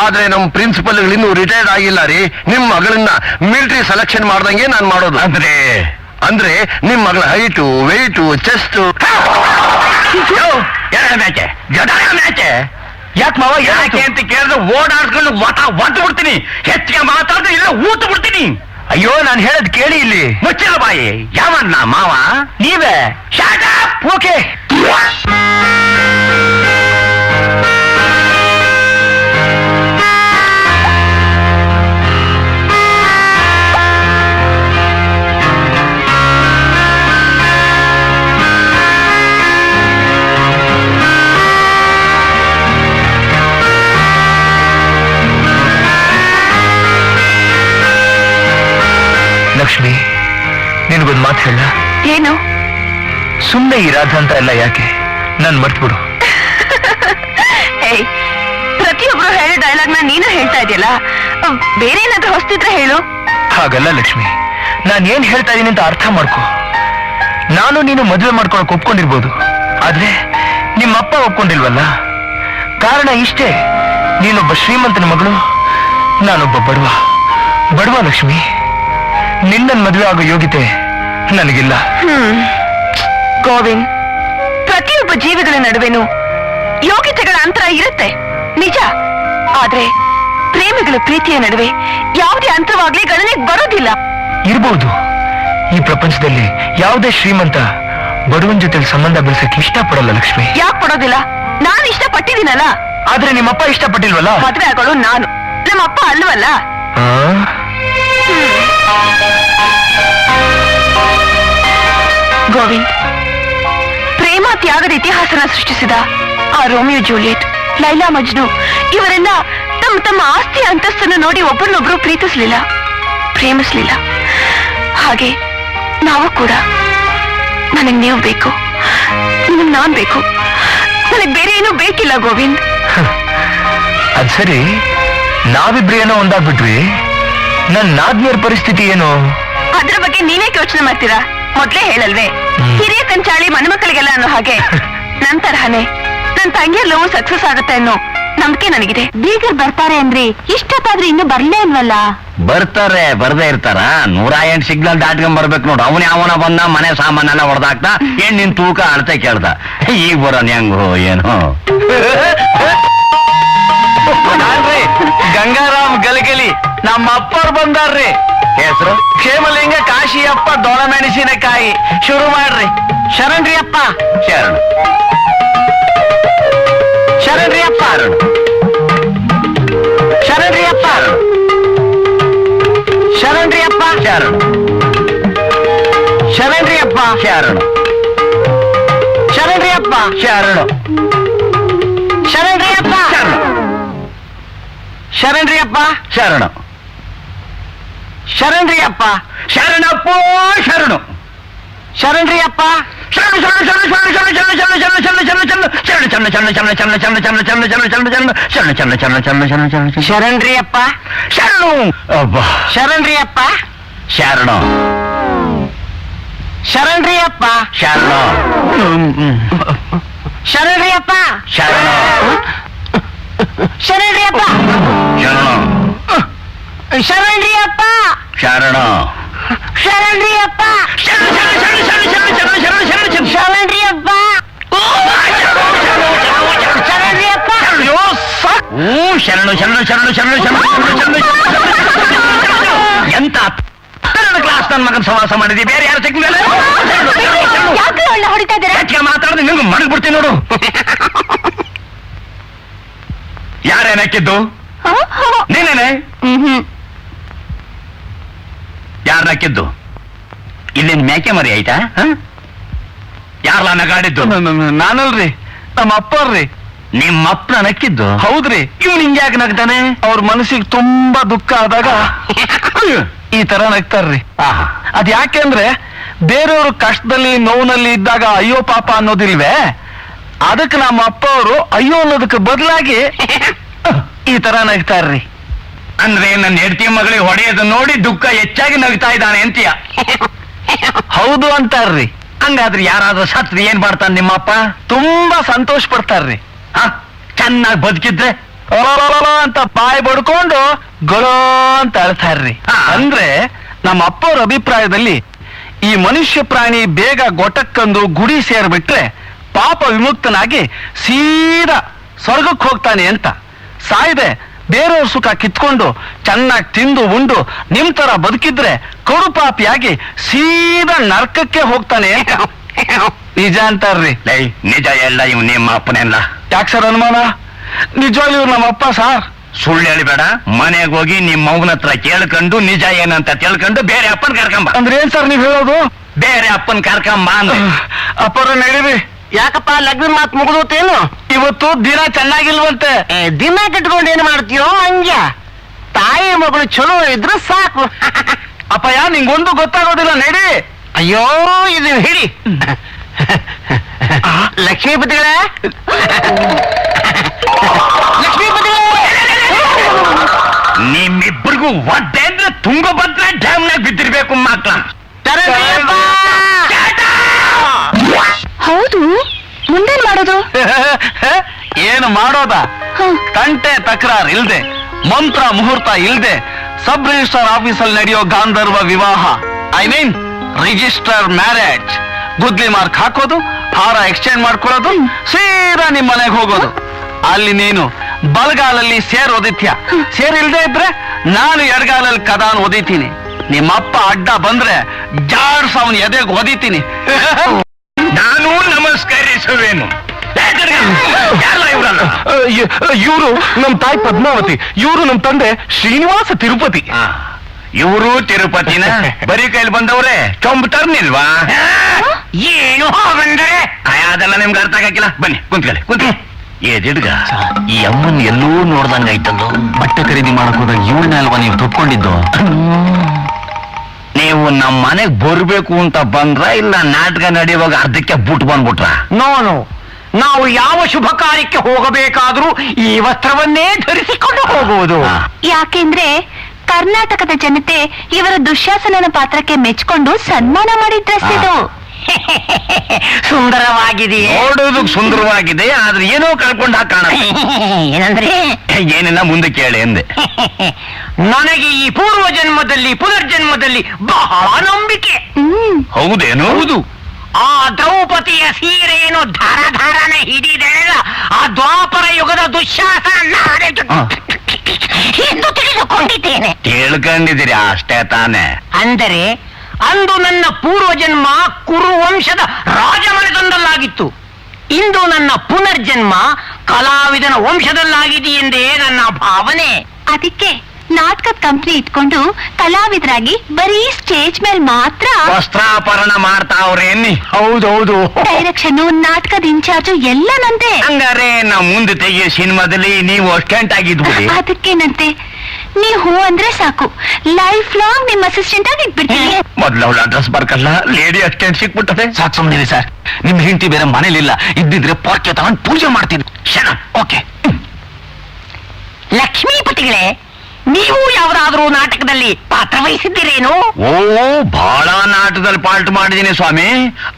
ಆದ್ರೆ ನಮ್ಮ ಪ್ರಿನ್ಸಿಪಲ್ ಇನ್ನೂ ರಿಟೈರ್ಡ್ ಆಗಿಲ್ಲ ರೀ. ನಿಮ್ ಮಗಳನ್ನ ಮಿಲಿಟರಿ ಸೆಲೆಕ್ಷನ್ ಮಾಡ್ದಂಗೆ ನಾನ್ ಮಾಡೋದು. ಅಂದ್ರೆ ನಿಮ್ ಮಗಳ ಹೈಟು, ವೆಯ್ಟು, ಚೆಸ್ಟ್. ಯಾಕೆ ಮಾವ ಯಾಕೆ ಅಂತ ಕೇಳಿದ್ರೆ ಓಡಾಡ್ಕೊಂಡು ಒಟ್ಟು ಬಿಡ್ತೀನಿ. ಹೆಚ್ಚಿಗೆ ಮಾತಾಡಿದ್ರೆ ಇಲ್ಲ ಊಟ ಬಿಡ್ತೀನಿ. ಅಯ್ಯೋ ನಾನು ಹೇಳದ್ ಕೇಳಿ ಇಲ್ಲಿ. ಮುಚ್ಚಿನ ಬಾಯಿ. ಯಾವನ್ನ ಮಾವ? ನೀವೇ. ಓಕೆ. ಲಕ್ಷ್ಮಿ, ನಿನಗೊಂದು ಮಾತು ಹೇಳ. ಏನು? ಸುಮ್ಮನೆ ಈ ರಾಧ ಅಂತ ಎಲ್ಲ ಯಾಕೆ, ನನ್ ಮರ್ತ್ಬಿಡು. ಏಯ್, ಪ್ರತಿಯೊಬ್ರು ಹೇಳೋ ಡೈಲಾಗ್ನ ನೀನು ಹೇಳ್ತಾ ಇದೆಯಲ್ಲ, ಬೇರೆ ಏನಾದ್ರೂ ಹೊಸ್ತಿದ್ರೆ ಹೇಳು. ಹಾಗಲ್ಲ ಲಕ್ಷ್ಮಿ, ನಾನು ಏನ್ ಹೇಳ್ತಾ ಇದೀನಿ ಅಂತ ಅರ್ಥ ಮಾಡ್ಕೊ. ನಾನು ನೀನು ಮದುವೆ ಮಾಡ್ಕೊಳಕ್ ಒಪ್ಕೊಂಡಿರ್ಬೋದು, ಆದ್ರೆ ನಿಮ್ಮಪ್ಪ ಒಪ್ಕೊಂಡಿಲ್ವಲ್ಲ. ಕಾರಣ ಇಷ್ಟೇ, ನೀನೊಬ್ಬ ಶ್ರೀಮಂತನ ಮಗಳು, ನಾನೊಬ್ಬ ಬಡವ ಲಕ್ಷ್ಮಿ. ನಿನ್ನನ್ ಮದುವೆ ಆಗೋ ಯೋಗ್ಯತೆ ನನಗಿಲ್ಲ. ಗೋವಿಂದ್, ಪ್ರತಿಯೊಬ್ಬ ಜೀವಿಗಳ ನಡುವೆನೂ ಯೋಗ್ಯತೆಗಳ ಅಂತರ ಇರುತ್ತೆ ನಿಜ. ಆದ್ರೆ ಪ್ರೇಮಿಗಳ ಪ್ರೀತಿಯ ನಡುವೆ ಯಾವುದೇ ಅಂತರವಾಗ್ಲಿ ಗಣನೆಗೆ ಬರೋದಿಲ್ಲ. ಇರ್ಬೋದು. ಈ ಪ್ರಪಂಚದಲ್ಲಿ ಯಾವುದೇ ಶ್ರೀಮಂತ ಬಡವನ ಜೊತೆ ಸಂಬಂಧ ಬೆಳೆಸಕ್ಕೆ ಇಷ್ಟಪಡಲ್ಲ ಲಕ್ಷ್ಮಿ. ಯಾಕೆ ಪಡೋದಿಲ್ಲ? ನಾನು ಇಷ್ಟಪಟ್ಟಿದ್ದೀನಲ್ಲ. ಆದ್ರೆ ನಿಮ್ಮಪ್ಪ ಇಷ್ಟಪಟ್ಟಿಲ್ವಲ್ಲ. ಮದುವೆ ಆಗೋಳು ನಾನು, ನಮ್ಮಪ್ಪ ಅಲ್ವಲ್ಲ. ಗೋವಿಂದ್, ಪ್ರೇಮ ತ್ಯಾಗದ ಇತಿಹಾಸನ ಸೃಷ್ಟಿಸಿದ ಆ ರೋಮಿಯೋ ಜೂಲಿಯಟ್, ಲೈಲಾ ಮಜ್ನು ಇವರೆಲ್ಲ ತಮ್ಮ ತಮ್ಮ ಆಸ್ತಿ ಅಂತಸ್ತನ್ನು ನೋಡಿ ಒಬ್ಬರನ್ನೊಬ್ರು ಪ್ರೇಮಿಸ್ಲಿಲ್ಲ. ಹಾಗೆ ನಾವು ಕೂಡ. ನನಗ್ ನೀವು ಬೇಕು, ನಿನಗ್ ನಾನ್ ಬೇಕು, ನನಗ್ ಬೇರೆ ಏನೂ ಬೇಕಿಲ್ಲ ಗೋವಿಂದ್. ಅದ್ ಸರಿ, ನಾವಿಬ್ರು ಏನೋ ಒಂದಾಗ್ಬಿಟ್ವಿ. ನನ್ನ ನಾದ್ನಿಯರ ಪರಿಸ್ಥಿತಿ ಏನು? ಅದ್ರ ಬಗ್ಗೆ ನೀವೇ ಯೋಚನೆ ಮಾಡ್ತೀರಾ? ಮೊದ್ಲೇ ಹೇಳಲ್ವೇ, ಹಿರಿಯ ಕಂಚಾಳಿ ಮನೆಮಕ್ಕಳಿಗೆಲ್ಲ ಅನ್ನೋ ಹಾಗೆ ನನ್ ತರಹನೇ ನನ್ ತಂಗಿಯ ಲವ್ ಸಕ್ಸಸ್ ಆಗುತ್ತೆ ಅನ್ನೋ ನಂಬಿಕೆ ನನಗಿದೆ. ಬೀಗರ್ ಬರ್ತಾರೆ ಅಂದ್ರೆ ಇಷ್ಟತ್ತಾದ್ರೆ ಇನ್ನು ಬರ್ಲೇ ಇಲ್ವಲ್ಲ. ಬರ್ತಾರೆ, ಬರ್ದೇ ಇರ್ತಾರ. 108 ಸಿಗ್ನಲ್ ದಾಟ್ಕೊಂಡ್ ಬರ್ಬೇಕು ನೋಡು. ಅವನ ಬಂದ ಮನೆ ಸಾಮಾನೆಲ್ಲ ಹೊಡೆದಾಕ್ತ, ಏನ್ ನಿನ್ ತೂಕ ಅಳತೆ ಕೇಳ್ದ. ಈಗ ಬರೋನ್ ಹೆಂಗೋ ಏನೋ. ಗಂಗಾರಾಮ್ ಗಲಗಲಿ ನಮ್ಮ ಅಪ್ಪವ್ರು ಬಂದಾರ್ರಿ. ಹೆಸರು ಕ್ಷೇಮಲಿಂಗ ಕಾಶಿಯಪ್ಪ ದೊಣಮೆಣಸಿನಕಾಯಿ. ಶುರು ಮಾಡ್ರಿ. ಶರಣ್ರಿ ಅಪ್ಪ. ಶರಣ ಶರಣ್ರಿ ಅಪ್ಪ. ಶರಣ್ರಿ ಅಪ್ಪ. ಶರಣ್ರಿ ಅಪ್ಪ. ಶರಣ ಶರಣ್ರಿ ಅಪ್ಪ. ಶರಣ ಶರಣ್ರಿ ಅಪ್ಪ. ಶರಣ ಶರಣ್ರಿ ಅಪ್ಪ. ಶರಣ್ರಿ ಅಪ್ಪ. ಶರಣ ಶರಣ್ರಿ ಅಪ್ಪ. ಶರಣಪ್ಪೋ ಶರಣು ಶರಣ್ರಿ ಅಪ್ಪ. ಶರಣ್ರಿ ಅಪ್ಪ. ಶರಣು ಅಬ್ಬಾ ಶರಣ್ರಿ ಅಪ್ಪ. ಶರಣ ಶರಣ್ರಿ ಅಪ್ಪ. ಶರಣ ಶರಣ್ರಿ ಅಪ್ಪ. ಶರಣ ಶರಣ್ರಿ ಅಪ್ಪ. ಶರಣ ಶರಣ್ರಿ ಅಪ್ಪ. ಶರಣ ಶರಣ್ರಿ ಅಪ್ಪ. ಶರಣ್ರಿ ಅಪ್ಪ. ಶರಣ್ರಿ ಅಪ್ಪ. ಶರಣು ಶರಣು ಶರಣು ಶರಣು ಶರಣು ಎಂತ ಕ್ಲಾಸ್ ನನ್ನ ಮಗನ್ ಸವಾಸ ಮಾಡಿದ್ವಿ. ಬೇರೆ ಯಾರು ಸಿಕ್ಕಿಲ್ಲ. ಯಾಕೆ ಒಳ್ಳೆ ಹೊಡಿತಾ ಇದ್ದೀರಾ? ಹೆಚ್ಚಿಗೆ ಮಾತಾಡಿದ್ರೆ ನಿಮ್ಗೆ ಮಡಗ್ಬಿಡ್ತೀನಿ ನೋಡು. ಯಾರೇನ್ ಹಾಕಿದ್ದು? ನೀನೇನೆ. ಯಾರನ್ನ ಹಾಕಿದ್ದು? ಇಲ್ಲಿಂದ ಮೇಕೆ ಮರಿ ಆಯ್ತಾ? ಯಾರಲ್ಲ ನಗಾಡಿದ್ದು? ನಾನಲ್ರಿ, ನಮ್ಮ ಅಪ್ಪರ್ರಿ. ನಿಮ್ಮಪ್ಪನ ನಕ್ಕಿದ್ದು? ಹೌದ್ರಿ. ಇವ್ನು ಹಿಂಗೆ ಯಾಕೆ ನಗ್ತಾನೆ? ಅವ್ರ ಮನಸ್ಸಿಗೆ ತುಂಬಾ ದುಃಖ ಆದಾಗ ಈ ತರ ನಗ್ತಾರ್ರಿ. ಅದ್ ಯಾಕೆಂದ್ರೆ ಬೇರೆಯವರು ಕಷ್ಟದಲ್ಲಿ ನೋವಿನಲ್ಲಿ ಇದ್ದಾಗ ಅಯ್ಯೋ ಪಾಪ ಅನ್ನೋದಿಲ್ವೇ, ಅದಕ್ಕೆ ನಮ್ಮ ಅಪ್ಪ ಅವರು ಅಯ್ಯೋ ಅನ್ನೋದಕ್ಕೆ ಬದಲಾಗಿ ಈ ತರ ನಗ್ತಾರ್ರಿ. ಅಂದ್ರೆ ನನ್ನ ಹೆಂಡತಿ ಮಗಳಿಗೆ ಹೊಡೆಯೋದು ನೋಡಿ ದುಃಖ ಹೆಚ್ಚಾಗಿ ನಗ್ತಾ ಇದ್ದಾನೆ ಅಂತೀಯ? ಹೌದು ಅಂತಾರ್ರಿ. ಹಂಗಾದ್ರೆ ಯಾರಾದ್ರೂ ಸತ್ರಿ ಏನ್ ಮಾಡ್ತಾನೆ ನಿಮ್ಮಪ್ಪ? ತುಂಬಾ ಸಂತೋಷ ಪಡ್ತಾರ್ರಿ. ಚೆನ್ನಾಗಿ ಬದುಕಿದ್ರೆ ಅಲಲಲಲ ಅಂತ ಬಾಯಿ ಬಡ್ಕೊಂಡು ಗೊಳೋ ಅಂತ ಅಳ್ತಾರ್ರಿ. ಅಂದ್ರೆ ನಮ್ಮ ಅಪ್ಪವ್ರ ಅಭಿಪ್ರಾಯದಲ್ಲಿ ಈ ಮನುಷ್ಯ ಪ್ರಾಣಿ ಬೇಗ ಗೊಟಕ್ಕಂದು ಗುಡಿ ಸೇರ್ಬಿಟ್ರೆ ಪಾಪ ವಿಮುಕ್ತನಾಗಿ ಸೀದಾ ಸ್ವರ್ಗಕ್ಕೆ ಹೋಗ್ತಾನೆ ಅಂತ. ಸಾಯ್ದೆ ಬೇರೆಯವ್ರ ಸುಖ ಕಿತ್ಕೊಂಡು ಚೆನ್ನಾಗಿ ತಿಂದು ಉಂಡು ನಿಮ್ ತರ ಬದುಕಿದ್ರೆ ಕಡುಪಾಪಿಯಾಗಿ ಸೀದಾ ನರ್ಕಕ್ಕೆ ಹೋಗ್ತಾನೆ ಅಂತ ನಿಜ ಅಂತಾರ್ರಿ. ನಿಜ ಎಲ್ಲ ಇವ್ ನಿಮ್ಮ ಅಪ್ಪನೆಲ್ಲ. ಯಾಕೆ ಸರ್ ಅನುಮಾನ? ನಿಜವಾಗ್ಲೂ ಇವ್ರು ನಮ್ಮ ಅಪ್ಪ ಸಾರ್. ಸುಳ್ಳು ಹೇಳಿಬೇಡ. ಮನೆಗೆ ಹೋಗಿ ನಿಮ್ಮ ಮಗನ ಹತ್ರ ಕೇಳ್ಕೊಂಡು ನಿಜ ಏನಂತ ತಿಳ್ಕೊಂಡು ಬೇರೆ ಅಪ್ಪನ್ ಕರ್ಕೊಂಬ. ಅಂದ್ರೆ ಏನ್ ಸರ್ ನೀವ್ ಹೇಳೋದು? ಬೇರೆ ಅಪ್ಪನ್ ಕರ್ಕೊಂಬ ಅಂದ್ರೆ ಅಪ್ಪರ ನಡೀರಿ. ಯಾಕಪ್ಪ ಲಗ್ನ ಮಾತು ಮುಗಿದೋತೇನು? ಇವತ್ತು ದಿನ ಚೆನ್ನಾಗಿಲ್ವಂತೆ. ದಿನ ಕಟ್ಕೊಂಡು ಏನ್ ಮಾಡ್ತೀಯೋ ಮಂಗ್ಯ? ತಾಯಿ ಮಗಳು ಚಲೋ ಇದ್ರೆ ಸಾಕು. ಅಪ್ಪಯ್ಯ ನಿಂಗೊಂದು ಗೊತ್ತಾಗೋದಿಲ್ಲ ನಡಿ. ಅಯ್ಯೋ ಇದು ಹಿಡಿ. ಲಕ್ಷ್ಮೀಪತಿಗಳೇ, ಲಕ್ಷ್ಮೀಪತಿಗಳೇ, ನಿಮ್ಮಿಬ್ಬರಿಗೂ ಒದ್ದೆ ಅಂದ್ರೆ ತುಂಗಭದ್ರ ಡ್ಯಾಮ್ನಾಗ ಬಿದ್ದಿರ್ಬೇಕು ಮಕ್ಳ. ತರಬೇಯಪ್ಪ. ಹೌದು, ಮುಂದೇನ್ ಮಾಡೋದು? ಏನು ಮಾಡೋದ? ಹ್ಮ್. ತಂಟೆ ತಕರಾರ್ ಇಲ್ದೆ, ಮಂತ್ರ ಮುಹೂರ್ತ ಇಲ್ದೆ, ಸಬ್ ರಿಜಿಸ್ಟರ್ ಆಫೀಸಲ್ಲಿ ನಡೆಯೋ ಗಾಂಧರ್ವ ವಿವಾಹ, ಐ ಮೀನ್ ರಿಜಿಸ್ಟರ್ ಮ್ಯಾರೇಜ್. ಗುದ್ಲಿ ಮಾರ್ಕ್ ಹಾಕೋದು, ಹಾರ ಎಕ್ಸ್ಚೇಂಜ್ ಮಾಡ್ಕೊಳ್ಳೋದು, ಸೀದಾ ನಿಮ್ ಮನೆಗೆ ಹೋಗೋದು. ಅಲ್ಲಿ ನೀನು ಬಲಗಾಲಲ್ಲಿ ಸೇರ್ ಒದಿತ್ಯ, ಸೇರ್ ಇಲ್ದೇ ಇದ್ರೆ ನಾನು ಎಡಗಾಲಲ್ಲಿ ಕದಾನ್ ಒದಿತೀನಿ. ನಿಮ್ಮಪ್ಪ ಅಡ್ಡ ಬಂದ್ರೆ ಜಾಡ್ಸ್ ಅವನ್ ಎದೆಗೆ ಒದಿತೀನಿ. ನಾನು ನಮಸ್ಕರಿಸುವೇನು. ಇವರು ನಮ್ ತಾಯಿ ಪದ್ಮಾವತಿ, ಇವರು ನಮ್ ತಂದೆ ಶ್ರೀನಿವಾಸ ತಿರುಪತಿ. ಇವರು ತಿರುಪತಿನ ಬರೀ ಕೈಲಿ ಬಂದವ್ರೆ, ಚೊಂಬು ತರ್ನಿಲ್ವಾ? ಏನು ಬಂದ್ರೆ ಅದೆಲ್ಲ ನಿಮ್ಗೆ ಅರ್ಥ ಆಗಿಲ್ಲ. ಬನ್ನಿ ಕುಂತ್ಕೊಳ್ಳಿ, ಕುಂತ್ಕೊಳ್ಳಿ. ದಿಡ್ಗ ಈ ಅಮ್ಮನ್ ಎಲ್ಲೂ ನೋಡ್ದಂಗಾಯ್ತಲ್ಲೋ. ಬಟ್ಟೆ ಖರೀದಿ ಮಾಡಕ್ ಹೋದಾಗ ಇವಳನ್ನ ಅಲ್ವಾ ನೀವು ತಪ್ಕೊಂಡಿದ್ದು? ನೀವು ನಮ್ಮ ಮನೆಗ್ ಬರ್ಬೇಕು ಅಂತ ಬಂದ್ರ ಇಲ್ಲ ನಾಟಕ ನಡೆಯುವಾಗ ಅರ್ಧಕ್ಕೆ ಬುಟ್ ಬಂದ್ಬಿಟ್ರ? ನೋನು, ನಾವು ಯಾವ ಶುಭ ಕಾರ್ಯಕ್ಕೆ ಹೋಗಬೇಕಾದ್ರೂ ಈ ವಸ್ತ್ರವನ್ನೇ ಧರಿಸಿಕೊಂಡು ಹೋಗುವುದು. ಯಾಕೆಂದ್ರೆ ಕರ್ನಾಟಕದ ಜನತೆ ಇವರ ದುಶ್ಯಾಸನನ ಪಾತ್ರಕ್ಕೆ ಮೆಚ್ಕೊಂಡು ಸನ್ಮಾನ ಮಾಡಿದ ಡ್ರೆಸ್ ಇದು. ಸುಂದರವಾಗಿದೆಯೇ? ನೋಡೋದಕ್ ಸುಂದರವಾಗಿದೆ, ಆದ್ರೆ ಏನೋ ಕಳ್ಕೊಂಡ್ ಕಾಣ. ಏನಂದ್ರೆ ಏನಿಲ್ಲ, ಮುಂದೆ ಕೇಳಿ ಎಂದೆ. ನನಗೆ ಈ ಪೂರ್ವ ಜನ್ಮದಲ್ಲಿ ಪುನರ್ಜನ್ಮದಲ್ಲಿ ಬಹಳ ನಂಬಿಕೆ. ಹೌದೇನು? ಹೌದು. ಆ ದ್ರೌಪದಿಯ ಸೀರೆಯನ್ನು ಧಾರ ಧಾರನ ಹಿಡಿದೆಳೆದ ಆ ದ್ವಾಪರ ಯುಗದ ದುಶ್ಯಾಸನ ನಾನೇ ಎಂದು ತಿಳಿದುಕೊಂಡಿದ್ದೇನೆ. ಕೇಳ್ಕೊಂಡಿದ್ದೀರಿ ಅಷ್ಟೇ ತಾನೆ? ಅಂದರೆ ಅಂದು ನನ್ನ ಪೂರ್ವ ಜನ್ಮ ಕುರು ವಂಶದ ರಾಜಮನೆತನದಲ್ಲಾಗಿತ್ತು. ಇಂದು ನನ್ನ ಪುನರ್ಜನ್ಮ ಕಲಾವಿದನ ವಂಶದಲ್ಲಾಗಿದೆಯೆಂದೇ ನನ್ನ ಭಾವನೆ. ಅದಕ್ಕೆ ನಾಟಕದ ಕಂಪ್ನಿ ಇಟ್ಕೊಂಡು ಕಲಾವಿದರಾಗಿ ಬರೀ ಸ್ಟೇಜ್ ಮೇಲೆ ಮಾತ್ರ ವಸ್ತ್ರಾಪರಣ ಮಾಡ್ತಾವ್ರೇನಿ? ಹೌದೌದು. ಡೈರೆಕ್ಷನ್, ನಾಟಕದ ಇನ್ಚಾರ್ಜು ಎಲ್ಲ ನಂದೆ. ಹಂಗಾರೆ ನಾವು ಮುಂದೆ ತೆಗಿಯೋ ಸಿನಿಮಾದಲ್ಲಿ ನೀವು ಅಸ್ಟೆಂಟ್ ಆಗಿದ್ಬಿಡಿ. ಅದಕ್ಕೇನಂತೆ, ನೀವು ಹೂ ಅಂದ್ರೆ ಸಾಕು, ಲೈಫ್ ಲಾಂಗ್ ನಿಮ್ಮ ಅಸಿಸ್ಟೆಂಟ್ ಆಗಿ ಇಟ್ಬಿಡ್ತೀನಿ. ಮೊದ್ಲು ಅವಳ ಅಡ್ರೆಸ್ ಬರ್ಕಲ್ಲ, ಲೇಡಿ ಅಸ್ಟೆಂಟ್ ಸಿಕ್ಬಿಟ್ಟದೆ. ಸಾಕು ಸುಮ್ಮನೆ ಸರ್, ನಿಮ್ ಹೆಂಡತಿ ಬೇರೆ ಮನೇಲಿಲ್ಲ, ಇದ್ದಿದ್ರೆ ಪಾರ್ಕೆ ತಗೊಂಡು ಪೂಜೆ ಮಾಡ್ತೀನಿ. ಓಕೆ. ಲಕ್ಷ್ಮೀಪತಿಗಳೇ, ನೀವು ಯಾವುದಾದ್ರೂ ನಾಟಕದಲ್ಲಿ ಪಾತ್ರ ವಹಿಸಿದ್ದೀರೇನು? ಓ, ಬಹಳ ನಾಟಕದಲ್ಲಿ ಪಾಲ್ಟ್ ಮಾಡಿದ್ದೀನಿ ಸ್ವಾಮಿ.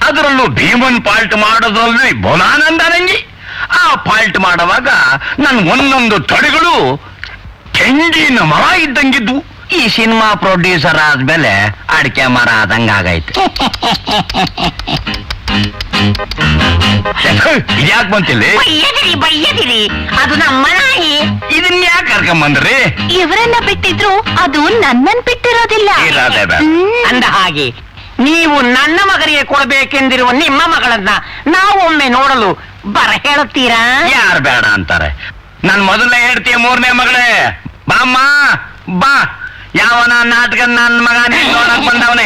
ಅದರಲ್ಲೂ ಭೀಮನ್ ಪಾಲ್ಟ್ ಮಾಡೋದ್ರಲ್ಲಿ ಬೋನಾನಂದ ನಂಗಿ. ಆ ಪಾಲ್ಟ್ ಮಾಡುವಾಗ ನನ್ ಒಂದೊಂದು ತೊಡೆಗಳು ಕೆಂಡಿನ ಮರ ಇದ್ದಂಗಿದ್ವು. ಈ ಸಿನಿಮಾ ಪ್ರೊಡ್ಯೂಸರ್ ಆದ್ಮೇಲೆ ಅಡಿಕೆ ಮರ ಆದಂಗಾಗೈತೆ. ಇದ್ಯಾಕ್ ಬಂತಿಲ್ಲಿ? ಬಯ್ಯದಿರಿ ಬಯ್ಯದಿರಿ, ಅದು ನಮ್ಮ ನಾಯಿ. ಇದನ್ನ ಯಾಕೆ ಕರ್ಕೊಂಬಂದ್ರಿ? ಇವರನ್ನ ಬಿಟ್ಟಿದ್ರು ಅದು ನನ್ನನ್ ಬಿಟ್ಟಿರೋದಿಲ್ಲ. ಇರೋದೇ ಬೇಡ. ಅಂದ ಹಾಗೆ ನೀವು ನನ್ನ ಮಗನಿಗೆ ಕೊಡಬೇಕೆಂದಿರುವ ನಿಮ್ಮ ಮಗಳನ್ನ ನಾವೊಮ್ಮೆ ನೋಡಲು ಬರ ಹೇಳುತ್ತೀರಾ? ಯಾರು ಬೇಡ ಅಂತಾರೆ? ನನ್ ಮೊದಲನೇ ಹೇಳ್ತೀಯ, ಮೂರನೇ ಮಗಳೇ ಬಾಮ್ಮ ಬಾ. ಯಾವನ ನಾಟಕ ನನ್ನ ಮಗ ನೋಡಕ್ ಬಂದವನೇ.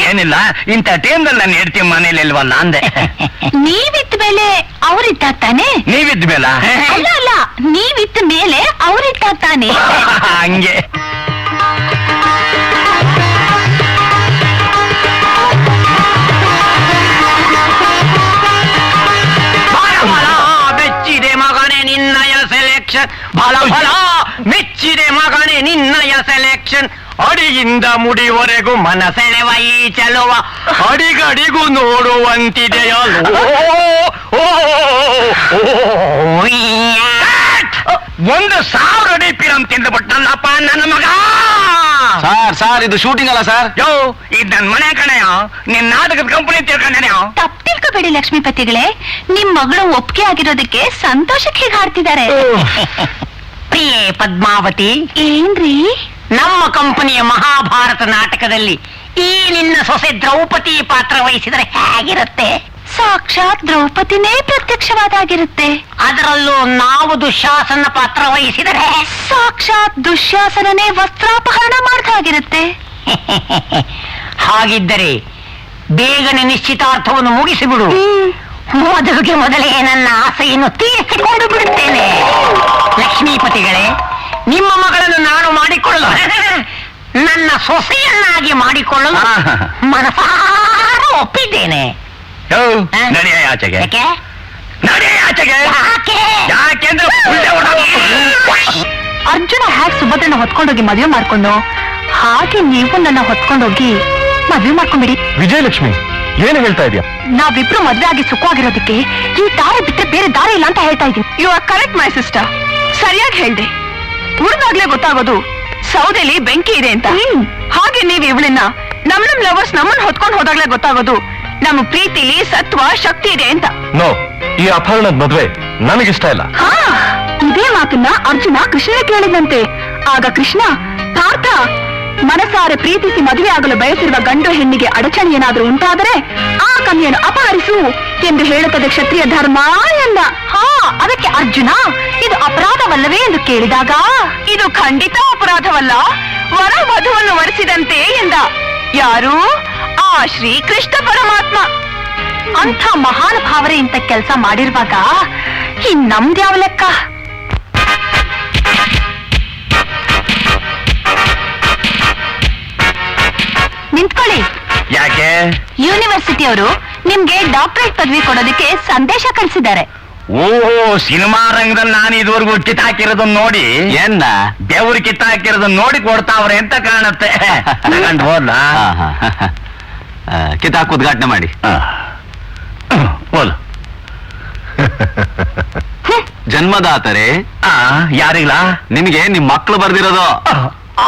ಏನಿಲ್ಲ, ಇಂಥ ಟೈಮ್ದಲ್ಲಿ ನಾನು ಹೇಳ್ತೀವಿ ಮನೇಲಿ ಇಲ್ವಲ್ಲ ಅಂದೆ. ನೀವಿದ್ದ ಮೇಲೆ ಅವರಿದ್ದ ತಾನೆ? ನೀವಿದ್ದ ಮೇಲ? ಅಲ್ಲ ಅಲ್ಲ, ನೀವಿದ್ದ ಮೇಲೆ ಅವರಿದ್ದ ತಾನೆ. ಹಂಗೆ. ಮೆಚ್ಚಿದೆ ಮಗನೇ ನಿನ್ನಯ ಸೆಲೆಕ್ಷನ್, ಬಲ ಬಲ ಮೆಚ್ಚಿದೆ ಮಗನೇ ನಿನ್ನಯ ಸೆಲೆಕ್ಷನ್. ಅಡಿಯಿಂದ ಮುಡಿವರೆಗೂ ಮನಸೆಳೆವ ಈ ಚಲುವ, ಅಡಿಗಡಿಗೂ ನೋಡುವಂತಿದೆಯಲ್ಲೋ. 1,000 ಅಡಿ ಪಿರಂ ತಿಂದ್ಬಿಟ್ಟಲ್ಲಪ್ಪ ನನ್ನ ಮಗ. ಸಾರ್ ಇದು ಶೂಟಿಂಗ್ ಅಲ್ಲ ಸರ್. ಯೋ ಇದ್ ನನ್ ಮನೆ ಕಣೆಯೋ, ನಿನ್ ನಾಟಕದ ಕಂಪನಿ ತಿಳ್ಕೊಂಡೇನೆಯೋ. ತಪ್ಪು ತಿಳ್ಕೊಬೇಡಿ ಲಕ್ಷ್ಮೀಪತಿಗಳೇ, ನಿಮ್ ಮಗಳು ಒಪ್ಪಿಗೆ ಆಗಿರೋದಕ್ಕೆ ಸಂತೋಷಕ್ಕೆ ಹೀಗೆ ಹಾಡ್ತಿದ್ದಾರೆ. ಪ್ರಿಯೇ ಪದ್ಮಾವತಿ, ಏನ್ರಿ? ನಮ್ಮ ಕಂಪನಿಯ ಮಹಾಭಾರತ ನಾಟಕದಲ್ಲಿ ಈ ನಿನ್ನ ಸೊಸೆ ದ್ರೌಪದಿ ಪಾತ್ರ ವಹಿಸಿದರೆ ಹೇಗಿರುತ್ತೆ? ಸಾಕ್ಷಾತ್ ದ್ರೌಪದಿನೇ ಪ್ರತ್ಯಕ್ಷವಾದಾಗಿರುತ್ತೆ. ಅದರಲ್ಲೂ ನಾವು ದುಶ್ಯಾಸನ ಪಾತ್ರ ವಹಿಸಿದರೆ ಸಾಕ್ಷಾತ್ ದುಶ್ಯಾಸನನೇ ವಸ್ತ್ರಾಪಹರಣ ಮಾಡ್ದಾಗಿರುತ್ತೆ. ಹಾಗಿದ್ದರೆ ಬೇಗನೆ ನಿಶ್ಚಿತಾರ್ಥವನ್ನು ಮುಗಿಸಿಬಿಡು. ಮದುವೆಗೆ ಮೊದಲೇ ನನ್ನ ಆಸೆಯನ್ನು ತೀರಿಸಿಕೊಂಡು ಬಿಡುತ್ತೇನೆ. ಲಕ್ಷ್ಮೀಪತಿಗಳೇ, ನಿಮ್ಮ ಮಗಳನ್ನು ನಾನು ಮಾಡಿಕೊಳ್ಳಲು ನನ್ನ ಸೊಸೆಯನ್ನಾಗಿ ಮಾಡಿಕೊಳ್ಳಲು ಮನಸಾರ ಒಪ್ಪಿದ್ದೇನೆ. ನಡೆಯ ಆಚೆಗೆ, ಯಾಕೆ? ನಡೆಯ ಆಚೆಗೆ. ಯಾಕೆ? ಯಾಕೆಂದ್ರೆ ಅರ್ಜುನ ಹ್ಯಾಕ್ ಸುಭದ್ರನ ಹೊತ್ಕೊಂಡೋಗಿ ಮದುವೆ ಮಾಡ್ಕೊಂಡು, ಹಾಗೆ ನೀವು ನನ್ನ ಹೊತ್ಕೊಂಡೋಗಿ ಮದುವೆ ಮಾಡ್ಕೊಂಡ್ಬಿಡಿ. ವಿಜಯಲಕ್ಷ್ಮಿ, ಏನು ಹೇಳ್ತಾ ಇದೀಯ? ನಾವಿಬ್ರು ಮದ್ವೆ ಆಗಿ ಸುಖವಾಗಿರೋದಕ್ಕೆ ಈ ದಾರಿ ಬಿಟ್ಟರೆ ಬೇರೆ ದಾರಿ ಇಲ್ಲ ಅಂತ ಹೇಳ್ತಾ ಇದ್ದೀನಿ. You are correct my sister. ಸರಿಯಾಗಿ ಹೇಳ್ದೆ. ಹುಡುಗಾಗ್ಲೇ ಗೊತ್ತಾಗೋದು ಸೌದೆಲಿ ಬೆಂಕಿ ಇದೆ ಅಂತ. ಹಾಗೆ ನೀವು ಇವಳನ್ನ ನಮ್ ಲವರ್ಸ್ ನಮ್ಮನ್ನ ಹೊತ್ಕೊಂಡು ಹೋದಾಗ್ಲೇ ಗೊತ್ತಾಗೋದು ನಮ್ಮ ಪ್ರೀತಿಲಿ ಸತ್ವ ಶಕ್ತಿ ಇದೆ ಅಂತ. ನೋ, ಈ ಅಪಹರಣದ ಮದ್ವೆ ನನಗಿಷ್ಟ ಇಲ್ಲ. ಹಾ, ಇದೇ ಮಾತನ್ನ ಅರ್ಜುನ ಕೃಷ್ಣನ ಕೇಳಿದಂತೆ. ಆಗ ಕೃಷ್ಣ, ಪಾರ್ಥ, ಮನಸಾರೆ ಪ್ರೀತಿಸಿ ಮದುವೆ ಆಗಲು ಬಯಸಿರುವ ಗಂಡು ಹೆಣ್ಣಿಗೆ ಅಡಚಣೆ ಏನಾದ್ರೂ ಉಂಟಾದರೆ ಆ ಕನ್ಯೆಯನ್ನು ಅಪಹರಿಸು ಎಂದು ಹೇಳುತ್ತದೆ ಕ್ಷತ್ರಿಯ ಧರ್ಮ ಎಂದ. ಹಾ, ಅದಕ್ಕೆ ಅರ್ಜುನ ಇದು ಅಪರಾಧವಲ್ಲವೇ ಎಂದು ಕೇಳಿದಾಗ, ಇದು ಖಂಡಿತ ಅಪರಾಧವಲ್ಲ, ವರ ವಧುವನ್ನು ವರಿಸಿದಂತೆ ಎಂದ. ಯಾರು? ಆ ಶ್ರೀ ಕೃಷ್ಣ ಪರಮಾತ್ಮ. ಅಂಥ ಮಹಾನುಭಾವರೇ ಇಂಥ ಕೆಲಸ ಮಾಡಿರುವಾಗ ಇನ್ ನಮ್ದ್ಯಾವ ಲೆಕ್ಕ? ನಿಂತ್ಕೊಳ್ಳಿ. ಯಾಕೆ? ಯೂನಿವರ್ಸಿಟಿಯವರು ನಿಮ್ಗೆ ಡಾಕ್ಟರೇಟ್ ಪದವಿ ಕೊಡೋದಕ್ಕೆ ಸಂದೇಶ ಕಳಿಸಿದ್ದಾರೆ. ಓಹೋ, ಸಿನಿಮಾ ರಂಗದಲ್ಲಿ ನಾನು ಇದುವರೆಗೂ ಕಿತ್ತಾಕಿರೋದನ್ನ ನೋಡಿ ಏನ್ನ ದೇವ್ರು ಕಿತ್ತಾಕಿರೋದನ್ನ ನೋಡಿ ಕೊಡ್ತಾವ್ರೆ ಅಂತ ಕಾಣುತ್ತೆ. ತಗೊಂಡು ಹೋದ್ಲಾ? ಕಿತಾಕ್ ಉದ್ಘಾಟನೆ ಮಾಡಿ. ಹೋಲ್. ಜನ್ಮದಾತರೆ, ಯಾರಿಲ್ಲ? ನಿಮಗೆ ನಿಮ್ ಮಕ್ಕಳು ಬರ್ದಿರೋದು.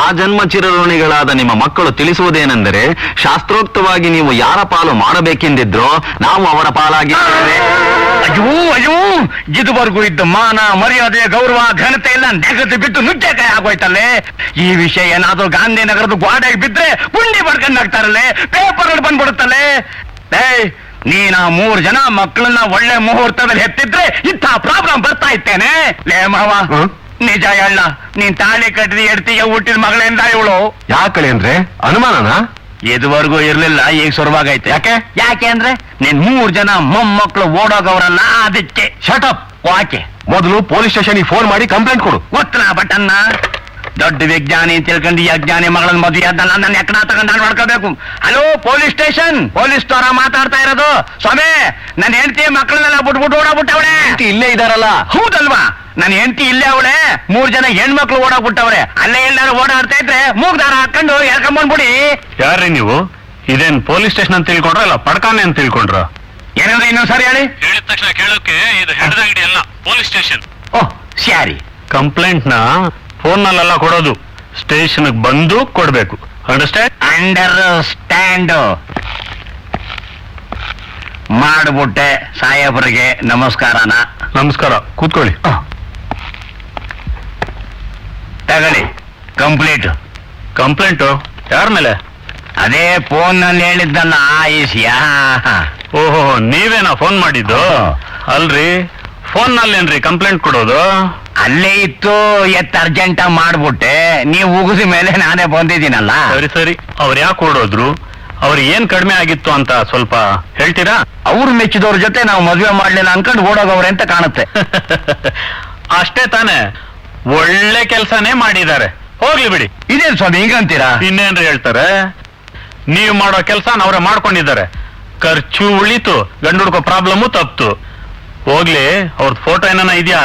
ಆ ಜನ್ಮ ಚಿರಋಣಿಗಳಾದ ನಿಮ್ಮ ಮಕ್ಕಳು ತಿಳಿಸುವುದೇನೆಂದರೆ, ಶಾಸ್ತ್ರೋಕ್ತವಾಗಿ ನೀವು ಯಾರ ಪಾಲು ಮಾಡಬೇಕೆಂದಿದ್ರೋ ನಾವು ಅವರ ಪಾಲಾಗಿದ್ದೇವೆ. ಅಯ್ಯೋ ಅಯ್ಯೋ, ಇದುವರೆಗೂ ಇದ್ದ ಮಾನ ಮರ್ಯಾದೆ ಗೌರವ ಘನತೆ ಎಲ್ಲ ನೆಗದು ಬಿಟ್ಟು ನುಗ್ಗೆಕಾಯಿ ಆಗೋಯ್ತಲ್ಲೇ. ಈ ವಿಷಯ ಏನಾದ್ರೂ ಗಾಂಧಿನಗರದ ಗೋಡೆಗೆ ಬಿದ್ರೆ ಪುಂಡಿ ಬಡ್ಕೊಂಡು ಹಾಕ್ತಾರಲ್ಲೇ, ಪೇಪರ್ ಬಂದ್ಬಿಡುತ್ತಲ್ಲೇ. ನೀನ 3 ಜನ ಮಕ್ಕಳನ್ನ ಒಳ್ಳೆ ಮುಹೂರ್ತದಲ್ಲಿ ಹೆತ್ತಿದ್ರೆ ಇಂಥ ಪ್ರಾಬ್ಲಮ್ ಬರ್ತಾ ಇತ್ತೇನೆ. ಲೇ ಮಾವ, ನಿಜ ಹೇಳ, ನೀನ್ ತಾಳಿ ಕಟ್ಟಿದ ಎಡ್ತಿಗೆ ಹುಟ್ಟಿದ ಮಗಳಿಂದ ಇವಳು. ಯಾಕಳೆ ಅಂದ್ರೆ ಅನುಮಾನನ? ಇದುವರೆಗೂ ಇರ್ಲಿಲ್ಲ, ಈಗ ಶುರುವಾಗೈತೆ. ಯಾಕೆ ಅಂದ್ರೆ ನಿನ್ 3 ಜನ ಮೊಮ್ಮಕ್ಕಳು ಓಡೋಗವ್ರಲ್ಲ, ಅದಕ್ಕೆ. ಶಟಪ್. ಯಾಕೆ? ಮೊದಲು ಪೊಲೀಸ್ ಸ್ಟೇಷನ್ಗೆ ಫೋನ್ ಮಾಡಿ ಕಂಪ್ಲೇಂಟ್ ಕೊಡು. ಗೊತ್ತಲ್ಲ ಬಟನ್ನ. ದೊಡ್ಡ ವಿಜ್ಞಾನಿ ತಿಳ್ಕೊಂಡು ಈ ಅಜ್ಞಾನಿ ಮಗಳನ್ನ ಮದುವೆ ಅದಲ್ಲ ನನ್ನ ಎಕ್ಕಡ ತಗೊಂಡು ನಾನು ಮಾಡ್ಕೋಬೇಕು. ಹಲೋ, ಪೊಲೀಸ್ ಸ್ಟೇಷನ್, ಪೊಲೀಸ್ ತರ ಮಾತಾಡ್ತಾ ಇರೋದು. ಸ್ವಾಮಿ, ನನ್ನ ಹೆಂಡತಿ ಮಕ್ಕಳನ್ನೆಲ್ಲ ಬಿಟ್ಬಿಟ್ಟು ಓಡಾಗ್ಬಿಟ್ಟವಳೆ. ಇಲ್ಲೇ ಇದಾರಲ್ಲ. ಹೌದಲ್ವಾ? ನನ್ನ ಹೆಂಡತಿ ಇಲ್ಲೇ ಅವಳೆ, 3 ಜನ ಹೆಣ್ಮಕ್ಳು ಓಡಾಗ್ಬಿಟ್ಟವ್ರೆ. ಅಲ್ಲೇ ಎಲ್ಲಾರು ಓಡಾಡ್ತಾ ಇದ್ರೆ ಮೂಗ್ದಾರ ಹಾಕೊಂಡು ಎಳ್ಕೊಂಡ್ಬಂದ್ಬಿಡಿ. ಯಾರ್ರಿ ನೀವು? ಇದೇನ್ ಪೊಲೀಸ್ ಸ್ಟೇಷನ್ ಅಂತ ತಿಳ್ಕೊಂಡ್ರ ಇಲ್ಲ ಪಡ್ಕಾನೆ ಅಂತ ತಿಳ್ಕೊಂಡ್ರ? ಏನಂದ್ರೆ ಇನ್ನೊಂದ್ ಸರಿ ಹೇಳಿ. ಹೇಳಿದ ತಕ್ಷಣ ಕೇಳೋಕೆ ಇದು ಹೆಡ್ದಂಗಡಿ ಅಲ್ಲ, ಪೊಲೀಸ್ ಸ್ಟೇಷನ್. ಓಹ್, ಸ್ಯಾರಿ. ಕಂಪ್ಲೇಂಟ್ ನ ಫೋನ್ ನಲ್ಲೆಲ್ಲ ಕೊಡೋದು, ಸ್ಟೇಷನ್ ಬಂದು ಕೊಡ್ಬೇಕು. ಅಂಡರ್ಸ್ಟ್ಯಾಂಡ್? ಅಂಡರ್ಸ್ಟ್ಯಾಂಡ್. ಮಾಡ್ಬಿಟ್ಟೆ ಸಾಹೇಬ್ರಿಗೆ ನಮಸ್ಕಾರನ. ನಮಸ್ಕಾರ, ಕೂತ್ಕೊಳ್ಳಿ. ತಗೊಳ್ಳಿ ಕಂಪ್ಲೀಟ್. ಕಂಪ್ಲೇಂಟು ಯಾರ ಮೇಲೆ? ಅದೇ ಫೋನ್ ನಲ್ಲಿ ಹೇಳಿದ್ದಲ್ಲ ಆಯಿಸಿಯಾ. ಓಹೋ, ನೀವೇನಾ ಫೋನ್ ಮಾಡಿದ್ದು? ಅಲ್ರಿ, ಫೋನ್ ನಲ್ಲೇನ್ರಿ ಕಂಪ್ಲೇಂಟ್ ಕೊಡೋದು? ಅಲ್ಲೇ ಇತ್ತು, ಎತ್ ಅರ್ಜೆಂಟ್ ಮಾಡ್ಬಿಟ್ಟೆ. ನೀವು ಉಗಿಸಿ ಮೇಲೆ ನಾನೇ ಬಂದಿದ್ದೀನಲ್ಲ. ಸರಿ ಸರಿ, ಅವ್ರು ಯಾಕೆ ಓಡೋದ್ರು? ಅವ್ರು ಏನ್ ಕಡಿಮೆ ಆಗಿತ್ತು ಅಂತ ಸ್ವಲ್ಪ ಹೇಳ್ತೀರಾ? ಅವ್ರು ಮೆಚ್ಚಿದವ್ರ ಜೊತೆ ನಾವು ಮದುವೆ ಮಾಡ್ಲಿಲ್ಲ ಅನ್ಕೊಂಡು ಓಡೋಗವ್ರೆ ಅಂತ ಕಾಣುತ್ತೆ. ಅಷ್ಟೇ ತಾನೇ, ಒಳ್ಳೆ ಕೆಲ್ಸನೇ ಮಾಡಿದ್ದಾರೆ. ಹೋಗ್ಲಿ ಬಿಡಿ. ಇದೇನ್ ಸ್ವಾಮಿ ಹಿಂಗಂತೀರಾ? ಇನ್ನೇನ್ರಿ ಹೇಳ್ತಾರೆ? ನೀವು ಮಾಡೋ ಕೆಲ್ಸ ಅವ್ರೆ ಮಾಡ್ಕೊಂಡಿದ್ದಾರೆ. ಖರ್ಚು ಉಳಿತು, ಗಂಡು ಹುಡ್ಕೋ ಪ್ರಾಬ್ಲಮ್ಮು ತಪ್ತು. ಹೋಗ್ಲಿ, ಅವ್ರದ್ ಫೋಟೋ ಏನಾನ ಇದೆಯಾ?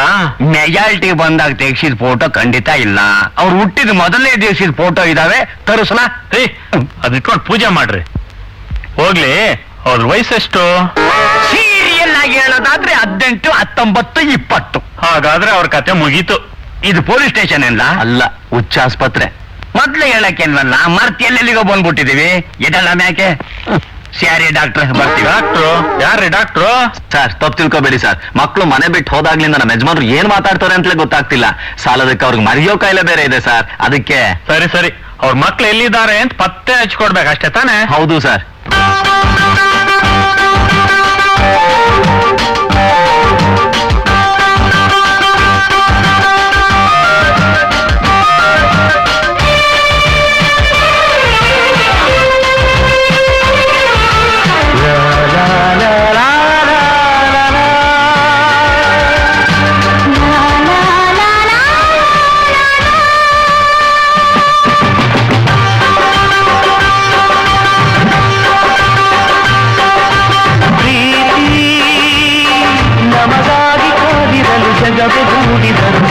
ಮೆಜಾರಿಟಿ ಬಂದಾಗ ತೆಗ್ಸಿದ ಫೋಟೋ ಖಂಡಿತ ಇಲ್ಲ. ಅವ್ರು ಹುಟ್ಟಿದ ಮೊದಲನೇ ತೆಗ್ಸಿದ ಫೋಟೋ ಇದಾವೆ, ತರಿಸಲ. ಅದಿಟ್ಕೊಂಡು ಪೂಜೆ ಮಾಡ್ರಿ. ಹೋಗ್ಲಿ, ಅವ್ರ ವಯಸ್ಸೆಷ್ಟು? ಸೀರಿಯಲ್ ಆಗಿ ಹೇಳೋದಾದ್ರೆ 18, 19, 20. ಹಾಗಾದ್ರೆ ಅವ್ರ ಕತೆ ಮುಗೀತು. ಇದು ಪೊಲೀಸ್ ಸ್ಟೇಷನ್ ಏನ್ಲ? ಅಲ್ಲ, ಹುಚ್ಚ ಆಸ್ಪತ್ರೆ. ಮೊದ್ಲು ಹೇಳಕ್ಕೇನ್ವಲ್ಲ, ಮರ್ತಿ ಎಲ್ಲೆಲ್ಲಿಗೋ ಬಂದ್ಬಿಟ್ಟಿದೀವಿ. ಇದೆಲ್ಲ ಮ್ಯಾಕೆ ಸ್ಯಾರಿ ಡಾಕ್ಟ್ರ್ ಬರ್ತೀವಿ. ಡಾಕ್ಟ್ರು ಯಾರ್ರಿ ಡಾಕ್ಟ್ರು? ಸರ್, ತಪ್ಪು ತಿಳ್ಕೊಬೇಡಿ ಸರ್. ಮಕ್ಕಳು ಮನೆ ಬಿಟ್ಟು ಹೋದಾಗ್ಲಿಂದ ನಮ್ಮ ಯಜಮಾನ್ರು ಏನ್ ಮಾತಾಡ್ತಾರೆ ಅಂತಲೇ ಗೊತ್ತಾಗ್ತಿಲ್ಲ. ಸಾಲದಕ್ಕೆ ಅವ್ರಿಗೆ ಮರೆಯೋ ಕಾಯಿಲೆ ಬೇರೆ ಇದೆ ಸರ್, ಅದಕ್ಕೆ. ಸರಿ ಸರಿ, ಅವ್ರ ಮಕ್ಳು ಎಲ್ಲಿದ್ದಾರೆ ಅಂತ ಪತ್ತೆ ಹಚ್ಕೊಡ್ಬೇಕು ಅಷ್ಟೇ ತಾನೇ? ಹೌದು ಸರ್.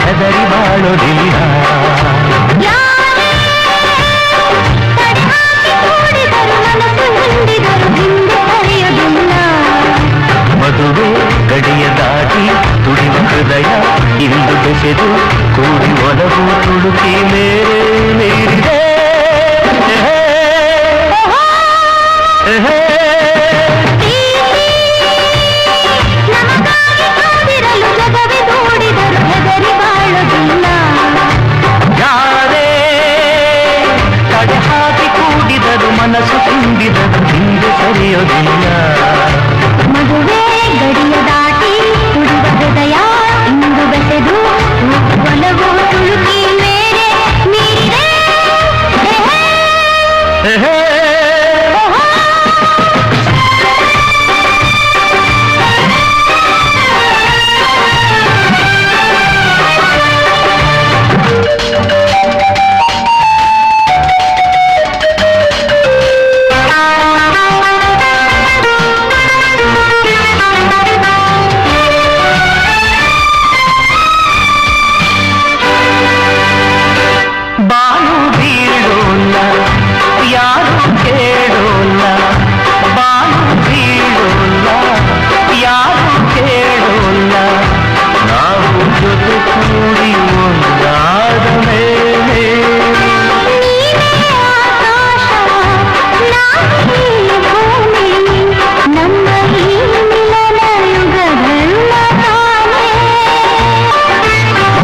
ಹೆದರಿ ಬಾಳೋದಿಲ್ಲ. ಮದುವೆ ಗಡಿಯ ದಾಟಿ ತುಡಿವ ಹೃದಯ ಇಂದು ಬೆಸೆದು ಕೂಡಿ ಒಲವು ತುಳುಕಿ ಮೀರಿದೆ. ಯಾರೇ ತಡೆ ಹಾಕಿ ಕೂಡಿದರು ಮನಸ್ಸು ತುಂಬಿದರು ಹಿಂದೆ ಸರಿಯೋದಿಲ್ಲ. ಮದುವೆ ಗಡಿಯ ದಾಟಿ ತುಡಿದ ಹೃದಯ ಇಂದು ಬೆಸೆದು ಒಲವು ತುಳುಕಿ ಮೇರೆ ಮೀರಿದೆ. ಬಾನು ಬೀಳೋಲ್ಲ, ಯಾರು ಕೇಳೋಲ್ಲ. ಬಾನು ಬೀಳೋಲ್ಲ, ಯಾರು ಕೇಳೋಲ್ಲ. ನಾವು ಜೊತೆ ಕೂಡಿ ಒಂದಾದ ಮೇಲೆ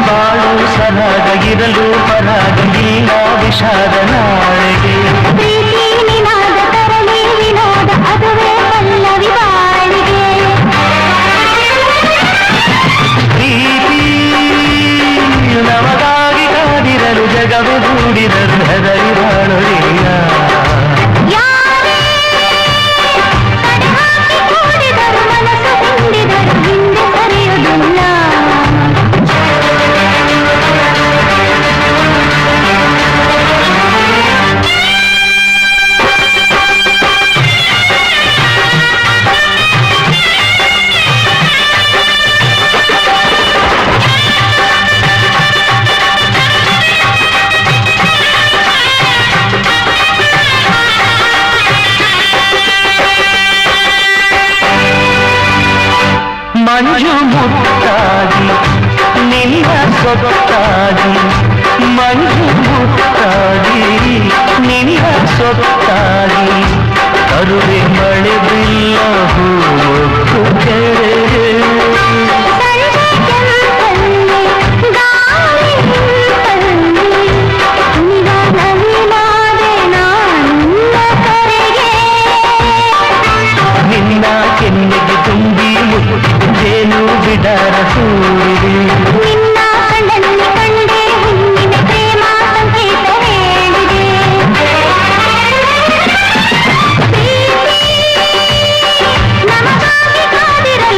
ಬಾಳು ಸರಾಗ ಇರಲು ಪರಾಗ ಇಲ್ಲ ವಿಷಾದ ನಾಳೆಗೆ. ಪ್ರೀತಿ ನಮಗಾಗಿ ಕಾದಿರಲು ಜಗವೇ ಗೂಡಿದರು ಹೆದರಿ ಬಾಳೋದಿಲ್ಲ. ಮಂಜು ಮುಟ್ಟಾಗಿ ನಿನ್ನ ಸೊತ್ತಾಗಿ, ಮಂಜು ಮುಟ್ಟಾಗಿ ನಿನ್ನ ಸೊತ್ತಾಗಿ, ಕರುವೆ ಮಳೆ ಬಿಲ್ಲ ಹೂವು ಕೆರೆ. ನಿನ್ನ ಕೆನ್ನೆಗೆ ತುಂಬಿ ಮುಟ್ಟಿದ್ದೇನು ಬಿಡಾರ ಸೂರಿದೆ. ನಿನ್ನ ಕಣ್ಣಲ್ಲಿ ಕಂಡೆ ಹುಣ್ಣಿನ ಪ್ರೇಮ ಸಂಕೇತ ಹೇಳಿದೆ. ನಮಗಾಗಿ ಕಾದಿರಲು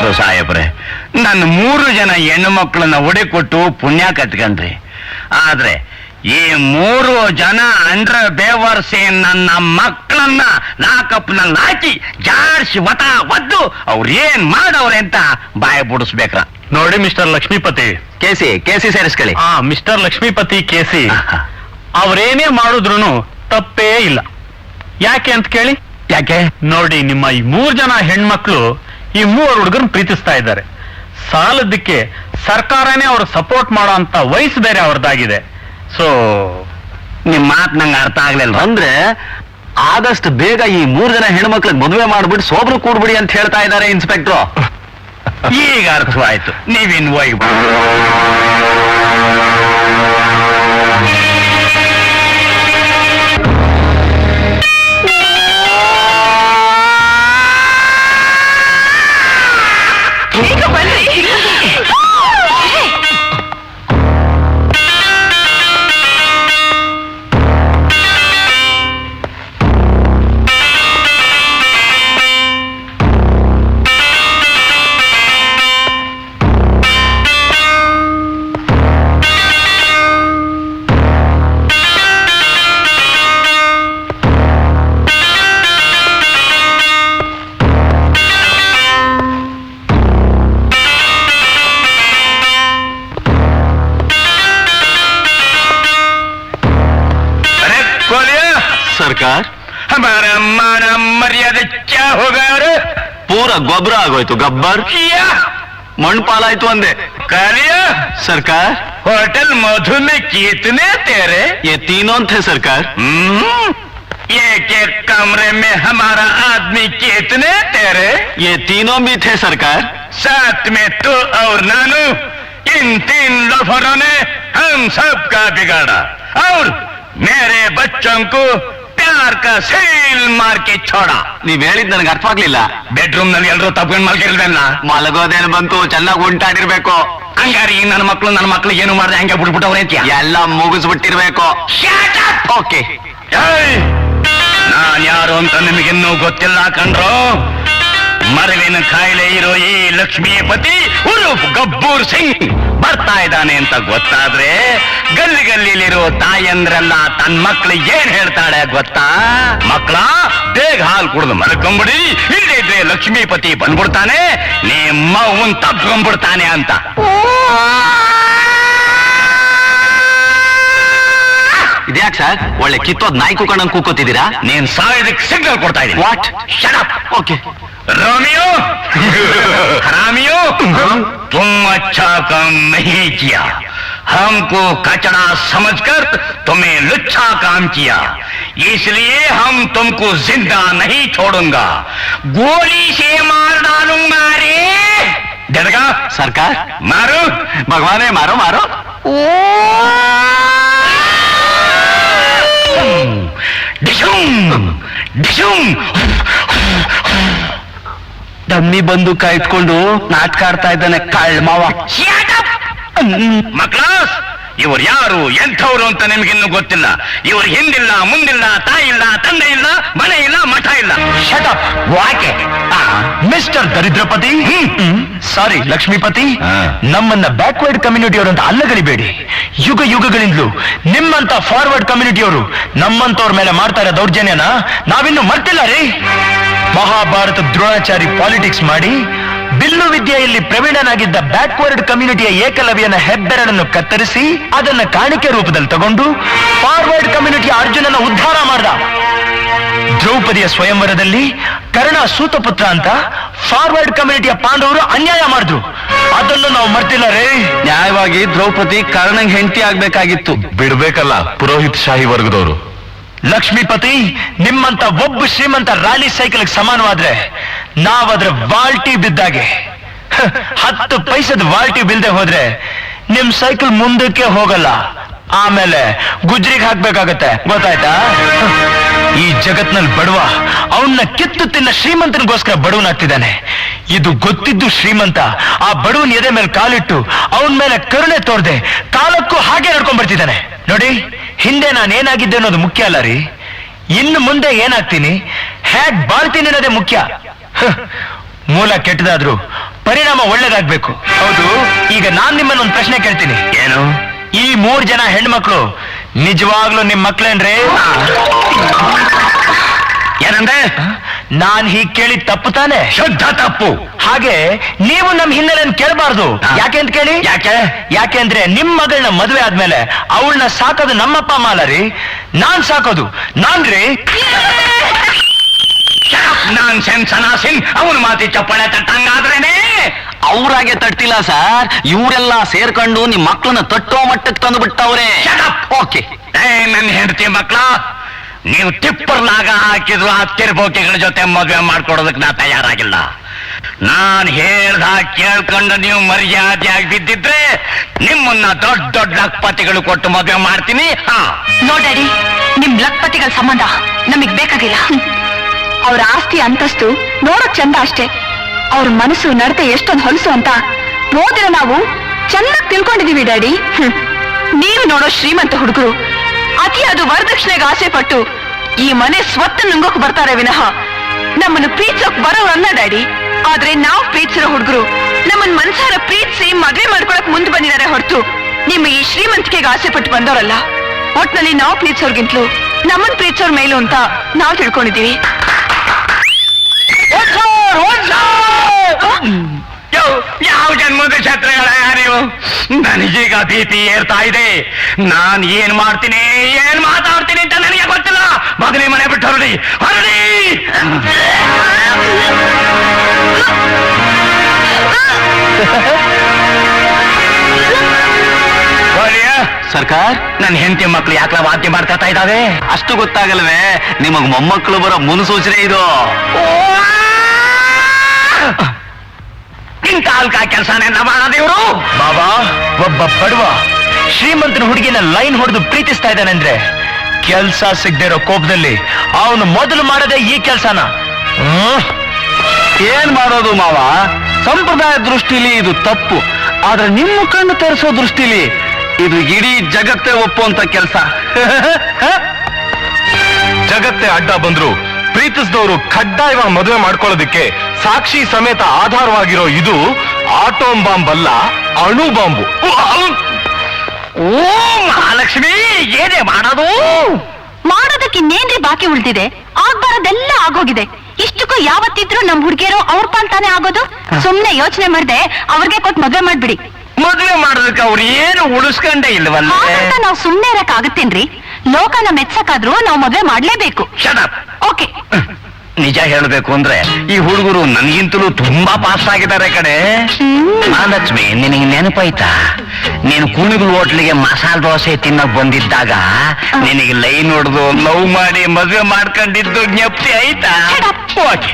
ಆಯ್ತು ಸಾಹೇಬ್ರೆ, ನನ್ನ 3 ಜನ ಹೆಣ್ಣು ಮಕ್ಕಳನ್ನ ಒಡೆ ಕೊಟ್ಟು ಪುಣ್ಯ ಕತ್ಕೊಂಡ್ರಿ. ಆದ್ರೆ ಈ 3 ಜನ ಅಂಡ್ರ ಬೇವರ್ಸಿ ನನ್ನ ಮಕ್ಕಳನ್ನ ಲಾಕಪ್ನಲ್ಲಿ ಹಾಕಿ ಜಾಡ್ಸಿ ಒದ್ದು ಅವ್ರೇನ್ ಮಾಡವ್ರೆ ಅಂತ ಬಾಯ ಬಿಡಿಸ್ಬೇಕ್ರ. ನೋಡಿ ಮಿಸ್ಟರ್ ಲಕ್ಷ್ಮೀಪತಿ, ಕೇಸಿ ಸೇರಿಸ್ಕೊಳ್ಳಿ. ಮಿಸ್ಟರ್ ಲಕ್ಷ್ಮೀಪತಿ ಕೇಸಿ ಅವ್ರೇನೇ ಮಾಡಿದ್ರು ತಪ್ಪೇ ಇಲ್ಲ. ಯಾಕೆ ಅಂತ ಕೇಳಿ. ಯಾಕೆ? ನೋಡಿ, ನಿಮ್ಮ ಈ 3 ಜನ ಹೆಣ್ಮಕ್ಳು ಈ 3 ಹುಡುಗರನ್ನ ಪ್ರೀತಿಸ್ತಾ ಇದ್ದಾರೆ. ಸಾಲದಕ್ಕೆ ಸರ್ಕಾರನೇ ಅವ್ರು ಸಪೋರ್ಟ್ ಮಾಡೋ ಅಂತ ವಯಸ್ಸು ಬೇರೆ ಅವ್ರದ್ದಾಗಿದೆ. ಸೊ ನಿಮ್ ಮಾತ್ ನಂಗೆ ಅರ್ಥ ಆಗ್ಲಿಲ್ಲ. ಅಂದ್ರೆ ಆದಷ್ಟು ಬೇಗ ಈ 3 ಜನ ಹೆಣ್ಮಕ್ಳಿಗೆ ಮದುವೆ ಮಾಡ್ಬಿಟ್ಟು ಸೋಬ್ರು ಕೂಡ್ಬಿಡಿ ಅಂತ ಹೇಳ್ತಾ ಇದ್ದಾರೆ ಇನ್ಸ್ಪೆಕ್ಟ್ರು. ಈಗ ಅರ್ಥವಾಯ್ತು. ನೀವಿನ್ ಹೋಗಿ ಈಗ ಬನ್ನಿ. ಸರ್ಕಾರ हमारा मान मर्यादा क्या होगा रे? ಪೂರ ಗೊಬ್ಬರ ಆಗೋಯ್ತು. ಗಬ್ಬರ್ किया ಮಣ್ಪಾಲಾಯ್ತು ಅಂದೆ. कालिया ಸರ್ಕಾರ होटल मधु में कितने तेरे? ये तीनों थे सरकार. एक एक कमरे में हमारा आदमी कितने तेरे? ये तीनों भी थे सरकार. साथ में तू और नानू, इन 3 लोफरों ने हम सबका बिगाड़ा और मेरे बच्चों को प्यार का सील मार के छोड़ा. ನೀವ್ ಹೇಳಿದ್ ನನಗೆ ಅರ್ಥ ಆಗ್ಲಿಲ್ಲ. ಬೆಡ್ರೂಮ್ ನಲ್ಲಿ ಎಲ್ಲರೂ ತಪ್ಕೊಂಡು ಮಲ್ಗಿಲ್ವಲ್ಲ? ಮಲಗೋದೇನು ಬಂತು, ಚೆನ್ನಾಗಿ ಉಂಟಾಡಿರ್ಬೇಕು. ಹಂಗಾರಿ ನನ್ನ ಮಕ್ಕಳು ಏನು ಮಾಡ್ದೆ ಹಂಗೆ ಬಿಟ್ಬಿಟ್ಟವ್ರೆ ಅಂತ ಎಲ್ಲ ಮುಗಿಸ್ಬಿಟ್ಟಿರ್ಬೇಕು. ಓಕೆ. ನಾನ್ ಯಾರು ಅಂತ ನಿಮಗಿನ್ನೂ ಗೊತ್ತಿಲ್ಲ ಕಣ್ರೋ. ಮರವಿನ ಕಾಯಿಲೆ ಇರೋ ಈ ಲಕ್ಷ್ಮೀಪತಿ ಉರುಫ್ ಗಬ್ಬೂರ್ ಸಿಂಗ್ ಬರ್ತಾ ಇದ್ದಾನೆ ಅಂತ ಗೊತ್ತಾದ್ರೆ ಗಲ್ಲಿ ಗಲ್ಲಿಲಿರೋ ತಾಯಂದ್ರೆಲ್ಲ ತನ್ನ ಮಕ್ಳಿಗೆ ಏನ್ ಹೇಳ್ತಾಳೆ ಗೊತ್ತಾ? ಮಕ್ಕಳ ಬೇಗ ಹಾಲು ಕುಡಿದು ಮಲ್ಕೊಂಬಿಡಿ, ಇಲ್ಲದಿದ್ರೆ ಲಕ್ಷ್ಮೀಪತಿ ಬಂದ್ಬಿಡ್ತಾನೆ, ನಿಮ್ಮ ಅವ್ವನ್ ತಪ್ಕೊಂಡ್ಬಿಡ್ತಾನೆ ಅಂತ. ಇದ್ಯಾಕ್ ಸರ್ ಒಳ್ಳೆ ಕಿತ್ತೋದ್ ನಾಯಿ ಕೂಕೊಂಡಂಗ್ ಕೂಕೋತಿದ್ದೀರಾ? ನೀನ್ ಸಾಯೋದಕ್ಕೆ ಸಿಗ್ನಲ್ ಕೊಡ್ತಾ ಇದ್ದೀನಿ. What? Shut up. Okay. Romeo हरामियो, तुम अच्छा काम नहीं किया. हमको कचड़ा समझकर तुम्हें लुच्चा काम किया, इसलिए हम तुमको जिंदा नहीं छोड़ूंगा, गोली से मार डालूंगा रे. डरगा सरकार मारो. भगवाने मारो मारो. डिशुम डिशुम. ಡಮ್ಮಿ ಬಂದು ಕಾಯ್ಕೊಂಡು ನಾಟಕ ಆಡ್ತಾ ಇದ್ದಾನೆ ಕಳ್ಳ ಮಾವ. ಮಕ್ಳಾಸ್, ಇವ್ರು ಯಾರು ಎಂಥವ್ರು ಅಂತ ನಿಮ್ಗಿನ್ನೂ ಗೊತ್ತಿಲ್ಲ. ಇವ್ರು ಹಿಂದಿಲ್ಲ ಮುಂದಿಲ್ಲ, ತಾಯಿ ಇಲ್ಲ, ತಂದೆ ಇಲ್ಲ, ಮನೆ ಇಲ್ಲ, ಮಠ ಇಲ್ಲ. Shut up. ವಾಕೆ ಮಿಸ್ಟರ್ ದರಿದ್ರಪತಿ, ಸಾರಿ ಲಕ್ಷ್ಮೀಪತಿ, ನಮ್ಮನ್ನ ಬ್ಯಾಕ್ವರ್ಡ್ ಕಮ್ಯುನಿಟಿಯವರು ಅಂತ ಅಲ್ಲಗಳಿಬೇಡಿ. ಯುಗ ಯುಗಗಳಿಂದಲೂ ನಿಮ್ಮಂತ ಫಾರ್ವರ್ಡ್ ಕಮ್ಯುನಿಟಿಯವರು ನಮ್ಮಂತವ್ರ ಮೇಲೆ ಮಾಡ್ತಾ ಇರೋ ದೌರ್ಜನ್ಯನ ನಾವಿನ್ನು ಮರ್ತಿಲ್ಲ ರೀ. ಮಹಾಭಾರತ ದ್ರೋಣಾಚಾರಿ ಪಾಲಿಟಿಕ್ಸ್ ಮಾಡಿ ಬಿಲ್ಲು ವಿದ್ಯೆಯಲ್ಲಿ ಪ್ರವೀಣನಾಗಿದ್ದ ಬ್ಯಾಕ್ವರ್ಡ್ ಕಮ್ಯುನಿಟಿಯ ಏಕಲವ್ಯನ ಹೆಬ್ಬೆರಳನ್ನು ಕತ್ತರಿಸಿ ಅದನ್ನ ಕಾಣಿಕೆ ರೂಪದಲ್ಲಿ ತಗೊಂಡು ಫಾರ್ವರ್ಡ್ ಕಮ್ಯುನಿಟಿಯ ಅರ್ಜುನನ ಉದ್ಧಾರ ಮಾಡ್ದ. ದ್ರೌಪದಿಯ ಸ್ವಯಂವರದಲ್ಲಿ ಕರ್ಣ ಸೂತಪುತ್ರ ಅಂತ ಫಾರ್ವರ್ಡ್ ಕಮ್ಯುನಿಟಿಯ ಪಾಂಡವರು ಅನ್ಯಾಯ ಮಾಡಿದ್ರು. ಅದನ್ನು ನಾವು ಮರ್ತಿಲ್ಲ ರೇ. ನ್ಯಾಯವಾಗಿ ದ್ರೌಪದಿ ಕರ್ಣಂಗ್ ಹೆಂಡತಿ ಆಗ್ಬೇಕಾಗಿತ್ತು. ಬಿಡ್ಬೇಕಲ್ಲ ಪುರೋಹಿತ್ ಶಾಹಿ ವರ್ಗದವರು. ಲಕ್ಷ್ಮೀಪತಿ, ನಿಮ್ಮಂತ ಒಬ್ಬ ಶ್ರೀಮಂತ ರಾಲಿ ಸೈಕಲ್ಗೆ ಸಮಾನವಾದ್ರೆ ನಾವದ್ರ ವಾಲ್ಟಿ ಬಿದ್ದಾಗೆ. 10 ಪೈಸದ ವಾಲ್ಟಿ ಬಿಲ್ದೆ ಹೋದ್ರೆ ನಿಮ್ ಸೈಕಲ್ ಮುಂದಕ್ಕೆ ಹೋಗಲ್ಲ, ಆಮೇಲೆ ಗುಜ್ರಿಗೆ ಹಾಕ್ಬೇಕಾಗತ್ತೆ. ಗೊತ್ತಾಯ್ತಾ? ಈ ಜಗತ್ನಲ್ಲಿ ಬಡವ ಅವನ್ನ ಕಿತ್ತು ತಿನ್ನ ಶ್ರೀಮಂತನಿಗೋಸ್ಕರ ಬಡವನಾಗ್ತಿದ್ದಾನೆ. ಇದು ಗೊತ್ತಿದ್ದು ಶ್ರೀಮಂತ ಆ ಬಡವನ ಎದೆ ಮೇಲೆ ಕಾಲಿಟ್ಟು ಅವನ ಮೇಲೆ ಕರುಣೆ ತೋರ್ದೆ ಕಾಲಕ್ಕೂ ಹಾಗೆ ನಡ್ಕೊಂಡ್ ಬರ್ತಿದ್ದಾನೆ. ನೋಡಿ, ಹಿಂದೆ ನಾನು ಏನಾಗಿದ್ದೆ ಅನ್ನೋದು ಮುಖ್ಯ ಅಲ್ಲ ರೀ, ಇನ್ನು ಮುಂದೆ ಏನಾಗ್ತೀನಿ, ಹೇಗ್ ಬಾಳ್ತೀನಿ ಅನ್ನೋದೇ ಮುಖ್ಯ. ಮೂಲ ಕೆಟ್ಟದಾದ್ರೂ ಪರಿಣಾಮ ಒಳ್ಳೇದಾಗ್ಬೇಕು. ಹೌದು, ಈಗ ನಾನ್ ನಿಮ್ಮನ್ನ ಒಂದು ಪ್ರಶ್ನೆ ಕೇಳ್ತೀನಿ. ಏನು? ಈ 3 ಜನ ಹೆಣ್ಮಕ್ಳು ನಿಜವಾಗ್ಲೂ ನಿಮ್ ಮಕ್ಳೇನ್ರಿ? ಏನಂದ್ರೆ ನಾನ್ ಹೀಗ್ ಕೇಳಿ ತಪ್ಪು ತಾನೆ? ಶುದ್ಧ ತಪ್ಪು. ಹಾಗೆ ನೀವು ನಮ್ ಹಿನ್ನೆಲೆಯನ್ನು ಕೇಳಬಾರ್ದು. ಯಾಕೆ ಅಂತ ಕೇಳಿ. ಯಾಕೆಂದ್ರೆ ನಿಮ್ ಮಗಳನ್ನ ಮದುವೆ ಆದ್ಮೇಲೆ ಅವಳನ್ನ ಸಾಕೋದು ನಮ್ಮಪ್ಪ ಅಮ್ಮ ಅಲ್ಲ ರೀ, ನಾನ್ ಸಾಕೋದು. ನಾನ್ರಿ. ನಾನ್ ಸೆನ್ಸನಾಸಿನ್ ಅವನ ಮಾತಿ ಚಪ್ಪಾಳೆ ತಟ್ಟಂಗಾದ್ರೇನೆ. ಅವ್ರಾಗೆ ತಟ್ಟಿಲ್ಲ ಸರ್, ಇವರೆಲ್ಲ ಸೇರ್ಕೊಂಡು ನಿಮ್ ಮಕ್ಳನ್ನ ತಟ್ಟೋ ಮಟ್ಟಕ್ಕೆ ತಂದು ಬಿಟ್ಟವ್ರೆ. ಓಕೆ, ನನ್ನ ಹೆಂಡತಿ ಮಕ್ಳ, ನೀವು ಟಿಪ್ಪರ್ಲಾಗ ಹಾಕಿದ್ರು ಆ ತಿರ್ಬೋಕಿಗಳ ಜೊತೆ ಮದುವೆ ಮಾಡ್ಕೊಡೋದಕ್ಕೆ ನಾ ತಯಾರಾಗಿಲ್ಲ. ನಾನ್ ಹೇಳ್ದ ಕೇಳ್ಕೊಂಡು ನೀವು ಮರ್ಯಾದೆಯಾಗಿ ಬಿದ್ದಿದ್ರೆ ನಿಮ್ಮನ್ನ ದೊಡ್ಡ ದೊಡ್ಡ ಲಕ್ಪತಿಗಳು ಕೊಟ್ಟು ಮದುವೆ ಮಾಡ್ತೀನಿ. ನೋಡ್ಯಾಡಿ, ನಿಮ್ ಲಕ್ಪತಿಗಳ ಸಂಬಂಧ ನಮಗ್ ಬೇಕಾಗಿಲ್ಲ. ಅವ್ರ ಆಸ್ತಿ ಅಂತಸ್ತು ನೋಡಕ್ ಚಂದ ಅಷ್ಟೇ, ಅವ್ರ ಮನಸ್ಸು ನಡತೆ ಎಷ್ಟೊಂದು ಹೊಲಸು ಅಂತ ಓದಿರ ನಾವು ಚೆನ್ನಾಗಿ ತಿಳ್ಕೊಂಡಿದೀವಿ ಡ್ಯಾಡಿ. ನೀವು ನೋಡೋ ಶ್ರೀಮಂತ ಹುಡುಗರು ಅತಿಯಾದ ವರದಕ್ಷಿಣೆಗೆ ಆಸೆ ಪಟ್ಟು ಈ ಮನೆ ಸ್ವತ್ತು ನುಂಗೋಕ್ ಬರ್ತಾರೆ ವಿನಃ ನಮ್ಮನ್ನು ಪ್ರೀತಿಸೋಕ್ ಬರೋರಲ್ಲ ಡ್ಯಾಡಿ. ಆದ್ರೆ ನಾವು ಪ್ರೀತಿಸಿರೋ ಹುಡುಗರು ನಮ್ಮನ್ ಮನ್ಸಾರ ಪ್ರೀತಿಸಿ ಮದುವೆ ಮಾಡ್ಕೊಳಕ್ ಮುಂದೆ ಬಂದಿದ್ದಾರೆ ಹೊರತು ನಿಮ್ಮ ಈ ಶ್ರೀಮಂತಿಕೆಗೆ ಆಸೆ ಪಟ್ಟು ಬಂದವರಲ್ಲ. ಒಟ್ನಲ್ಲಿ ನಾವು ಪ್ರೀತಿಸೋರ್ಗಿಂತಲೂ ನಮ್ಮನ್ ಪ್ರೀತಿಸೋರ್ ಮೇಲು ಅಂತ ನಾವು ತಿಳ್ಕೊಂಡಿದೀವಿ. ಯಾವ ಜನ್ಮದ ಛತ್ರಗಳ ನೀವು? ನನಗೀಗ ಭೀತಿ ಏರ್ತಾ ಇದೆ. ನಾನ್ ಏನ್ ಮಾಡ್ತೀನಿ ಏನ್ ಮಾತಾಡ್ತೀನಿ ಅಂತ ನನಗೆ ಗೊತ್ತಿಲ್ಲ. ಮಗನೇ ಮನೆ ಬಿಟ್ಟು ಹೊರಡಿ, ಹೊರಡಿ. ಸರ್ಕಾರ, ನನ್ನ ಹೆಂಡತಿ ಮಕ್ಳು ಯಾಕಲ ವಾದ್ಯ ಮಾಡ್ತಾ ಇದ್ದಾವೆ? ಅಷ್ಟು ಗೊತ್ತಾಗಲ್ವೇ? ನಿಮಗ್ ಮೊಮ್ಮಕ್ಕಳು ಬರೋ ಮುನ್ಸೂಚನೆ ಇದು. ಇಂಥ ಅಲ್ಕ ಕೆಲಸನೆಲ್ಲ ಮಾಡೋದಿವ್ರು. ಬಾಬಾ, ಒಬ್ಬ ಬಡವ ಶ್ರೀಮಂತನ ಹುಡುಗಿನ ಲೈನ್ ಹೊಡೆದು ಪ್ರೀತಿಸ್ತಾ ಇದ್ದಾನಂದ್ರೆ ಕೆಲ್ಸ ಸಿಗದೆ ಇರೋ ಕೋಪದಲ್ಲಿ ಅವನು ಮೊದಲು ಮಾಡದೆ ಈ ಕೆಲ್ಸನ. ಏನ್ ಮಾಡೋದು ಮಾವ? ಸಂಪ್ರದಾಯ ದೃಷ್ಟಿಲಿ ಇದು ತಪ್ಪು, ಆದ್ರೆ ನಿಮ್ಮ ಕಣ್ಣು ತರಿಸೋ ದೃಷ್ಟಿಲಿ ಇದು ಇಡೀ ಜಗತ್ತೇ ಒಪ್ಪುವಂತ ಕೆಲಸ. ಜಗತ್ತೇ ಅಡ್ಡ ಬಂದ್ರು ಪ್ರೀತಿಸಿದವರು ಕಡ್ಡಾಯವಾಗಿ ಮದುವೆ ಮಾಡ್ಕೊಳ್ಳೋದಿಕ್ಕೆ ಸಾಕ್ಷಿ ಸಮೇತ ಆಧಾರವಾಗಿರೋ ಇದು ಆಟೋಮ್ ಬಾಂಬ್ ಅಲ್ಲ, ಅಣು ಬಾಂಬು. ಓ ಮಹಾಲಕ್ಷ್ಮಿ, ಏನೇ ಮಾಡೋದು? ಮಾಡೋದಕ್ಕೆ ಇನ್ನೇನ್ರಿ ಬಾಕಿ ಉಳಿದಿದೆ? ಆಗ್ಬಾರದೆಲ್ಲ ಆಗೋಗಿದೆ. ಇಷ್ಟಕ್ಕೂ ಯಾವತ್ತಿದ್ರು ನಮ್ ಹುಡುಗಿಯರು ಅವ್ರ ಪಾಲ್ತಾನೆ ಆಗೋದು. ಸುಮ್ನೆ ಯೋಚನೆ ಮಾಡ್ದೆ ಅವ್ರಿಗೆ ಕೊಟ್ಟು ಮದ್ವೆ ಮಾಡ್ಬಿಡಿ. ಮದುವೆ ಮಾಡೋದಕ್ಕೆ ಅವ್ರು ಏನು ಉಳಿಸ್ಕೊಂಡೇ ಇಲ್ವಲ್ಲ. ನಾವು ಸುಮ್ನೆ ಇರಕ್ ಆಗತ್ತೇನ್ರಿ? ಲೋಕನ ಮೆಚ್ಚಕಾದ್ರೂ ನಾವು ಮದ್ವೆ ಮಾಡ್ಲೇಬೇಕು. ಓಕೆ, ನಿಜ ಹೇಳ್ಬೇಕು ಅಂದ್ರೆ ಈ ಹುಡುಗರು ನನ್ಗಿಂತಲೂ ತುಂಬಾ ಪಾಸ್ ಆಗಿದ್ದಾರೆ ಕಡೆ. ಮಹಾಲಕ್ಷ್ಮಿ, ನಿನಗೆ ನೆನಪಾಯ್ತಾ? ನೀನು ಕುಣಿಗಲ್ ಹೋಟ್ಲಿಗೆ ಮಸಾಲೆ ದೋಸೆ ತಿನ್ನಕ್ ಬಂದಿದ್ದಾಗ ನಿನಗೆ ಲೈನ್ ಹೊಡೆದು ಲವ್ ಮಾಡಿ ಮದುವೆ ಮಾಡ್ಕೊಂಡಿದ್ದು ಜ್ಞಪ್ತಿ ಆಯ್ತಾ? ಓಕೆ.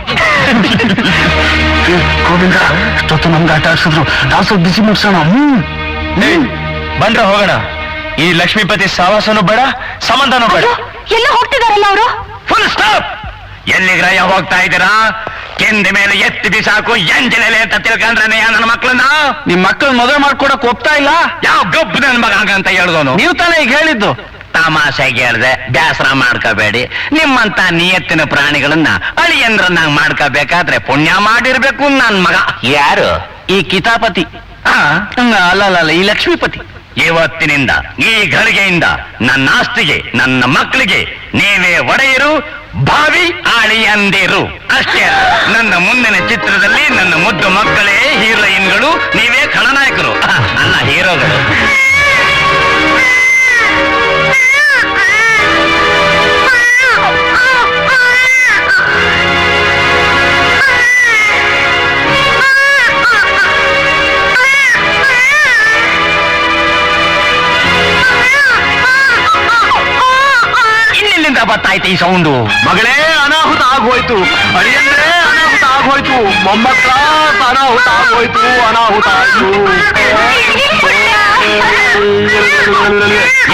ಗೋವಿಂದ, ಇಷ್ಟೊತ್ತು ನಮ್ಗೆ ಆಟ ಆಡ್ಸಿದ್ರು, ನಾವು ಸ್ವಲ್ಪ ಬಿಸಿ ಮುಗಿಸೋಣ. ಬಂದ್ರ ಹೋಗೋಣ. ಈ ಲಕ್ಷ್ಮೀಪತಿ ಸಾವಾಸನೂ ಬೇಡ, ಸಂಬಂಧನೂ ಬೇಡ. ಎಲ್ಲ ಹೋಗ್ತಿದಾರಲ್ಲ ಅವರು. Full stop. ಎಲ್ಲಿಗ್ರಯ ಹೋಗ್ತಾ ಇದ್ದೀರಾ? ಕೆಂದ ಮೇಲೆ ಎತ್ತಿ ಬಿಸಾಕು ಎಂಜಲೆಲೆ ಅಂತ ತಿಳ್ಕೊಂಡ್ರೆ ನನ್ನ ಮಕ್ಕಳನ್ನ. ನಿಮ್ ಮಕ್ಕಳು ಮದುವೆ ಮಾಡ್ಕೊಡಕ್ ಒಪ್ತಾ ಇಲ್ಲ? ಯಾವ ಗಬ್ಬು ನನ್ ಮಗ ಅಂತ ಹೇಳಿದವನು? ನೀವು ತಾನೇ ಈಗ ಹೇಳಿದ್ದು. ತಮಾಷೆಗೆ ಹೇಳ್ದೆ, ಬೇಸರ ಮಾಡ್ಕೋಬೇಡಿ. ನಿಮ್ಮಂತ ನಿಯತ್ತಿನ ಪ್ರಾಣಿಗಳನ್ನ ಅಳಿಯಂದ್ರನ್ನಾಗ ಮಾಡ್ಕೋಬೇಕಾದ್ರೆ ಪುಣ್ಯ ಮಾಡಿರ್ಬೇಕು ನನ್ ಮಗ. ಯಾರು? ಈ ಕಿತಾಪತಿ. ಅಲ್ಲ, ಈ ಲಕ್ಷ್ಮೀಪತಿ. ಇವತ್ತಿನಿಂದ ಈ ಗಳಿಗೆಯಿಂದ ನನ್ನ ಆಸ್ತಿಗೆ, ನನ್ನ ಮಕ್ಕಳಿಗೆ ನೀವೇ ಒಡೆಯರು, ಭಾವಿ ಆಳಿಯಂದಿರು ಅಷ್ಟೇ. ನನ್ನ ಮುಂದಿನ ಚಿತ್ರದಲ್ಲಿ ನನ್ನ ಮುದ್ದು ಮಕ್ಕಳೇ ಹೀರೋಯಿನ್ಗಳು, ನೀವೇ ಖಳನಾಯಕರು ಅಲ್ಲ ಹೀರೋಗಳು. ಇನ್ನೆಲ್ಲಿಂದ ಬರ್ತಾಯ್ತು ಈ ಸೌಂಡು? ಮಗಳೇ, ಅನಾಹುತ ಆಗೋಯ್ತು. ಅಳಿಯಂದ್ರೆ ಅನಾಹುತ ಆಗೋಯ್ತು. ಮೊಮ್ಮಕ್ಕಳ ಅನಾಹುತ ಆಗೋಯ್ತು. ಅನಾಹುತ ಆಯ್ತು.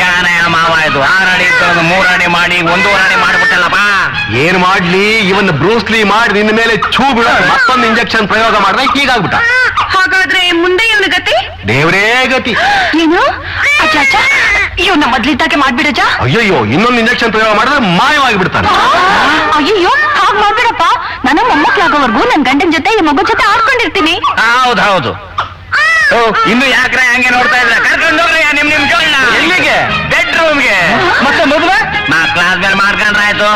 ಯಾನಯ ಮಾವ ಇದು? 6 ಅಡಿ ಇದ್ದದ್ದು 3 ಅಡಿ ಮಾಡಿ 1.5 ಅಡಿ ಮಾಡ್ಬಿಟ್ಟಲ್ಲಪ್ಪ. ಏನ್ ಮಾಡ್ಲಿ, ಇವನ್ನ ಬ್ರೂಸ್ಲಿ ಮಾಡಿ ನಿನ್ನ ಮೇಲೆ ಛೂ ಬಿಡ ಮತ್ತೊಂದು ಇಂಜೆಕ್ಷನ್ ಪ್ರಯೋಗ ಮಾಡಿದ್ರೆ ಹೀಗಾಗ್ಬಿಟ್ಟ. ಹಾಗಾದ್ರೆ ಮುಂದೆ ಇವನ ಗತಿ? ದೇವ್ರೇ ಗತಿ. ಏನು ಅಜ್ಜ, ಇವನ್ನ ಮೊದ್ಲಿದ್ದಾಗೆ ಮಾಡ್ಬಿಡಜ. ಅಯ್ಯಯ್ಯೋ, ಇನ್ನೊಂದು ಇಂಜೆಕ್ಷನ್ ಪ್ರಯೋಗ ಮಾಡಿದ್ರೆ ಮಾಯವಾಗಿ ಬಿಡ್ತಾನೆ. ಅಯ್ಯೋ, ಹಾಗ್ ಹಾಗೆ ಮಾಡ್ಬೇಡಪ್ಪ. ನಾನು ಮೊಮ್ಮಕ್ಳಾಗೋವರೆಗೂ ನನ್ ಗಂಡನ ಜೊತೆ ಈ ಮಗು ಜೊತೆ ಆಡ್ಕೊಂಡಿರ್ತೀನಿ. ಹೌದು ಇನ್ನು ಯಾಕ್ರೆ ಹಂಗೆ ನೋಡ್ತಾ ಇದ್ರ ಕರ್ಕೊಂಡು ಹೋಗ್ರಿ ನಿಮ್ ಜೋಳ್ನ. ಎಲ್ಲಿಗೆ? ಬೆಡ್ರೂಮ್ಗೆ. ಮತ್ತೆ ಮದುವೆ ಮಕ್ಳಾದ್ಮೇಲೆ ಮಾಡ್ಕೊಂಡ್ರಾಯ್ತು.